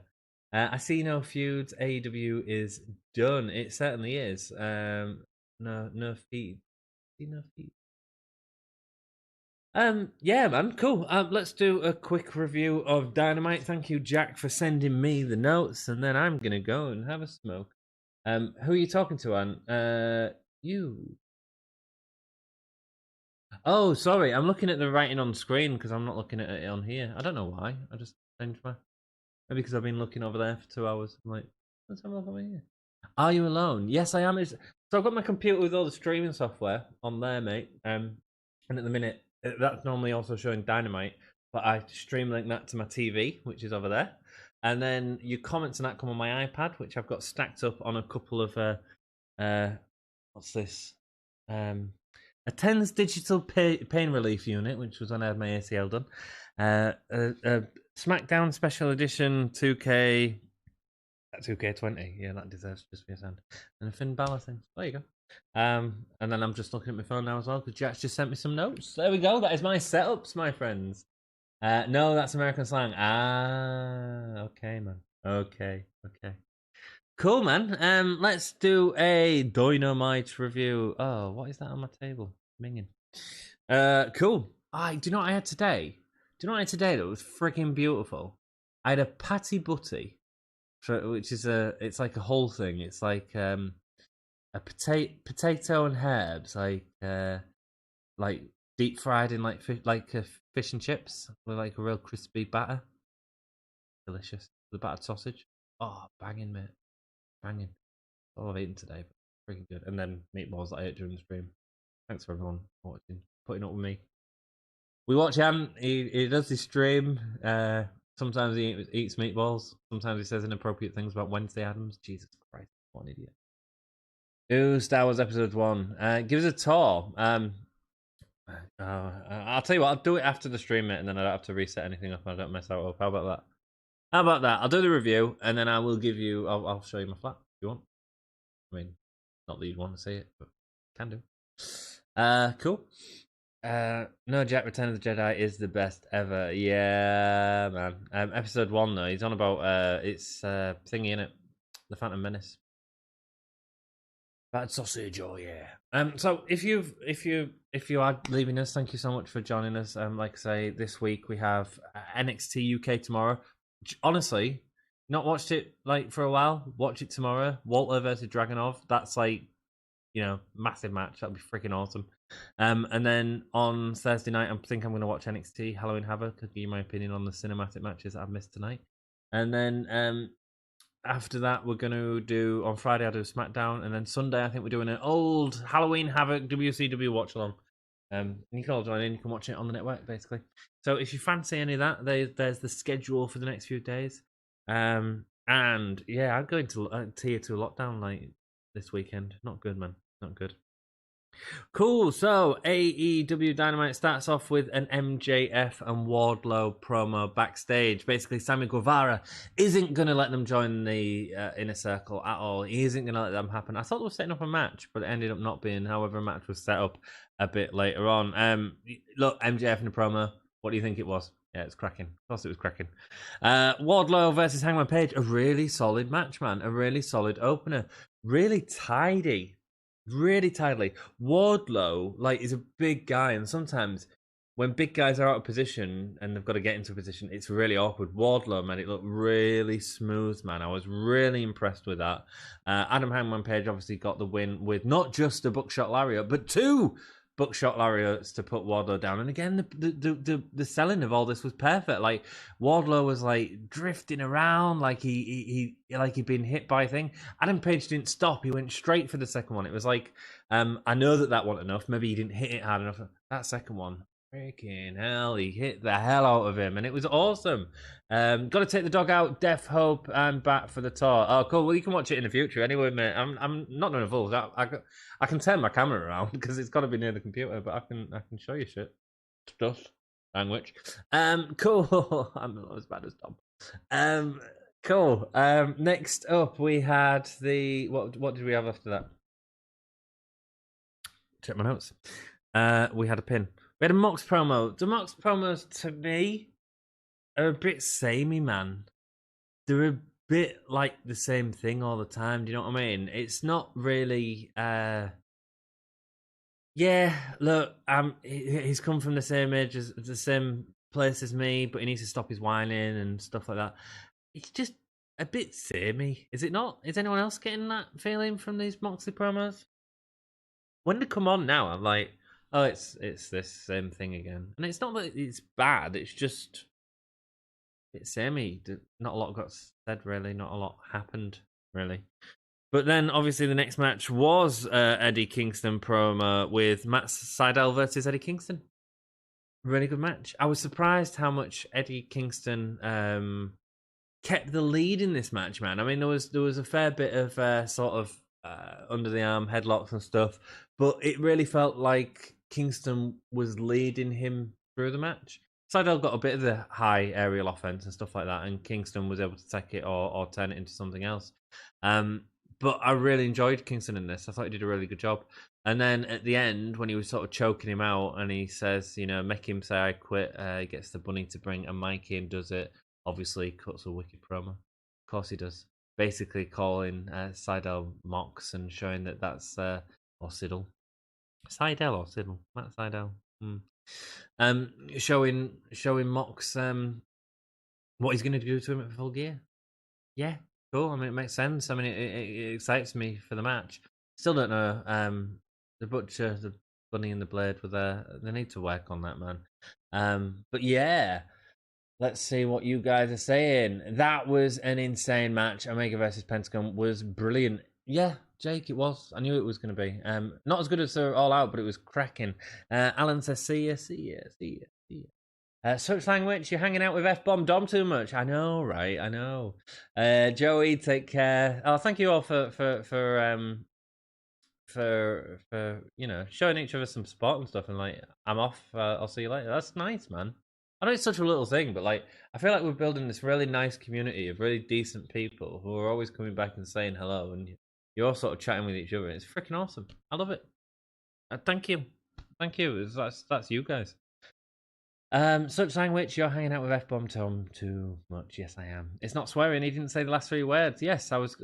I see no feuds. AEW is done. It certainly is. No feed. See no feed. Yeah, man, cool. Let's do a quick review of Dynamite. Thank you, Jack, for sending me the notes, and then I'm gonna go and have a smoke. Who are you talking to, Ann? You. Oh, sorry, I'm looking at the writing on screen because I'm not looking at it on here. I don't know why. I just changed my. Maybe because I've been looking over there for 2 hours. I'm like, let's have a look over here. Are you alone? Yes, I am. So I've got my computer with all the streaming software on there, mate. And at the minute, that's normally also showing Dynamite, but I stream link that to my TV, which is over there. And then your comments and that come on my iPad, which I've got stacked up on a couple of what's this? A TENS digital pain relief unit, which was when I had my ACL done. A SmackDown Special Edition 2K 2K20. Yeah, that deserves just be a sound. And a Finn Balor thing. There you go. And then I'm just looking at my phone now as well because Jack's just sent me some notes. There we go. That is my setups, my friends. No, that's American slang. Ah, okay, man. Okay. Cool, man. Let's do a Dynamite review. Oh, what is that on my table? Minging. Cool. Do you know what I had today? Do you know what I had today that was freaking beautiful? I had a patty butty, which is it's like a whole thing. It's like a potato and herbs, like deep fried in like fish and chips with like a real crispy batter. Delicious. The battered sausage. Oh, banging, mate. Banging. All I've eaten today, but freaking good. And then meatballs that I ate during the stream. Thanks for everyone watching, putting up with me. We watch Ant. He does his stream. Sometimes he eats meatballs. Sometimes he says inappropriate things about Wednesday Addams. Jesus Christ, what an idiot. Ooh, Star Wars Episode 1. Give us a tour. I'll tell you what, I'll do it after the stream, mate, and then I don't have to reset anything up and I don't mess out up. How about that? I'll do the review, and then I will give you... I'll show you my flat, if you want. I mean, not that you'd want to see it, but can do. Cool. No, Jack, Return of the Jedi is the best ever. Yeah, man. Episode 1, though, he's on about, it's thingy, innit? The Phantom Menace. Bad sausage, oh yeah. So if you are leaving us, thank you so much for joining us. Like I say, this week we have NXT UK tomorrow. Honestly, not watched it like for a while. Watch it tomorrow. Walter versus Dragunov. That's like, massive match. That'll be freaking awesome. And then on Thursday night, I think I'm going to watch NXT Halloween Havoc. I'll give you my opinion on the cinematic matches that I've missed tonight. And then after that, we're going to do, on Friday, I'll do SmackDown. And then Sunday, I think we're doing an old Halloween Havoc WCW watch along. And you can all join in. You can watch it on the network, basically. So if you fancy any of that, there's the schedule for the next few days. And yeah, I'm going to tier 2 lockdown like this weekend. Not good, man. Not good. Cool. So AEW Dynamite starts off with an MJF and Wardlow promo backstage. Basically, Sammy Guevara isn't going to let them join the inner circle at all. He isn't going to let them happen. I thought they were setting up a match, but it ended up not being. However, a match was set up a bit later on. Look, MJF in the promo. What do you think it was? Yeah, it's cracking. Of course it was cracking. Wardlow versus Hangman Page. A really solid match, man. A really solid opener. Really tidy. Really tightly. Wardlow, is a big guy, and sometimes when big guys are out of position and they've got to get into a position, it's really awkward. Wardlow, man, it looked really smooth, man. I was really impressed with that. Adam Hangman Page obviously got the win with not just a buckshot lariat, but 2 buckshot lariats to put Wardlow down. And again, the selling of all this was perfect. Like Wardlow was like drifting around, like he'd been hit by a thing. Adam Page didn't stop. He went straight for the second one. It was like, I know that wasn't enough. Maybe he didn't hit it hard enough. That second one, freaking hell, he hit the hell out of him, and it was awesome. Got to take the dog out. Death, Hope, and Bat for the tour. Oh, cool. Well, you can watch it in the future anyway, mate. I'm not going to involve. I can turn my camera around because it's got to be near the computer, but I can show you stuff. Language. Cool. I'm not as bad as Tom. Cool. Next up, we had the what did we have after that? Check my notes. We had a pin. We had a Mox promo. The Mox promos, to me, are a bit samey, man. They're a bit like the same thing all the time. Do you know what I mean? It's not really... Yeah, look, he's come from the same age as the same place as me, but he needs to stop his whining and stuff like that. It's just a bit samey, is it not? Is anyone else getting that feeling from these Moxley promos? When they come on now, I'm like, oh, it's this same thing again, and it's not that it's bad. It's just it's samey. Not a lot got said really. Not a lot happened really. But then, obviously, the next match was Eddie Kingston promo with Matt Sydal versus Eddie Kingston. Really good match. I was surprised how much Eddie Kingston kept the lead in this match, man. I mean, there was a fair bit of sort of under the arm headlocks and stuff, but it really felt like Kingston was leading him through the match. Sydal got a bit of the high aerial offense and stuff like that, and Kingston was able to take it or turn it into something else. But I really enjoyed Kingston in this. I thought he did a really good job. And then at the end, when he was sort of choking him out, and he says, make him say I quit, he gets the bunny to bring a mic in, does it. Obviously, cuts a wicked promo. Of course he does. Basically calling Sydal Mox and showing that that's, or Sydal. Sydal or Sydal? Matt Sydal. Showing Mox what he's going to do to him at Full Gear. Yeah, cool. I mean, it makes sense. I mean, it excites me for the match. Still don't know. The Butcher, the Bunny, and the Blade were there. They need to work on that, man. But yeah, let's see what you guys are saying. That was an insane match. Omega versus Pentagon was brilliant. Yeah, Jake, it was. I knew it was going to be. Not as good as All Out, but it was cracking. Alan says, see ya. Such language, you're hanging out with F-Bomb Dom too much. I know, right? I know. Joey, take care. Oh, thank you all for showing each other some support and stuff. And like, I'm off. I'll see you later. That's nice, man. I know it's such a little thing, but like, I feel like we're building this really nice community of really decent people who are always coming back and saying hello, and you're all sort of chatting with each other. It's freaking awesome. I love it. Thank you. That's you guys. Such language, you're hanging out with F-Bomb Tom too much. Yes, I am. It's not swearing. He didn't say the last three words. Yes, I was.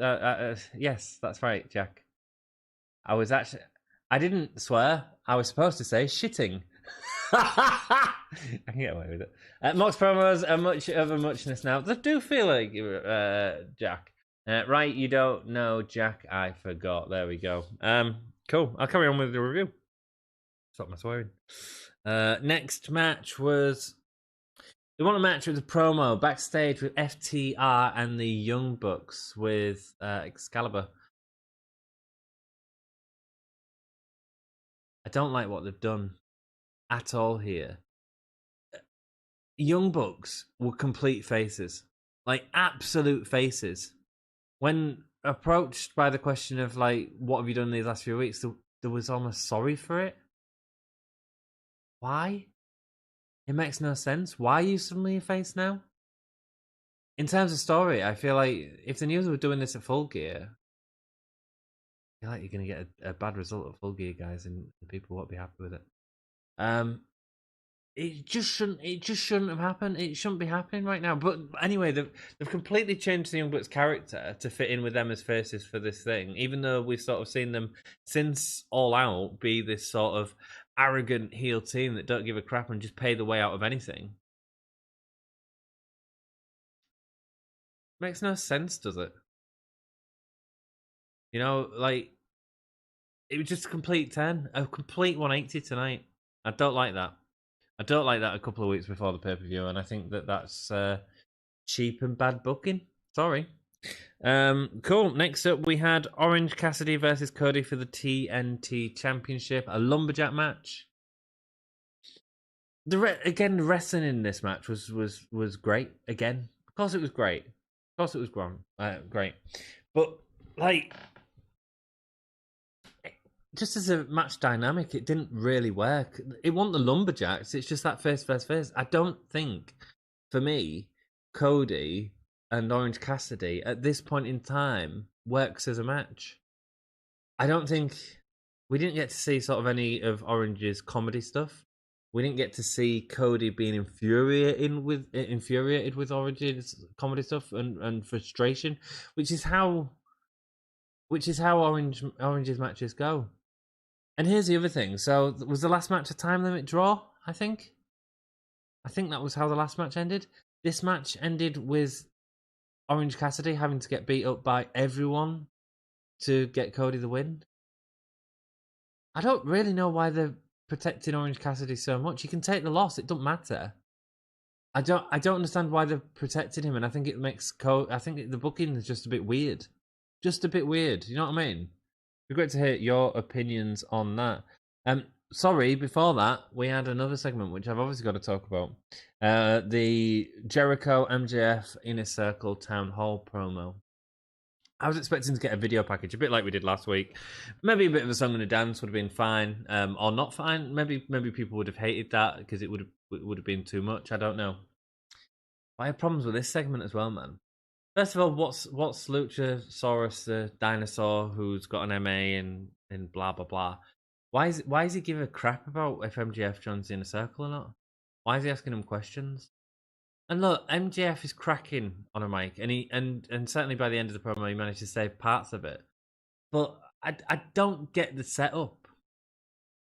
Yes, that's right, Jack. I didn't swear. I was supposed to say shitting. I can get away with it. Mox promos are much of a muchness now. They do feel like Jack. Right, you don't know Jack. I forgot. There we go. Cool. I'll carry on with the review. Stop my swearing. Next match was they won a match with a promo backstage with FTR and the Young Bucks with Excalibur. I don't like what they've done at all here. Young Bucks were complete faces, like absolute faces. When approached by the question of like, what have you done these last few weeks, there was almost sorry for it. Why? It makes no sense. Why are you suddenly a face now? In terms of story, I feel like if the news were doing this at Full Gear, I feel like you're going to get a bad result at Full Gear, guys, and people won't be happy with it. It just shouldn't have happened. It shouldn't be happening right now. But anyway, they've completely changed the Young Bucks' character to fit in with them as faces for this thing. Even though we've sort of seen them since All Out be this sort of arrogant heel team that don't give a crap and just pay the way out of anything. Makes no sense, does it? Like it was just a complete 10, a complete 180 tonight. I don't like that. I don't like that a couple of weeks before the pay-per-view, and I think that's cheap and bad booking. Sorry. Cool. Next up, we had Orange Cassidy versus Cody for the TNT Championship, a lumberjack match. The wrestling in this match was great. Again, of course it was great. Of course it was great. But like, just as a match dynamic, it didn't really work. It wasn't the lumberjacks. It's just that face. I don't think, for me, Cody and Orange Cassidy at this point in time works as a match. I don't think we didn't get to see sort of any of Orange's comedy stuff. We didn't get to see Cody being infuriated with Orange's comedy stuff and frustration, which is how Orange's matches go. And here's the other thing. So was the last match a time limit draw? I think that was how the last match ended. This match ended with Orange Cassidy having to get beat up by everyone to get Cody the win. I don't really know why they're protecting Orange Cassidy so much. He can take the loss; it doesn't matter. I don't understand why they're protecting him, and I think it makes I think the booking is just a bit weird. Just a bit weird. You know what I mean? It'd be great to hear your opinions on that. Sorry, before that, we had another segment which I've obviously got to talk about. The Jericho MJF Inner Circle Town Hall promo. I was expecting to get a video package, a bit like we did last week. Maybe a bit of a song and a dance would have been fine, or not fine. Maybe people would have hated that because it would have been too much. I don't know. I have problems with this segment as well, man. First of all, what's Luchasaurus, the dinosaur who's got an MA and blah blah blah? Why is he giving a crap about if MJF joins the Inner Circle or not? Why is he asking him questions? And look, MJF is cracking on a mic, and and certainly by the end of the promo, he managed to save parts of it. But I don't get the setup.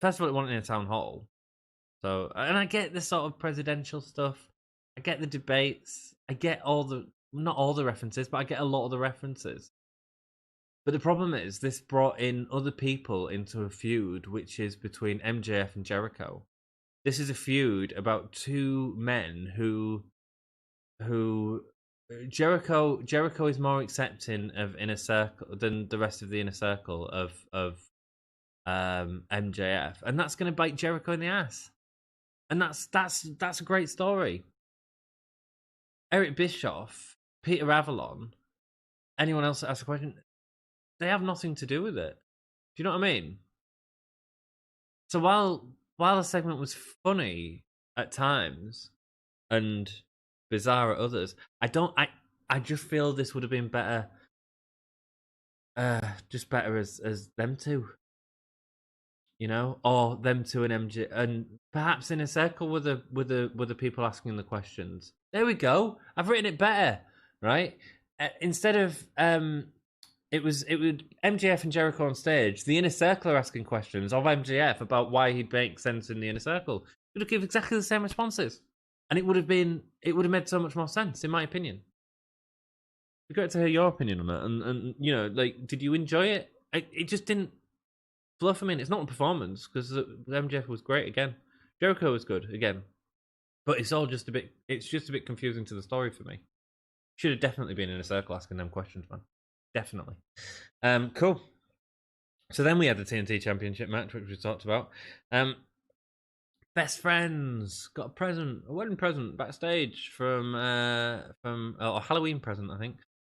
First of all, it wasn't in a town hall, so and I get the sort of presidential stuff. I get the debates. I get not all the references, but I get a lot of the references. But the problem is, this brought in other people into a feud, which is between MJF and Jericho. This is a feud about two men who Jericho is more accepting of Inner Circle than the rest of the Inner Circle of MJF, and that's going to bite Jericho in the ass. And that's a great story. Eric Bischoff, Peter Avalon, anyone else that asks a question, they have nothing to do with it. Do you know what I mean? So while the segment was funny at times and bizarre at others, I just feel this would have been better. Just better as them two, you know, or them two and MJ, and perhaps in a circle with the people asking the questions. There we go. I've written it better, right? Instead of it would MJF and Jericho on stage. The Inner Circle are asking questions of MJF about why he'd make sense in the Inner Circle. It would have given exactly the same responses. And it would have made so much more sense, in my opinion. It'd be great to hear your opinion on it. And you know, like, did you enjoy it? It just didn't flow for me. And it's not a performance because MJF was great again. Jericho was good again, but it's just a bit confusing to the story for me. Should have definitely been in a circle asking them questions, man. Definitely. Cool. So then we had the TNT Championship match, which we talked about. Best friends got a wedding present backstage from a Halloween present, I think,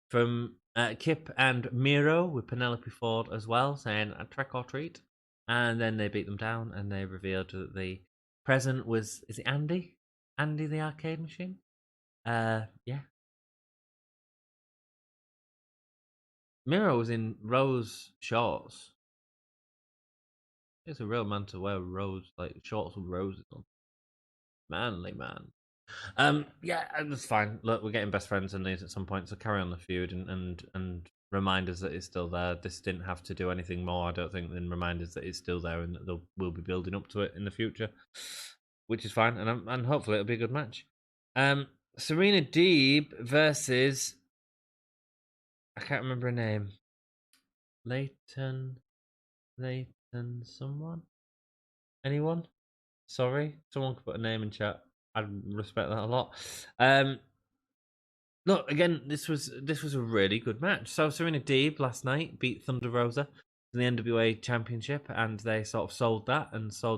from Kip and Miro with Penelope Ford as well, saying a trick or treat, and then they beat them down and they revealed that the present was, is it Andy the arcade machine? Yeah. Miro was in rose shorts. It's a real man to wear rose, like shorts with roses on. Manly man. Yeah, it's fine. Look, we're getting best friends in these at some point, so carry on the feud and remind us that it's still there. This didn't have to do anything more, I don't think, than remind us that it's still there and that we'll be building up to it in the future, which is fine. And hopefully it'll be a good match. Serena Deeb versus, I can't remember her name. Leighton someone? Anyone? Sorry, someone could put a name in chat. I'd respect that a lot. Look, again, this was a really good match. So Serena Deeb last night beat Thunder Rosa in the NWA Championship, and they sort of sold that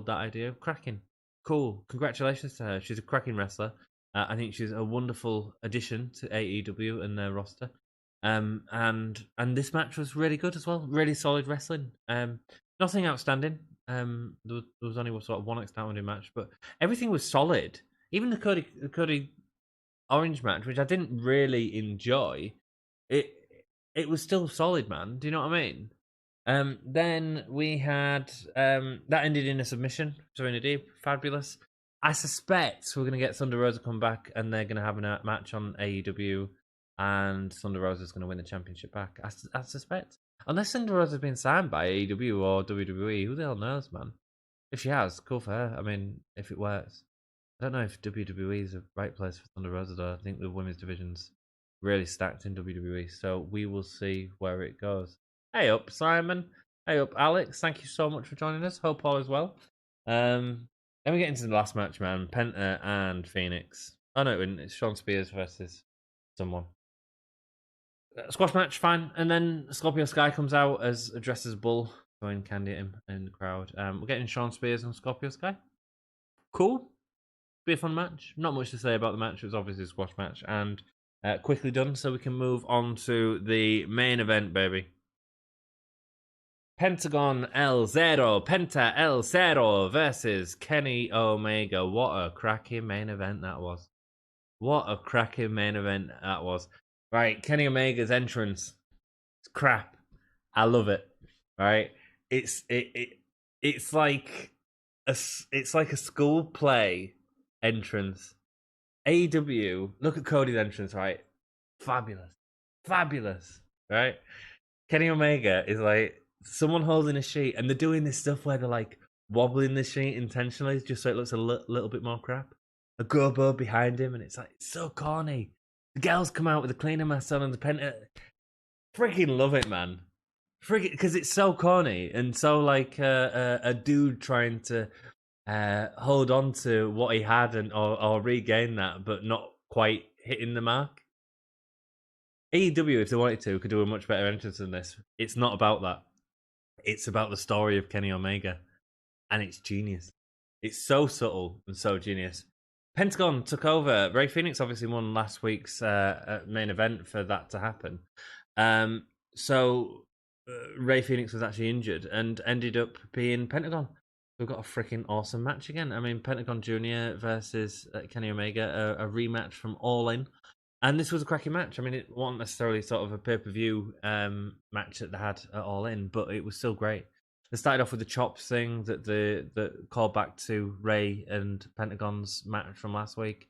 idea. Cracking, cool. Congratulations to her. She's a cracking wrestler. I think she's a wonderful addition to AEW and their roster. And this match was really good as well. Really solid wrestling. Nothing outstanding. There was only sort of one outstanding match, but everything was solid. Even the Cody Orange match, which I didn't really enjoy, it was still solid, man. Do you know what I mean? Then we had that ended in a submission. Serena Deeb, fabulous. I suspect we're going to get Thunder Rosa come back, and they're going to have a match on AEW and Thunder Rosa is going to win the championship back. I suspect, unless Thunder Rosa has been signed by AEW or WWE, who the hell knows, man? If she has, cool for her. I mean, if it works. I don't know if WWE is the right place for Thunder Rosa, though. I think the women's division's really stacked in WWE, so we will see where it goes. Hey up, Simon. Hey up, Alex. Thank you so much for joining us. Hope all is well. Then we get into the last match, man. Penta and Phoenix. Oh no, it's Sean Spears versus someone. Squash match, fine. And then Scorpio Sky comes out as dressed as a bull, throwing candy at him in the crowd. We're getting Sean Spears and Scorpio Sky. Cool. Be a fun match. Not much to say about the match. It was obviously a squash match and quickly done, so we can move on to the main event, baby. Pentagon El Zero, Penta El Zero versus Kenny Omega. What a cracking main event that was. What a cracking main event that was. Right, Kenny Omega's entrance. It's crap. I love it. Right? It's like a school play entrance. AEW, look at Cody's entrance, right? Fabulous, right? Kenny Omega is like someone holding a sheet, and they're doing this stuff where they're like wobbling the sheet intentionally just so it looks a little bit more crap. A gobo behind him, and it's like it's so corny. The girls come out with the cleaner mask on and the Penta. Freaking love it, man. Freaking, because it's so corny and so like a dude trying to hold on to what he had and or regain that, but not quite hitting the mark. AEW, if they wanted to, could do a much better entrance than this. It's not about that. It's about the story of Kenny Omega, and it's genius. It's so subtle and so genius. Pentagon took over. Ray Phoenix obviously won last week's main event for that to happen. So Ray Phoenix was actually injured and ended up being Pentagon. We've got a freaking awesome match again. I mean, Pentagon Jr. versus Kenny Omega, a rematch from All In. And this was a cracking match. I mean, it wasn't necessarily sort of a pay-per-view match that they had at All In, but it was still great. They started off with the chops thing that called back to Ray and Pentagon's match from last week.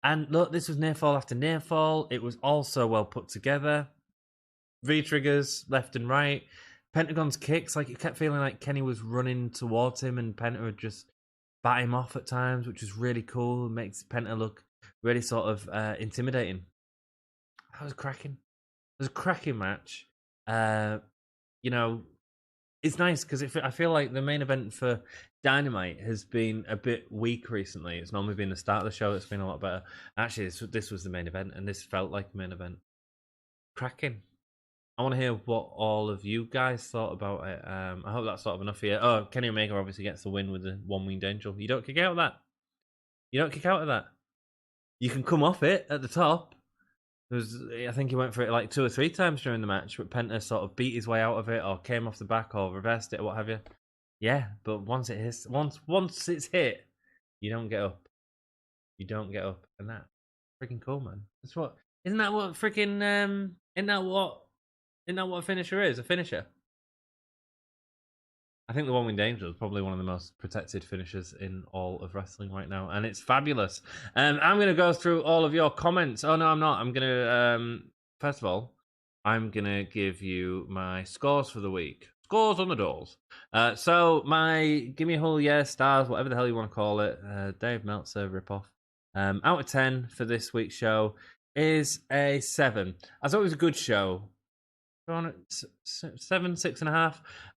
And look, this was near fall after near fall. It was also well put together. V-triggers left and right. Pentagon's kicks, like it kept feeling like Kenny was running towards him and Penta would just bat him off at times, which is really cool. It makes Penta look really sort of intimidating. That was cracking. It was a cracking match. You know, it's nice because I feel like the main event for Dynamite has been a bit weak recently. It's normally been the start of the show that's been a lot better. Actually, this was the main event, and this felt like the main event. Cracking. I want to hear what all of you guys thought about it. I hope that's sort of enough for you. Oh, Kenny Omega obviously gets the win with the one-winged angel. You don't kick out of that. You don't kick out of that. You can come off it at the top. I think he went for it like 2 or 3 times during the match, but Penta sort of beat his way out of it, or came off the back, or reversed it, or what have you. Yeah, but once it's hit, you don't get up. You don't get up, and that's freaking cool, man. That's what. Isn't that what freaking? Isn't that what a finisher is? A finisher. I think the one-winged angel is probably one of the most protected finishers in all of wrestling right now, and it's fabulous. I'm going to go through all of your comments. Oh, no, I'm not. I'm going to, first of all, I'm going to give you my scores for the week. Scores on the doors. So my Gimme a Whole Year stars, whatever the hell you want to call it, Dave Meltzer ripoff, out of 10 for this week's show is a 7. I thought it was a good show. 7, 6.5.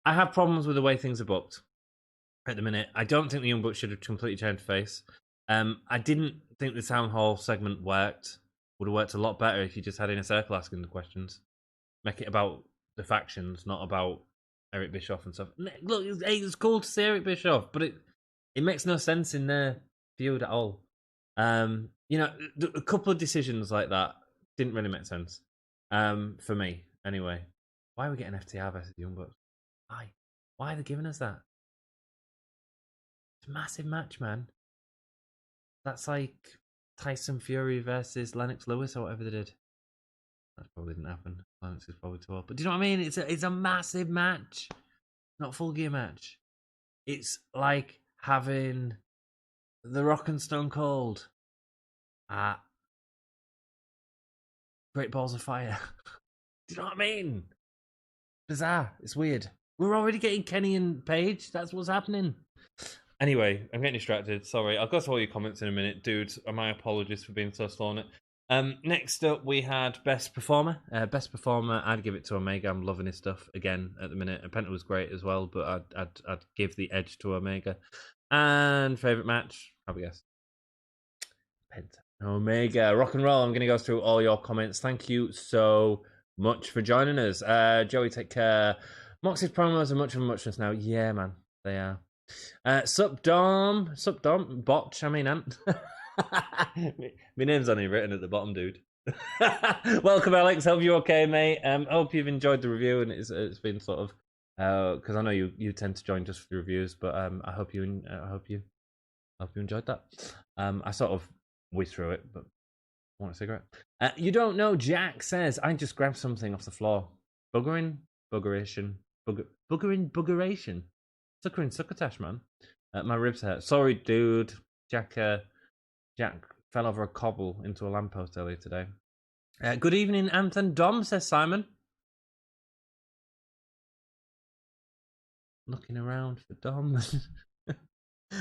I have problems with the way things are booked at the minute. I don't think the Young Bucks should have completely changed face. I didn't think the Town Hall segment worked. Would have worked a lot better if you just had Inner Circle asking the questions. Make it about the factions, not about Eric Bischoff and stuff. Look, it's cool to see Eric Bischoff, but it makes no sense in their feud at all. You know, a couple of decisions like that didn't really make sense for me. Anyway, why are we getting FTR versus Young Bucks? Why are they giving us that? It's a massive match, man. That's like Tyson Fury versus Lennox Lewis or whatever they did. That probably didn't happen. Lennox is probably too old. But do you know what I mean? It's a massive match. Not a full gear match. It's like having The Rock and Stone Cold at Great Balls of Fire. Do you know what I mean? Bizarre. It's weird. We're already getting Kenny and Paige. That's what's happening. Anyway, I'm getting distracted. Sorry. I'll go to all your comments in a minute. Dudes, my apologies for being so slow on it. Next up, we had Best Performer. Best Performer, I'd give it to Omega. I'm loving his stuff again at the minute. And Penta was great as well, but I'd give the edge to Omega. And favourite match, have a guess. Penta. Omega. Rock and roll. I'm going to go through all your comments. Thank you so much for joining us. Joey, take care. Moxie's promos are much of a muchness now. Yeah, man, they are. Sup Dom, Botch, I mean Ant. My name's only written at the bottom, dude. Welcome, Alex. Hope you're okay, mate. Hope you've enjoyed the review, and it's been sort of because I know you tend to join just for the reviews, but I hope you enjoyed that. I sort of whizzed through it, but I want a cigarette. You don't know. Jack says I just grabbed something off the floor. Buggeration. Suckering succotash, man. My ribs hurt. Sorry, dude. Jack fell over a cobble into a lamppost earlier today. Good evening, Anton. Dom, says Simon. Looking around for Dom.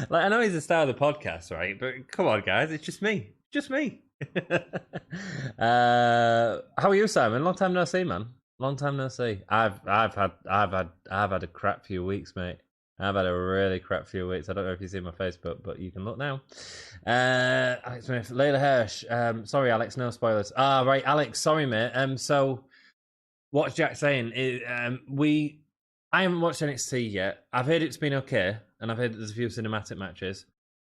Like, I know he's the star of the podcast, right? But come on, guys. It's just me. Just me. How are you, Simon? Long time no see, man. Long time no see. I've had a crap few weeks, mate. I've had a really crap few weeks. I don't know if you see my face, but you can look now. Alex Smith, Layla Hirsch. Sorry, Alex, no spoilers. Right, Alex, sorry, mate. So what's Jack saying? I haven't watched NXT yet. I've heard it's been okay, and I've heard there's a few cinematic matches.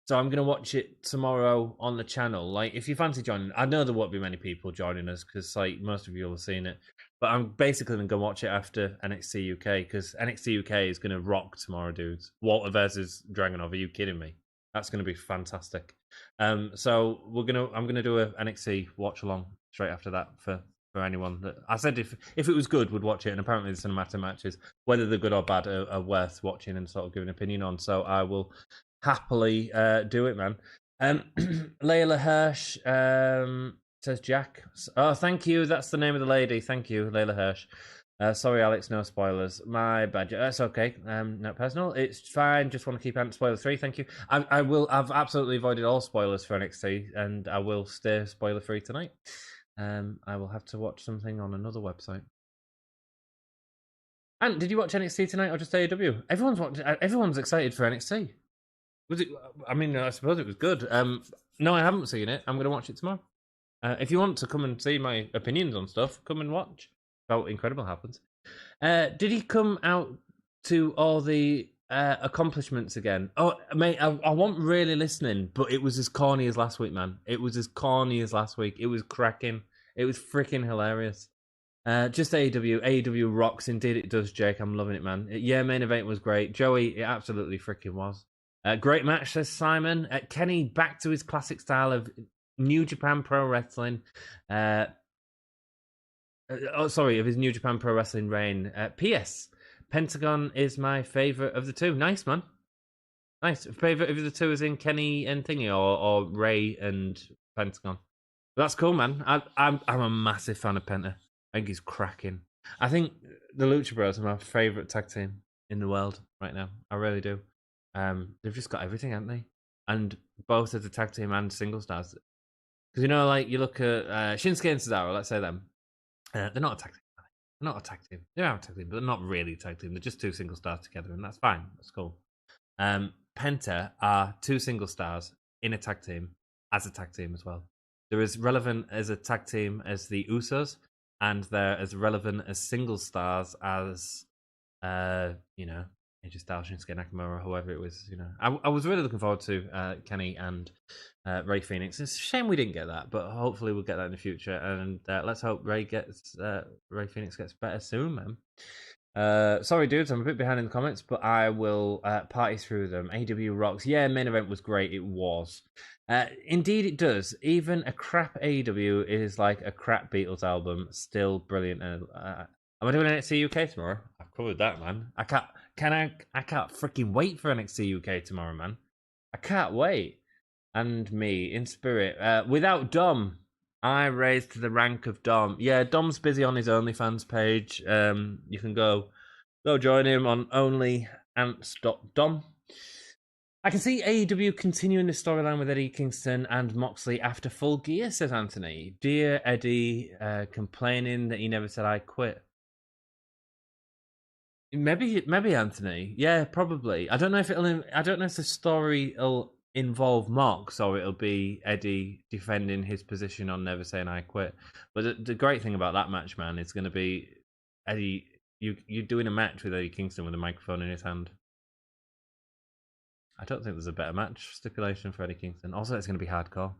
So I'm going to watch it tomorrow on the channel. Like, if you fancy joining, I know there won't be many people joining us because, like, most of you will have seen it. But I'm basically going to go watch it after NXT UK because NXT UK is going to rock tomorrow, dudes. Walter versus Dragunov. Are you kidding me? That's going to be fantastic. So I'm going to do a NXT watch along straight after that for anyone that I said if it was good would watch it, and apparently the cinematic matches, whether they're good or bad, are worth watching and sort of giving an opinion on. So I will happily do it, man. Layla Hirsch says Jack. Oh, thank you. That's the name of the lady. Thank you, Layla Hirsch. Sorry, Alex. No spoilers. My bad. That's okay. Not personal. It's fine. Just want to keep out spoiler 3. Thank you. I've absolutely avoided all spoilers for NXT, and I will stay spoiler free tonight. I will have to watch something on another website. And did you watch NXT tonight or just AEW? Everyone's excited for NXT. Was it? I mean, I suppose it was good. No, I haven't seen it. I'm going to watch it tomorrow. If you want to come and see my opinions on stuff, come and watch. Felt incredible happens. Did he come out to all the accomplishments again? Oh, mate, I wasn't really listening, but it was as corny as last week, man. It was as corny as last week. It was cracking. It was freaking hilarious. Just AEW. AEW rocks. Indeed it does, Jake. I'm loving it, man. Yeah, main event was great. Joey, it absolutely freaking was. Great match, says Simon. Kenny back to his classic style of New Japan Pro Wrestling. Of his New Japan Pro Wrestling reign. P.S. Pentagon is my favourite of the two. Nice, man. Nice. Favourite of the two is in Kenny and Thingy or Ray and Pentagon. That's cool, man. I'm a massive fan of Penta. I think he's cracking. I think the Lucha Bros are my favourite tag team in the world right now. I really do. They've just got everything, haven't they? And both as a tag team and single stars. Because, you know, like, you look at Shinsuke and Cesaro, let's say them. They're not a tag team. They're not a tag team. They are a tag team, but they're not really a tag team. They're just two single stars together, and that's fine. That's cool. Penta are two single stars in a tag team as a tag team as well. They're as relevant as a tag team as the Usos, and they're as relevant as single stars as, AJ Styles, Shinsuke Nakamura, whoever it was. I was really looking forward to Kenny and Ray Phoenix. It's a shame we didn't get that, but hopefully we'll get that in the future. And let's hope Ray Phoenix gets better soon, man. Sorry, dudes, I'm a bit behind in the comments, but I will party through them. AW rocks. Yeah, main event was great. It was. Indeed, it does. Even a crap AEW is like a crap Beatles album. Still brilliant. Am I doing NXT UK tomorrow? I've covered that, man. I can't freaking wait for NXT UK tomorrow, man. I can't wait. And me in spirit, without Dom, I raised to the rank of Dom. Yeah, Dom's busy on his OnlyFans page. You can go join him on onlyants.dom. I can see AEW continuing the storyline with Eddie Kingston and Moxley after Full Gear, says Anthony. Dear Eddie, complaining that he never said I quit. Maybe Anthony. Yeah, probably. I don't know if the story will involve Mox or it'll be Eddie defending his position on never saying I quit. But the great thing about that match, man, is going to be Eddie. You're doing a match with Eddie Kingston with a microphone in his hand. I don't think there's a better match stipulation for Eddie Kingston. Also, it's going to be hardcore.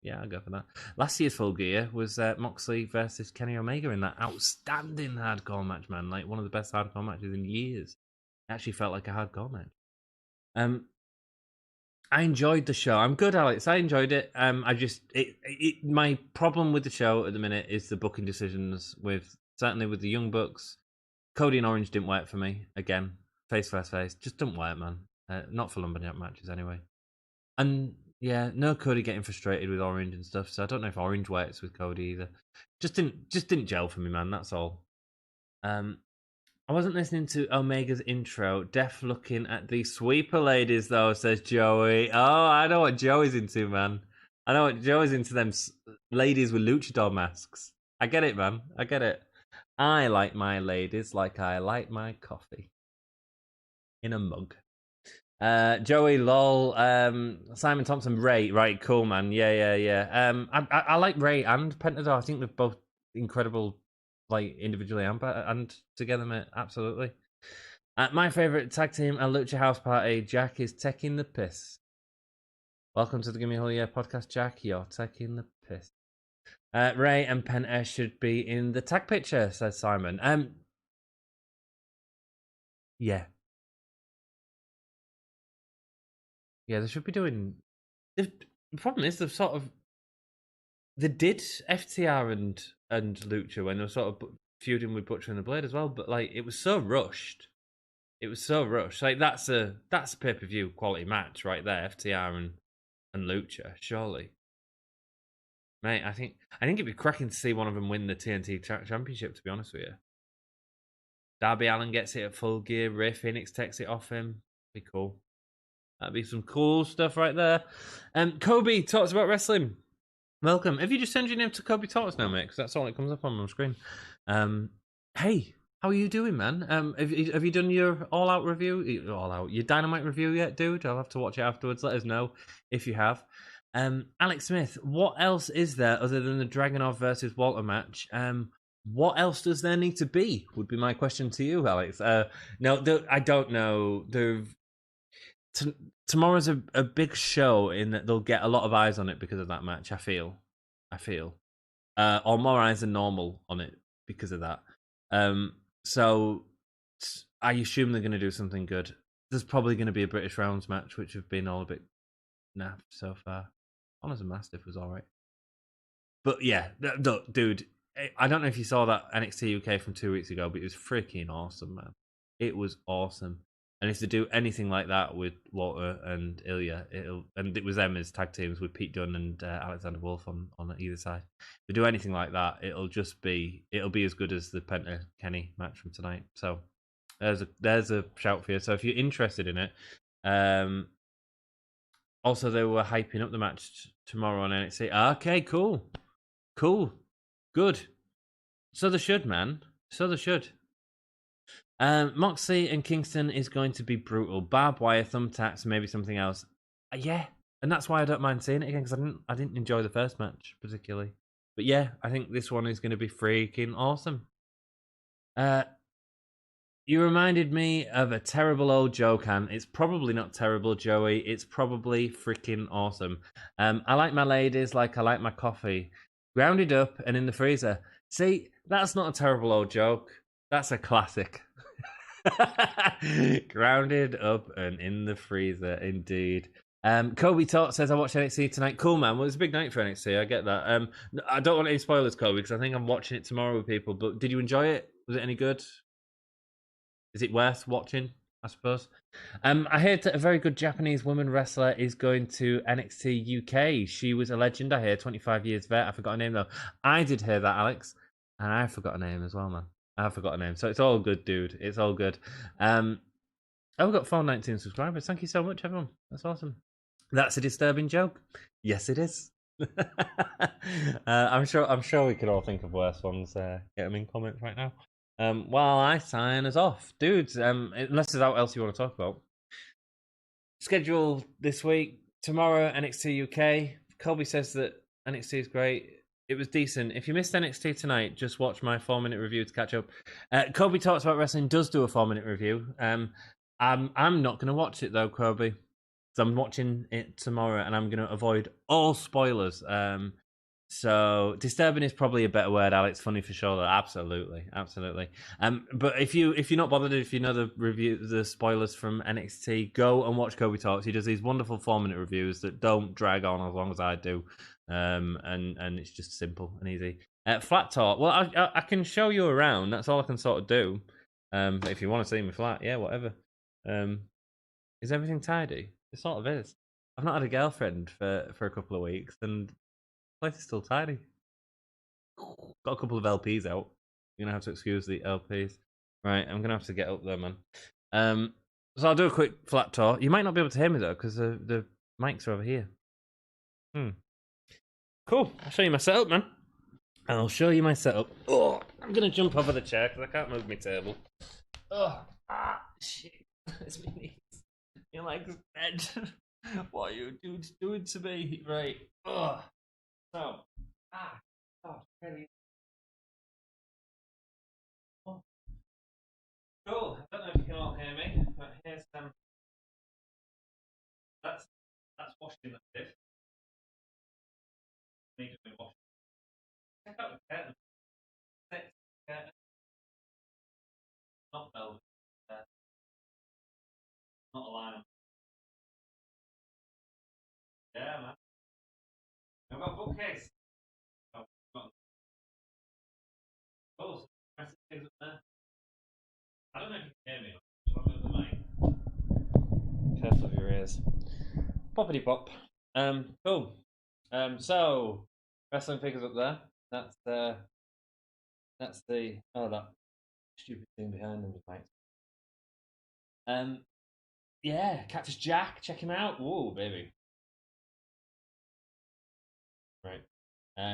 Yeah, I'll go for that. Last year's Full Gear was Moxley versus Kenny Omega in that outstanding hardcore match, man. Like one of the best hardcore matches in years. It actually felt like a hardcore match. I enjoyed the show. I'm good, Alex. I enjoyed it. My problem with the show at the minute is the booking decisions certainly with the Young Bucks. Cody and Orange didn't work for me again. Face versus face, just don't work, man. Not for Lumberjack matches anyway. And yeah, no Cody getting frustrated with Orange and stuff. So I don't know if Orange works with Cody either. Just didn't gel for me, man. That's all. I wasn't listening to Omega's intro. Deaf looking at the sweeper ladies though, says Joey. Oh, I know what Joey's into, man. I know what Joey's into. Them ladies with luchador masks. I get it, man. I get it. I like my ladies like I like my coffee in a mug. Joey, lol. Simon Thompson, Ray, right, cool, man. Yeah. I like Ray and Penta. I think they're both incredible, like individually and together, mate. Absolutely. My favorite tag team, a Lucha House Party. Jack is taking the piss. Welcome to the Gimme Whole Year podcast, Jack. You're taking the piss. Ray and Penta should be in the tag picture, says Simon. Yeah. Yeah, they should be doing. The problem is they did FTR and Lucha when they were sort of feuding with Butcher and the Blade as well, but like it was so rushed. Like that's a pay-per-view quality match right there, FTR and Lucha, surely. Mate, I think it'd be cracking to see one of them win the TNT Championship, to be honest with you. Darby Allin gets it at Full Gear, Ray Phoenix takes it off him. Be cool. That'd be some cool stuff right there. Kobe talks about wrestling. Welcome. Have you just sent your name to Kobe Talks now, mate? Because that's all it comes up on my screen. Hey, how are you doing, man? Have you done your all-out review? Your Dynamite review yet, dude? I'll have to watch it afterwards. Let us know if you have. Alex Smith, what else is there other than the Dragunov versus Walter match? What else does there need to be? Would be my question to you, Alex. No, I don't know. Tomorrow's a big show in that they'll get a lot of eyes on it because of that match. I feel, or more eyes than normal on it because of that. So I assume they're going to do something good. There's probably going to be a British rounds match, which have been all a bit naff so far. Honors and Mastiff was all right, but yeah, dude, I don't know if you saw that NXT UK from 2 weeks ago, but it was freaking awesome, man. It was awesome. And if they do anything like that with Walter and Ilya, it was them as tag teams with Pete Dunne and Alexander Wolf on either side. If they do anything like that, it'll be as good as the Penta Kenny match from tonight. So there's a shout for you. So if you're interested in it, also they were hyping up the match tomorrow on NXT. Okay, cool, good. So they should, man. So they should. Moxley and Kingston is going to be brutal. Barbed wire, thumbtacks, maybe something else. Yeah, and that's why I don't mind seeing it again, because I didn't enjoy the first match particularly. But yeah, I think this one is going to be freaking awesome. You reminded me of a terrible old joke, Han. It's probably not terrible, Joey. It's probably freaking awesome. I like my ladies like I like my coffee. Grounded up and in the freezer. See, that's not a terrible old joke. That's a classic. Grounded up and in the freezer, indeed. Kobe Talk says, I watched NXT tonight. Cool, man. Well, it's a big night for NXT. I get that. I don't want any spoilers, Kobe, because I think I'm watching it tomorrow with people. But did you enjoy it? Was it any good? Is it worth watching? I suppose. I heard that a very good Japanese woman wrestler is going to NXT UK. She was a legend, I hear, 25 years vet. I forgot her name, though. I did hear that, Alex. And I forgot her name as well, man. I forgot her name. So it's all good, dude. It's all good. Oh, we've got 419 subscribers. Thank you so much, everyone. That's awesome. That's a disturbing joke. Yes, it is. I'm sure we could all think of worse ones. Get them in comments right now. While I sign us off, dudes. Unless there's out else you want to talk about. Schedule this week, tomorrow NXT UK. Colby says that NXT is great. It was decent. If you missed NXT tonight, just watch my 4-minute review to catch up. Kobe Talks About Wrestling does do a 4-minute review. I'm not going to watch it though, Kobe. So I'm watching it tomorrow, and I'm going to avoid all spoilers. So disturbing is probably a better word, Alex. Funny for sure. Absolutely. But if you're not bothered, if you know the spoilers from NXT, go and watch Kobe Talks. He does these wonderful 4-minute reviews that don't drag on as long as I do, and it's just simple and easy. Flat talk. Well, I can show you around. That's all I can sort of do. But if you want to see me flat, yeah, whatever. Is everything tidy? It sort of is. I've not had a girlfriend for a couple of weeks, and the place is still tidy. Got a couple of LPs out. You're gonna have to excuse the LPs. Right, I'm gonna have to get up there, man. So I'll do a quick flat tour. You might not be able to hear me though, because the mics are over here. Cool. I'll show you my setup, man. I'll show you my setup. Oh, I'm gonna jump over the chair because I can't move my table. Oh, shit. It's my knees. You're like, Ed, what are you dudes doing to me? Right. Ugh. So, really. Oh. Cool. I don't know if you can all hear me, but here's that's washing the dish. Need to be washed. Check out the curtain. Six curtain. Not velvet. Not a line. Yeah, man. I've got a bookcase. Oh, so things up there. I don't know if you can hear me. So I'm the mic. Careful of your ears. Poppity pop. Cool. So wrestling figures up there. That's the that stupid thing behind them, right? Yeah, Cactus Jack. Check him out. Whoa, baby. Right.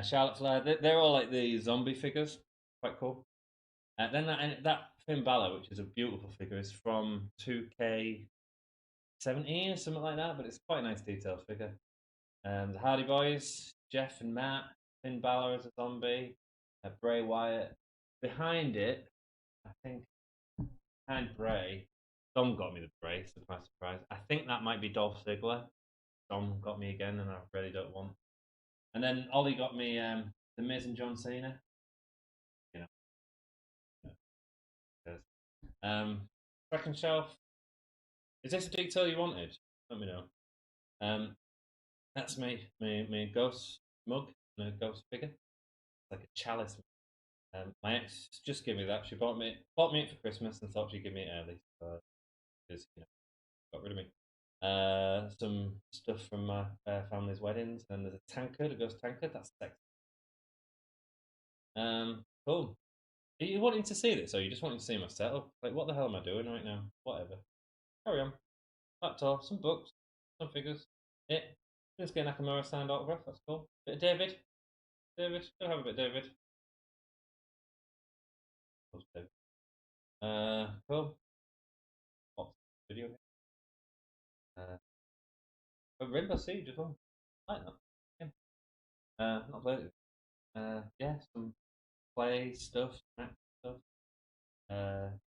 Charlotte Flair. They're all like the zombie figures. Quite cool. Then that Finn Balor, which is a beautiful figure, is from 2K17 or something like that, but it's quite a nice detailed figure. The Hardy Boys, Jeff and Matt, Finn Balor as a zombie, Bray Wyatt. Behind it, I think, behind Bray, Dom got me the Bray, surprise, surprise. I think that might be Dolph Ziggler. Dom got me again, and I really don't want. And then Ollie got me The Miz and John Cena. You know. Second shelf. Is this a detail you wanted? Let me know. That's my ghost mug and a ghost figure. It's like a chalice. My ex just gave me that. She bought me it for Christmas and thought she'd give me it early. So just got rid of me. Some stuff from my family's weddings, and there's a tankard, a ghost tankard. That's sexy. Cool. Are you wanting to see this, or you just wanting to see my setup? Like, what the hell am I doing right now? Whatever. Carry on. Laptop, some books, some figures. Yeah. Let's get Nakamura signed autograph. That's cool. Bit of David. David. Go have a bit, David. Cool. Video. Rainbow Siege as well. I like that. Yeah. Not played it. Yeah, some play stuff, Mac stuff.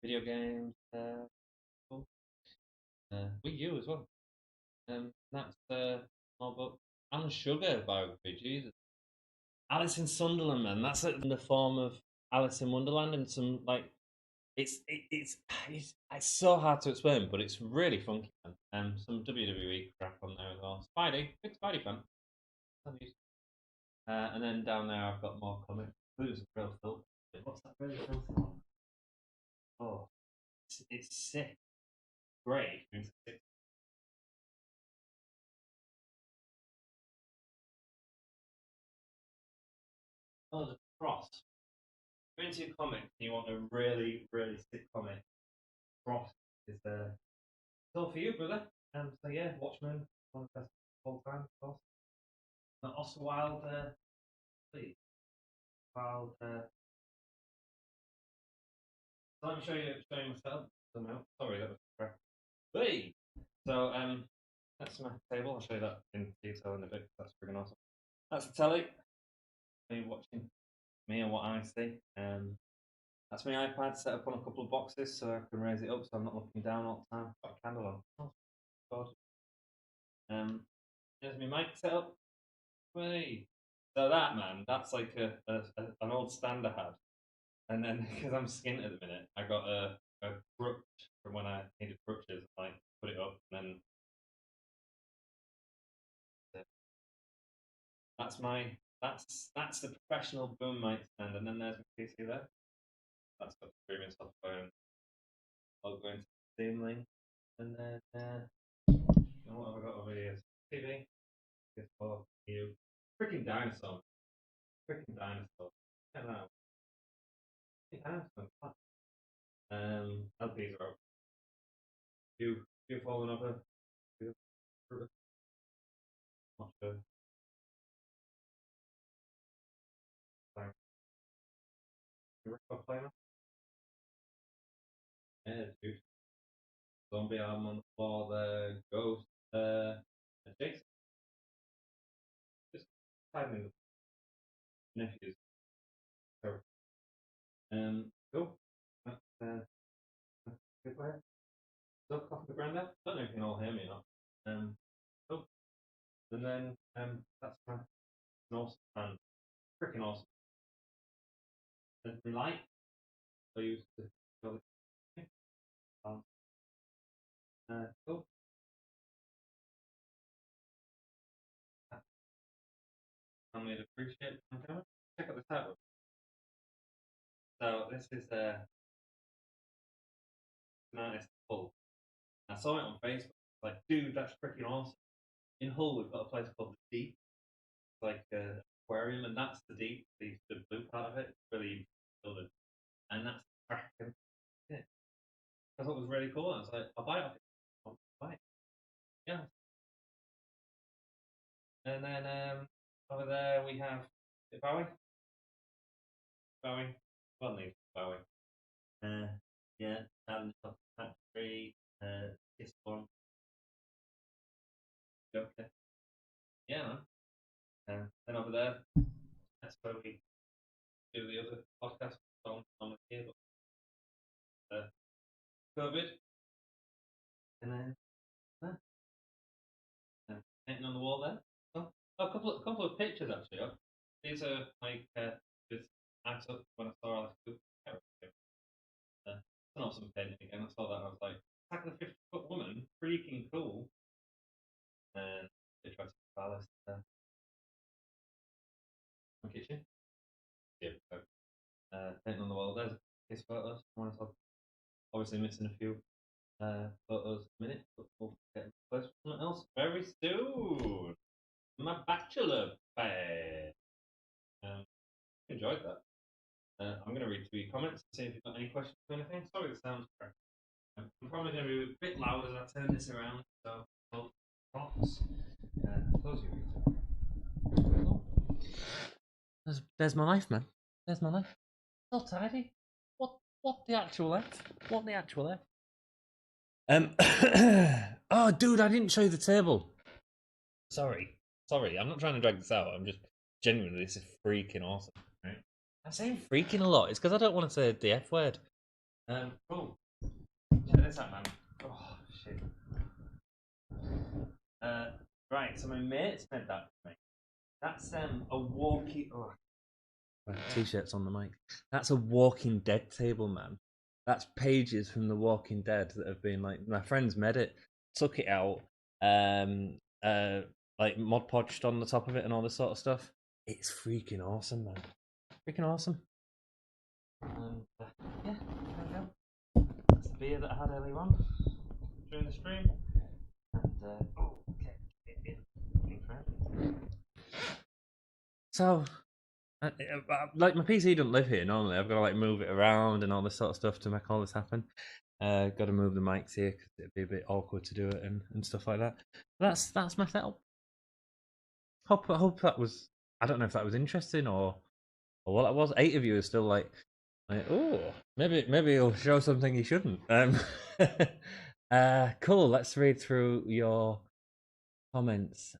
Video games. Cool. Wii U as well. That's more book. And Sugar biography. Jesus. Alice in Sunderland, man. That's in the form of Alice in Wonderland and some like it's so hard to explain, but it's really funky, man. Some WWE crap on there as well. Spidey, big Spidey fan. And then down there I've got more comics. Including some real filth. What's that really filthy one? Oh, it's sick. grey. Oh, the cross. If you're into comics and you want a really, really sick comic, cross is it's all for you, brother. So yeah, Watchmen, one of the best of all time, of course. And Oscar Wilde, please. Wilde, so let me show you myself. Sorry, that was correct. Hey! So, that's my table. I'll show you that in detail in a bit. That's freaking awesome. That's the telly. Are you watching me and what I see? That's my iPad set up on a couple of boxes so I can raise it up so I'm not looking down all the time. Got a candle on. Oh, God. There's my mic set up. Hey! So that, man, that's like an old stand I had. And then, because I'm skint at the minute, I got a crutch from when I needed crutches. I put it up, and then that's the professional boom mic stand. And then there's my PC there. That's got streaming software and I'll go into the Steam link. And then what have I got over here? TV. PS4, you. Freaking dinosaur. Freaking dinosaur. Check that out. Dinosaur. LPs are out. You fallen over. Not sure. Record player. Yeah, dude. Zombie arm on the floor there. Ghost. Jason. Just timing the nephews. Cool. That's good player. Duck off the ground there. Don't know if you can all hear me or not. Cool. And then that's my awesome and freaking awesome. And the light I used to go cool. I'm going to appreciate my camera. Check out the title. So this is an artist Hull. I saw it on Facebook. Like, dude, that's freaking awesome. In Hull, we've got a place called the Deep. It's like an aquarium, and that's the Deep, the blue part of it. It's really building, and that's freaking it. I thought it was really cool. I was like, I'll buy it. I'll buy it. Yeah. And then over there we have Bowie. Well, named Bowie. Yeah, and Factory, this one. Okay. Yeah, man. And over there, that's where we do the other podcast on here, but COVID. And then painting on the wall there. Oh, a couple of pictures actually. These are like just I took when I saw Alice Cooper. An awesome painting again. I saw that and I was like, attack the 50-foot woman, freaking cool. And they tried to balance my kitchen. Yeah. Painting on the wall. There's his photos. Obviously missing a few photos in a minute, but we'll get close to something else very soon. My bachelor pad. Enjoyed that. I'm going to read through your comments and see if you've got any questions or anything. Sorry, the sound's correct. I'm probably going to be a bit loud as I turn this around, so props. Close your ears. There's my knife, man. There's my knife. Not tidy. What the actual F? What the actual F? Oh, dude, I didn't show you the table. Sorry. I'm not trying to drag this out. I'm just genuinely, this is freaking awesome. Right? I'm saying freaking a lot. It's because I don't want to say the F word. Cool. Check this out, man. Oh, shit. Right, so my mate's made that for me. That's a walkie. Oh. T-shirts on the mic. That's a Walking Dead table, man. That's pages from The Walking Dead that have been like my friends made it, took it out, like Mod Podged on the top of it and all this sort of stuff. It's freaking awesome, man. Freaking awesome. Yeah, there we go. That's the beer that I had earlier on. during the stream. And, okay. So, like, my PC doesn't live here normally. I've got to, like, move it around and all this sort of stuff to make all this happen. Got to move the mics here because it'd be a bit awkward to do it and stuff like that. But that's my setup. Hope that was... I don't know if that was interesting or what it was. 8 of you are still like oh, maybe he'll show something he shouldn't. Cool. Let's read through your comments.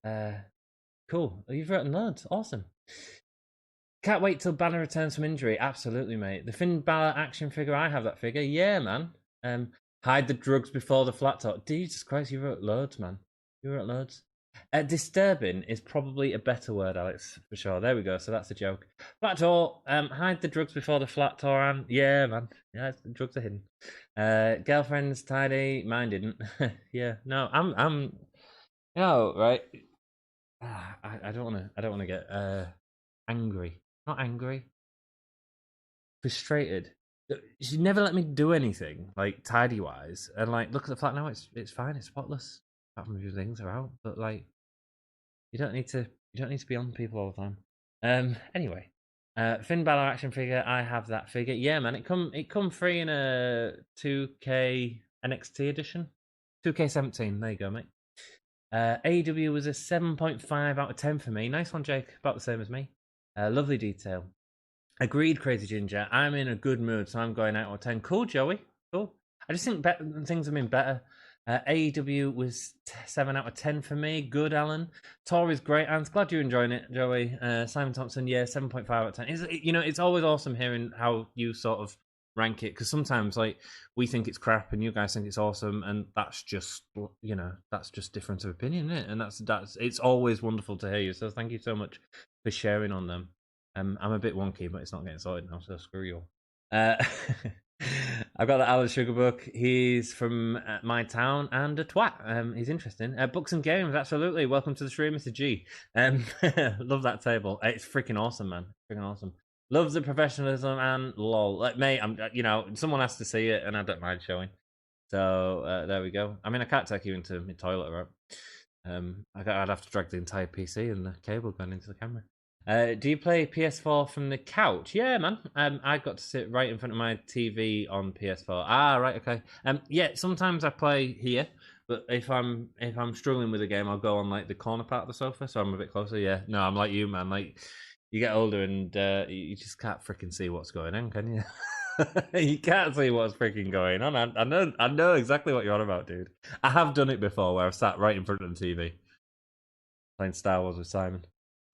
Cool. You've written loads. Awesome. Can't wait till Banner returns from injury. Absolutely, mate. The Finn Balor action figure. I have that figure. Yeah, man. Hide the drugs before the flat talk. Jesus Christ, you wrote loads, man. You wrote loads. Disturbing is probably a better word, Alex, for sure. There we go. So that's a joke. Flat tour. Hide the drugs before the flat tour. Yeah, man. Yeah, the drugs are hidden. Girlfriend's tidy. Mine didn't. Yeah. No, I'm. You know, right. I don't want to get angry. Not angry. Frustrated. She never let me do anything like tidy wise, and like look at the flat now. It's fine. It's spotless. Apart from a few things are out, but like you don't need to be on people all the time. Anyway, Finn Balor action figure. I have that figure. Yeah, man. It come free in a 2K NXT edition, 2K17. There you go, mate. AEW was a 7.5 out of 10 for me. Nice one, Jake. About the same as me. Lovely detail. Agreed, Crazy Ginger. I'm in a good mood, so I'm going out of 10. Cool, Joey. Cool. I just think things have been better. AEW was 7 out of 10 for me. Good, Alan. Tori's great. I'm glad you're enjoying it, Joey. Simon Thompson, yeah, 7.5 out of 10. It's always awesome hearing how you sort of rank it, because sometimes like we think it's crap and you guys think it's awesome, and that's just difference of opinion, isn't it? And that's it's always wonderful to hear you. So thank you so much for sharing on them. I'm a bit wonky, but it's not getting sorted now, so screw you all. I've got the Alan Sugar book. He's from my town and a twat. He's interesting. Books and games, absolutely. Welcome to the stream, Mr. G. Love that table. It's freaking awesome, man. Freaking awesome. Love the professionalism and lol. Like, mate, I'm someone has to see it, and I don't mind showing. So there we go. I mean, I can't take you into my toilet, right? I'd have to drag the entire PC and the cable going into the camera. Do you play PS4 from the couch? Yeah, man. I got to sit right in front of my TV on PS4. Ah, right, okay. Yeah, sometimes I play here, but if I'm struggling with a game, I'll go on like the corner part of the sofa, so I'm a bit closer. Yeah, no, I'm like you, man. Like you get older and you just can't freaking see what's going on, can you? You can't see what's freaking going on. I know exactly what you're on about, dude. I have done it before, where I've sat right in front of the TV playing Star Wars with Simon.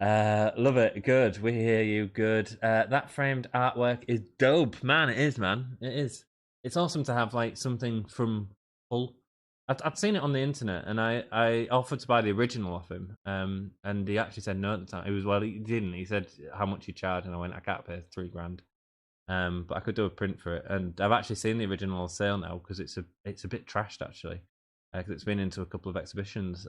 Love it. Good. We hear you. Good. That framed artwork is dope, man. It is, man. It is. It's awesome to have like something from Hull. I'd seen it on the internet, and I offered to buy the original off him. And he actually said no at the time. He didn't. He said how much he charged, and I went, I can't pay $3,000. But I could do a print for it, and I've actually seen the original on sale now because it's a bit trashed actually, because it's been into a couple of exhibitions.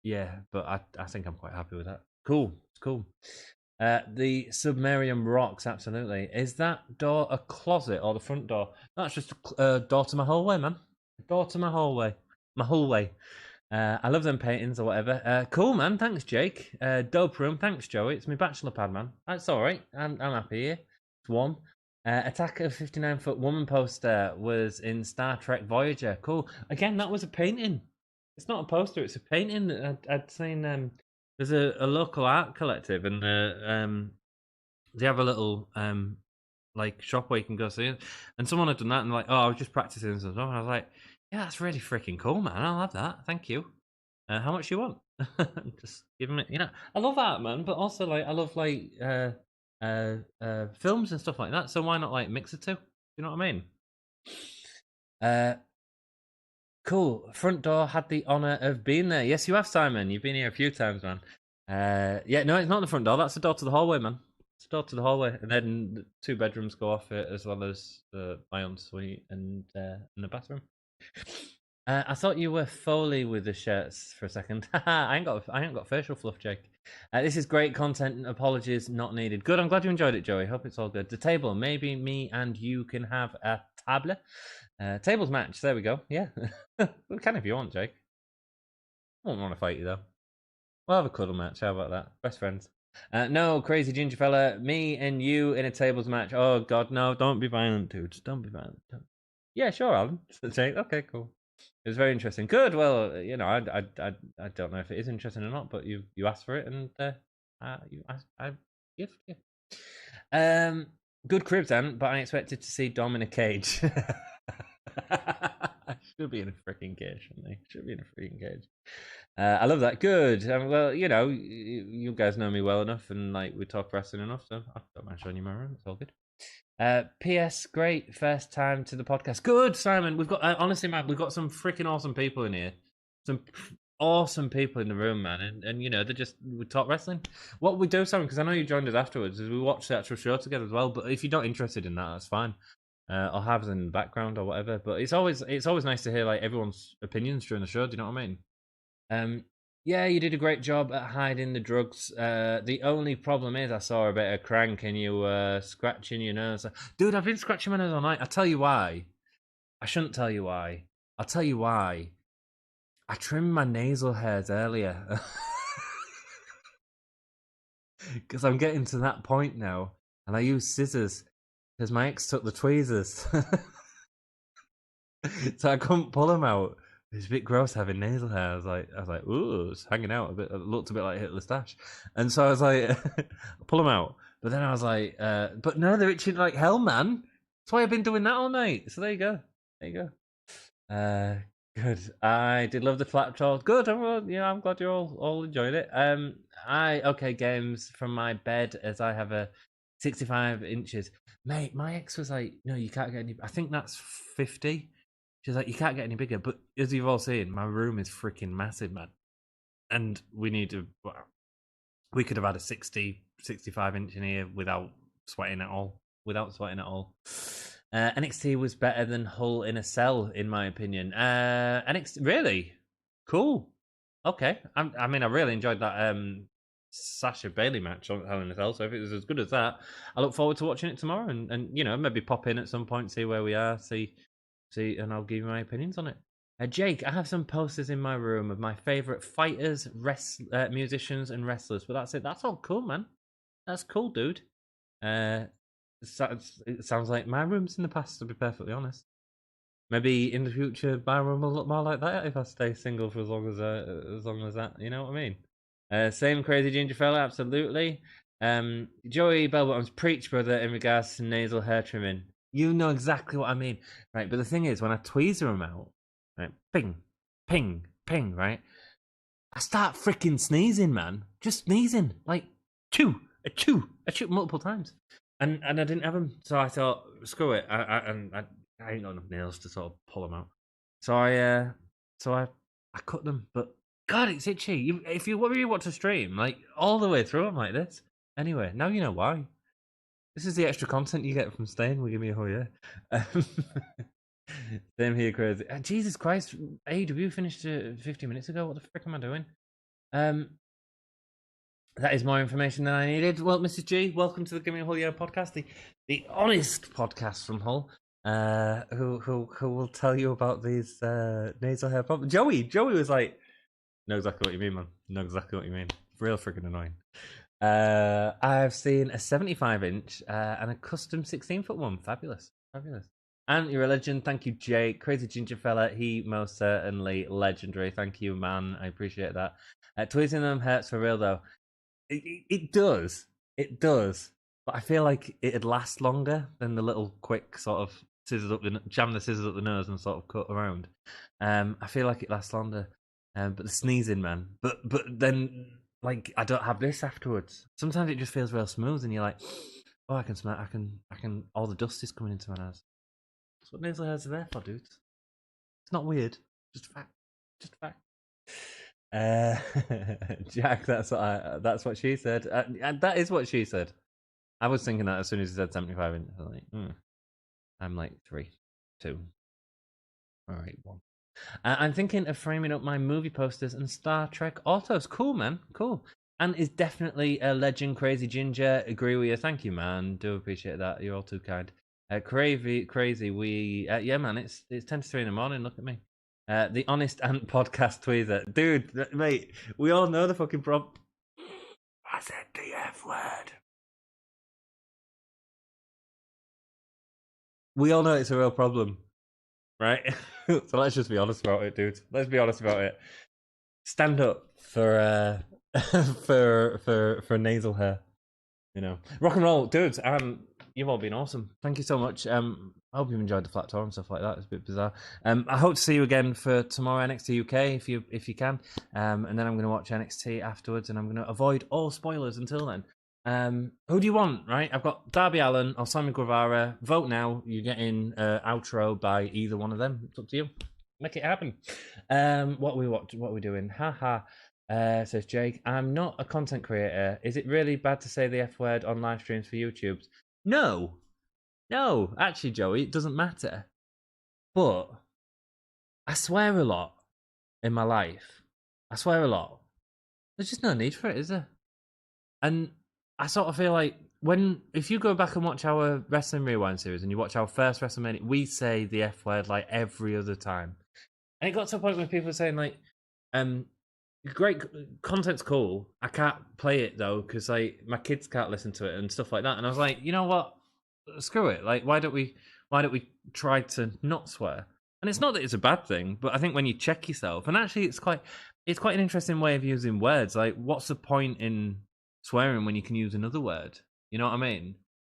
Yeah, but I think I'm quite happy with that. Cool. It's cool. The Submarium rocks, absolutely. Is that door a closet or the front door? That's just a door to my hallway, man. A door to my hallway. My hallway. I love them paintings or whatever. Cool, man. Thanks, Jake. Dope room. Thanks, Joey. It's my bachelor pad, man. That's all right. I'm happy here. It's warm. Attack of 59-foot woman poster was in Star Trek Voyager. Cool. Again, that was a painting. It's not a poster, it's a painting. I'd seen there's a local art collective, and they have a little like shop where you can go see it. And someone had done that, and like, oh, I was just practicing and stuff. And I was like, yeah, that's really freaking cool, man. I'll have that. Thank you. How much you want? Just give them it. I love art, man, but also like I love like films and stuff like that. So why not like mix the two? You know what I mean? Cool. Front door had the honour of being there. Yes, you have, Simon. You've been here a few times, man. Yeah, no, it's not the front door. That's the door to the hallway, man. It's the door to the hallway. And then the 2 bedrooms go off it, as well as my ensuite and the bathroom. I thought you were Foley with the shirts for a second. I ain't got facial fluff, Jake. This is great content. Apologies not needed. Good. I'm glad you enjoyed it, Joey. Hope it's all good. The table. Maybe me and you can have a table. Tables match. There we go. Yeah. We can if you want, Jake. I won't want to fight you, though. We'll have a cuddle match. How about that? Best friends. No, crazy ginger fella. Me and you in a tables match. Oh, God, no. Don't be violent, dudes. Don't be violent. Don't. Yeah, sure, Alan. Jake. Okay, cool. It was very interesting. Good. Well, you know, I don't know if it is interesting or not, but you asked for it, and I gift you. Good cribs, Ant, but I expected to see Dom in a cage. Should be in a freaking cage, shouldn't they? Should be in a freaking cage. I love that. Good. Well, you know, you guys know me well enough, and like we talk wrestling enough, so I don't mind showing you my room. It's all good. P.S. Great first time to the podcast. Good, Simon. We've got honestly, man, we've got some freaking awesome people in here. Some awesome people in the room, man, and you know we talk wrestling. What we do, Simon, because I know you joined us afterwards, is we watch the actual show together as well. But if you're not interested in that, that's fine. I'll have it in the background or whatever. But it's always nice to hear like everyone's opinions during the show. Do you know what I mean? Yeah, you did a great job at hiding the drugs. The only problem is I saw a bit of crank and you scratching your nose. Dude, I've been scratching my nose all night. I'll tell you why. I shouldn't tell you why. I'll tell you why. I trimmed my nasal hairs earlier. Because I'm getting to that point now. And I use scissors. Because my ex took the tweezers. So I couldn't pull them out. It's a bit gross having nasal hair. I was like, ooh, it's hanging out a bit. It looked a bit like Hitler's stash. And so I was like, pull them out. But then I was like, but no, they're itching like hell, man. That's why I've been doing that all night. So there you go. There you go. Good. I did love the flap talk. Good. I'm glad you all enjoyed it. Okay, games from my bed as I have a 65 inches. Mate, my ex was like, no, you can't get any. I think that's 50. She's like, you can't get any bigger. But as you've all seen, my room is freaking massive, man. And we could have had a 60, 65 inch in here without sweating at all. NXT was better than Hull in a Cell, in my opinion. NXT, really? Cool. Okay. I mean, I really enjoyed that Sasha Bailey match on Hell in a Cell. So if it was as good as that, I look forward to watching it tomorrow and you know, maybe pop in at some point, see where we are, see, and I'll give you my opinions on it. Jake, I have some posters in my room of my favourite fighters, musicians, and wrestlers. But that's it. That's all cool, man. That's cool, dude. It sounds like my room's in the past, to be perfectly honest. Maybe in the future, my room will look more like that if I stay single for as long as that. You know what I mean? Same crazy ginger fella, absolutely. Joey Bellbottom's preach, brother, in regards to nasal hair trimming. You know exactly what I mean, right? But the thing is, when I tweezer them out, right, ping, ping, ping, right, I start freaking sneezing, man. Just sneezing, like chew multiple times, and I didn't have them, so I thought, screw it. I ain't got enough nails to sort of pull them out, so I cut them. But God, it's itchy. If you watch a stream, like all the way through, I'm like this. Anyway, now you know why. This is the extra content you get from staying with me. Oh yeah. Same here, crazy. Jesus Christ, AEW finished 50 minutes ago. What the frick am I doing? That is more information than I needed. Well, Mrs. G, welcome to the Gimme Hull Yeah podcast, the honest podcast from Hull, who will tell you about these nasal hair problems. Joey was like, know exactly what you mean, man. Know exactly what you mean. Real freaking annoying. I've seen a 75 inch and a custom 16-foot one. Fabulous. And you're a legend. Thank you, Jake. Crazy ginger fella. He most certainly legendary. Thank you, man. I appreciate that. Tweezing them hurts for real, though. It does. But I feel like it'd last longer than the little quick sort of jam the scissors up the nose and sort of cut around. I feel like it lasts longer. But the sneezing, man. But then, like, I don't have this afterwards. Sometimes it just feels real smooth, and you're like, oh, I can smell. I can. All the dust is coming into my nose. That's what nasal hairs are there for, dudes. It's not weird. Just fact. Jack, that's what she said. And that is what she said. I was thinking that as soon as he said 75 inch. I'm like 3, 2. All right, 1. I'm thinking of framing up my movie posters and Star Trek autos. Cool, man. Cool. And is definitely a legend, Crazy Ginger. Agree with you. Thank you, man. Do appreciate that. You're all too kind. Crazy. Yeah, man. It's 10 to 3 in the morning. Look at me. The Honest Ant podcast tweezer, dude, mate. We all know the fucking problem. I said the F word. We all know it's a real problem, right? So let's just be honest about it, dude. Let's be honest about it. Stand up for for nasal hair. You know, rock and roll, dudes. You've all been awesome. Thank you so much. I hope you've enjoyed the flat tour and stuff like that. It's a bit bizarre. I hope to see you again for tomorrow NXT UK if you can. And then I'm going to watch NXT afterwards, and I'm going to avoid all spoilers until then. Who do you want? Right, I've got Darby Allin or Sammy Guevara. Vote now. You're getting outro by either one of them. It's up to you. Make it happen. What are we doing? Haha. Says Jake, I'm not a content creator. Is it really bad to say the F word on live streams for YouTube? No, actually, Joey, it doesn't matter. But I swear a lot in my life. I swear a lot. There's just no need for it, is there? And I sort of feel like if you go back and watch our Wrestling Rewind series and you watch our first WrestleMania, we say the F word like every other time. And it got to a point where people were saying like, great content's cool. I can't play it though because like my kids can't listen to it and stuff like that. And I was like, you know what? Screw it. Like, why don't we try to not swear? And it's not that it's a bad thing, but I think when you check yourself, and actually it's quite an interesting way of using words. Like, what's the point in swearing when you can use another word? You know what I mean?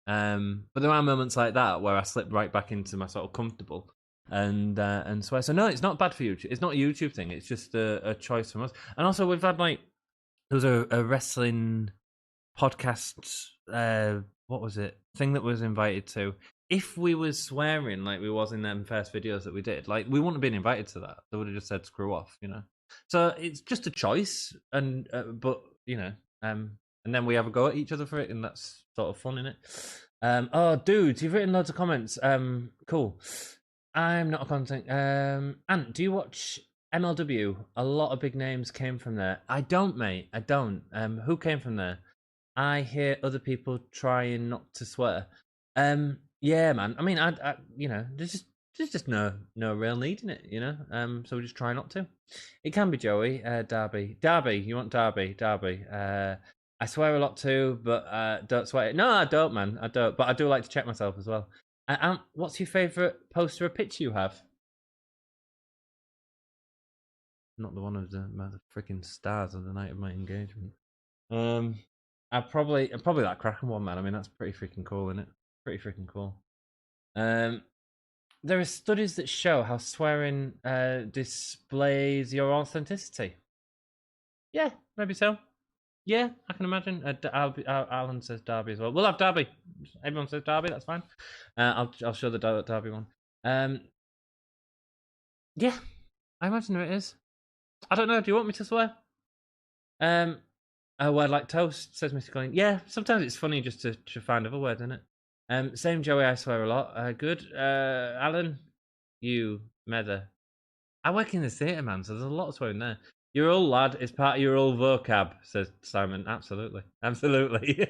But there are moments like that where I slip right back into my sort of comfortable and swear. So no, it's not bad for you. It's not a YouTube thing. It's just a choice from us. And also we've had like there was a wrestling podcast. What was it? Thing that was invited to. If we was swearing like we was in them first videos that we did, like we wouldn't have been invited to that. They would have just said screw off, you know. So it's just a choice, and but you know, and then we have a go at each other for it, and that's sort of fun, isn't it? Oh, dudes, you've written loads of comments. Cool. I'm not a content. Ant, do you watch MLW? A lot of big names came from there. I don't, mate. I don't. Who came from there? I hear other people trying not to swear. Yeah, man. I mean, I you know, there's just no real need in it, you know. So we just try not to. It can be Joey, Darby. You want Darby? I swear a lot too, but don't swear. No, I don't, man. I don't. But I do like to check myself as well. What's your favourite poster or picture you have? Not the one of the freaking stars of the night of my engagement. I'm probably that Kraken one, man. I mean, that's pretty freaking cool, isn't it? Pretty freaking cool. There are studies that show how swearing displays your authenticity. Yeah, maybe so. Yeah, I can imagine. Alan says Darby as well. We'll have Darby. Everyone says Darby. That's fine. I'll show the Darby one. Yeah, I imagine there it is. I don't know. Do you want me to swear? A word like toast, says Mr. Colleen. Yeah, sometimes it's funny just to find other words, isn't it? Same Joey, I swear a lot. Good. Alan, you mether. I work in the theatre, man, so there's a lot of swearing there. Your old lad is part of your old vocab, says Simon. Absolutely. Have you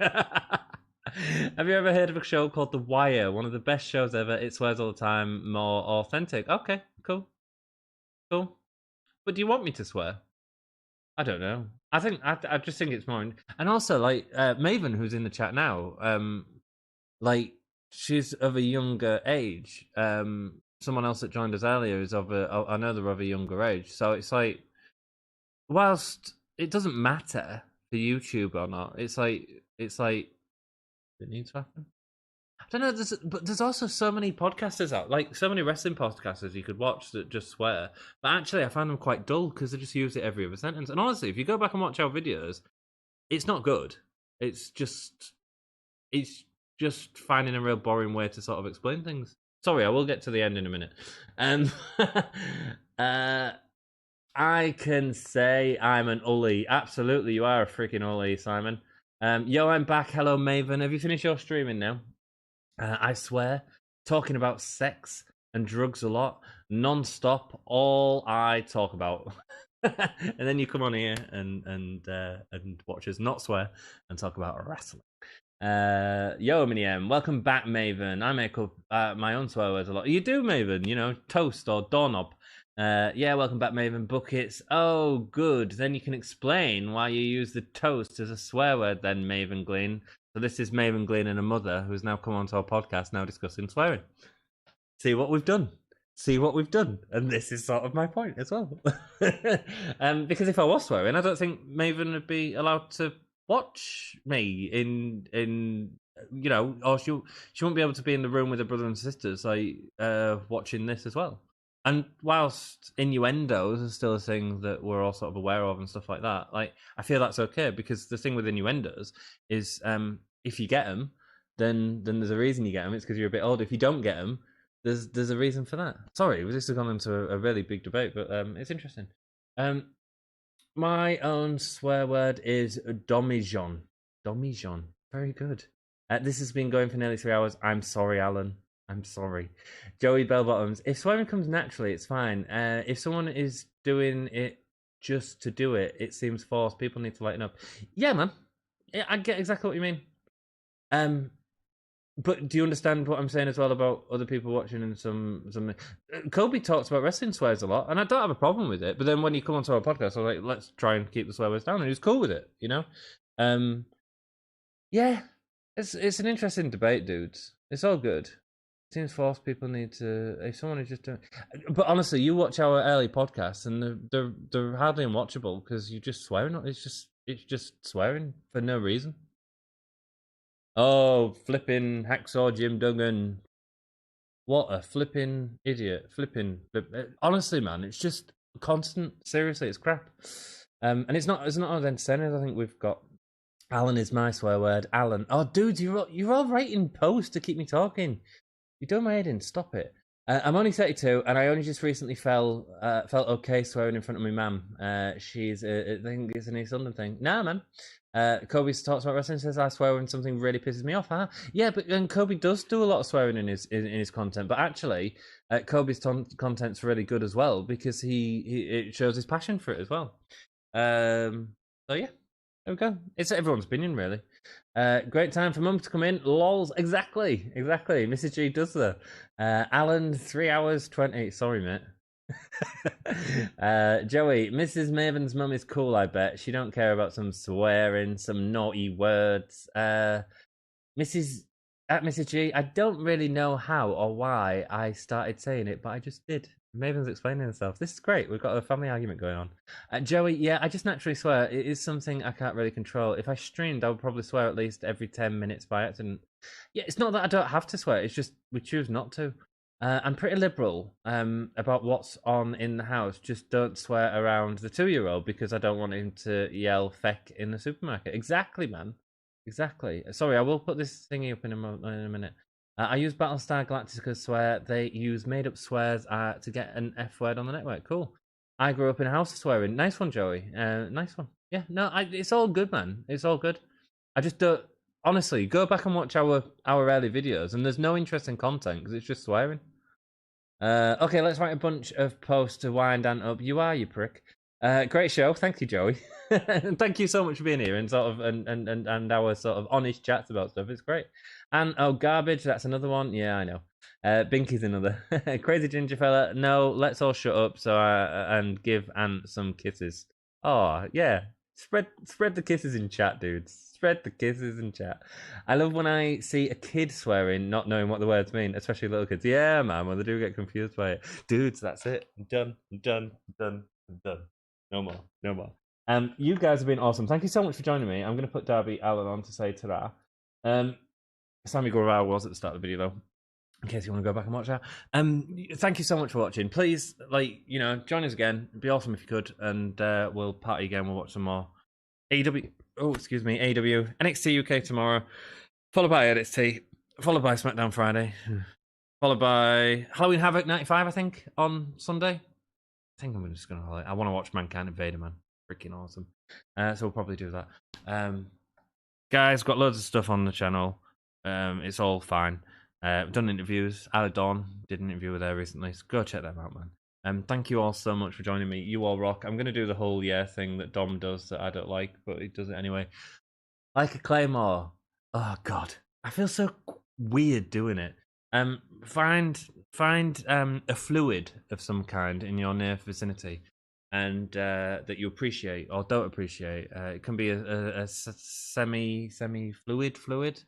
ever heard of a show called The Wire? One of the best shows ever. It swears all the time, more authentic. Okay, cool. But do you want me to swear? I don't know. I just think it's more, and also like Maven, who's in the chat now. Like she's of a younger age. Someone else that joined us earlier is I know they're of a younger age. So it's like, whilst it doesn't matter for YouTube or not, it's like it needs to happen. I don't know. But there's also so many podcasters out, like so many wrestling podcasters you could watch that just swear. But actually, I find them quite dull because they just use it every other sentence. And honestly, if you go back and watch our videos, it's not good. It's just finding a real boring way to sort of explain things. Sorry, I will get to the end in a minute. I can say I'm an Ully. Absolutely, you are a freaking Ully, Simon. Yo, I'm back. Hello, Maven. Have you finished your streaming now? I swear, talking about sex and drugs a lot, non-stop, all I talk about. And then you come on here and watch us not swear and talk about wrestling. Yo, Miniem, welcome back, Maven. I make up my own swear words a lot. You do, Maven, you know, toast or doorknob. Yeah, welcome back, Maven. Buckets. Oh, good. Then you can explain why you use the toast as a swear word, then, Maven Glean. So this is Maven Glean and a mother who's now come onto our podcast, now discussing swearing. See what we've done. And this is sort of my point as well. Because if I was swearing, I don't think Maven would be allowed to watch me in you know, or she won't be able to be in the room with her brother and sisters, like watching this as well. And whilst innuendos are still a thing that we're all sort of aware of and stuff like that, like I feel that's okay, because the thing with innuendos is if you get them, then there's a reason you get them. It's because you're a bit older. If you don't get them, there's a reason for that. Sorry, this has gone into a really big debate, but it's interesting. My own swear word is domijon. Domijon. Very good. This has been going for nearly 3 hours. I'm sorry, Alan. I'm sorry. Joey Bellbottoms. If swearing comes naturally, it's fine. If someone is doing it just to do it, it seems forced. People need to lighten up. Yeah, man. I get exactly what you mean. But do you understand what I'm saying as well about other people watching and some? Kobe talks about wrestling swears a lot, and I don't have a problem with it. But then when you come onto our podcast, I was like, let's try and keep the swear words down, and he was cool with it, you know. Yeah, it's an interesting debate, dudes. It's all good. It seems forced. People need to. If someone is just doing, but honestly, you watch our early podcasts, and they're hardly unwatchable because you're just swearing. It's just swearing for no reason. Oh, flipping hacksaw Jim Duggan. What a flipping idiot. Honestly, man, it's just constant. Seriously, it's crap. And it's not as entertaining. I think we've got Alan is my swear word. Alan. Oh, dudes, you're all writing posts to keep me talking. You're doing my head in. Stop it. I'm only 32, and I only just recently felt okay swearing in front of my mum. She's, I think it's an East London thing. Nah, man. Kobe talks about wrestling, says I swear when something really pisses me off. Huh? Yeah, but Kobe does do a lot of swearing in his content. But actually, Kobe's content's really good as well, because it shows his passion for it as well. So yeah, there we go. It's everyone's opinion, really. Great time for Mum to come in. Lols, exactly. Mrs. G does that. Alan, 3 hours 20. Sorry, mate. Joey, Mrs. Maven's mum is cool, I bet. She don't care about some swearing, some naughty words. Mrs. G, I don't really know how or why I started saying it, but I just did. Maven's explaining herself. This is great. We've got a family argument going on. Joey, yeah, I just naturally swear. It is something I can't really control. If I streamed, I would probably swear at least every 10 minutes by accident. Yeah, it's not that I don't have to swear. It's just we choose not to. I'm pretty liberal about what's on in the house. Just don't swear around the 2-year-old because I don't want him to yell feck in the supermarket. Exactly, man. Exactly. Sorry, I will put this thingy up in a minute. I use Battlestar Galactica swear. They use made-up swears to get an F word on the network. Cool. I grew up in a house of swearing. Nice one, Joey. Nice one. Yeah, no, it's all good, man. It's all good. I just don't... Honestly, go back and watch our early videos, and there's no interesting content because it's just swearing. Okay, let's write a bunch of posts to wind Dan up. You prick. Great show. Thank you, Joey. And thank you so much for being here and sort of and our sort of honest chats about stuff. It's great. And garbage, that's another one. Yeah, I know. Binky's another. Crazy ginger fella. No, let's all shut up and give Ant some kisses. Oh, yeah. Spread the kisses in chat, dudes. Spread the kisses in chat. I love when I see a kid swearing, not knowing what the words mean, especially little kids. Yeah, man, when they do get confused by it. Dudes, that's it. I'm done. No more. You guys have been awesome. Thank you so much for joining me. I'm going to put Darby Allen on to say ta-da. Sammy Guevara was at the start of the video, though, in case you want to go back and watch that. Thank you so much for watching. Please, join us again. It'd be awesome if you could, and we'll party again. We'll watch some more AEW. Oh, excuse me, AEW NXT UK tomorrow, followed by NXT, followed by SmackDown Friday, followed by Halloween Havoc 95, I think, on Sunday. I think I'm just gonna. I want to watch Mankind Invader, man. Freaking awesome. So we'll probably do that. Guys, got loads of stuff on the channel. It's all fine. We've done interviews. Ala Dawn did an interview with her recently, so go check them out, man. Thank you all so much for joining me. You all rock. I'm going to do the whole thing that Dom does that I don't like, but he does it anyway. Like a claymore. Oh God, I feel so weird doing it. Find a fluid of some kind in your near vicinity, and that you appreciate or don't appreciate. It can be a semi fluid.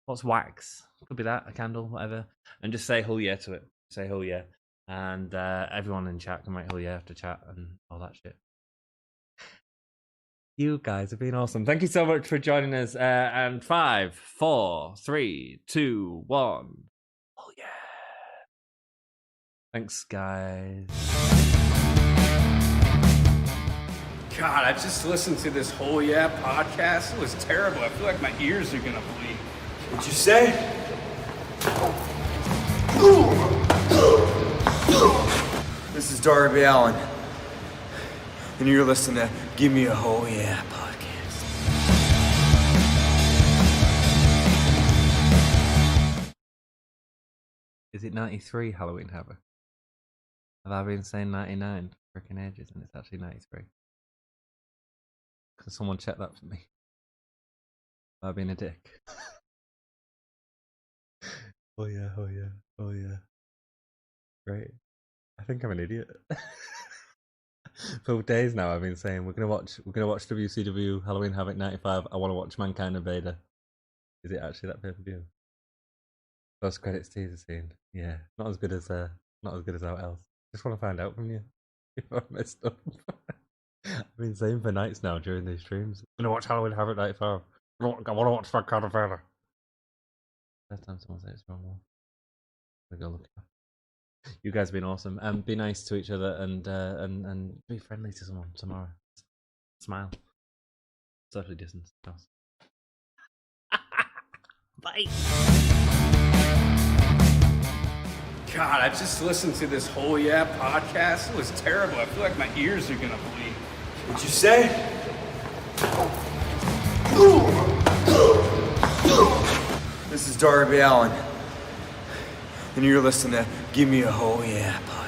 What's wax? Could be that, a candle, whatever. And just say "hell yeah" to it. Say "hell yeah," and everyone in chat can write "hell yeah" after chat and all that shit. You guys have been awesome. Thank you so much for joining us. And 5, 4, 3, 2, 1. Oh yeah! Thanks, guys. God, I just listened to this whole podcast. It was terrible. I feel like my ears are gonna bleed. What'd you say? This is Darby Allen, and you're listening to Gimme a Whole Yeah podcast. Is it 93 Halloween Havoc? Have I been saying 99 for freaking ages and it's actually 93? Can someone check that for me? Have I been a dick? Oh yeah, oh yeah, oh yeah. Great. I think I'm an idiot. For days now I've been saying we're gonna watch WCW Halloween Havoc 95. I want to watch Mankind and Vader. Is it actually that pay-per-view? Post credits teaser scene. Yeah, not as good as out else. Just want to find out from you if I messed up. I've been saying for nights now during these streams. I'm gonna watch Halloween Havoc 95. I want to watch Mankind and Vader. First time someone said it's wrong one. I'm gonna go look it up. You guys have been awesome. Be nice to each other and be friendly to someone tomorrow. Smile. Socially distance. Bye. God, I just listened to this whole podcast. It was terrible. I feel like my ears are gonna bleed. What'd you say? This is Darby Allen, and you're listening to Gimme a Whole Yeah podcast.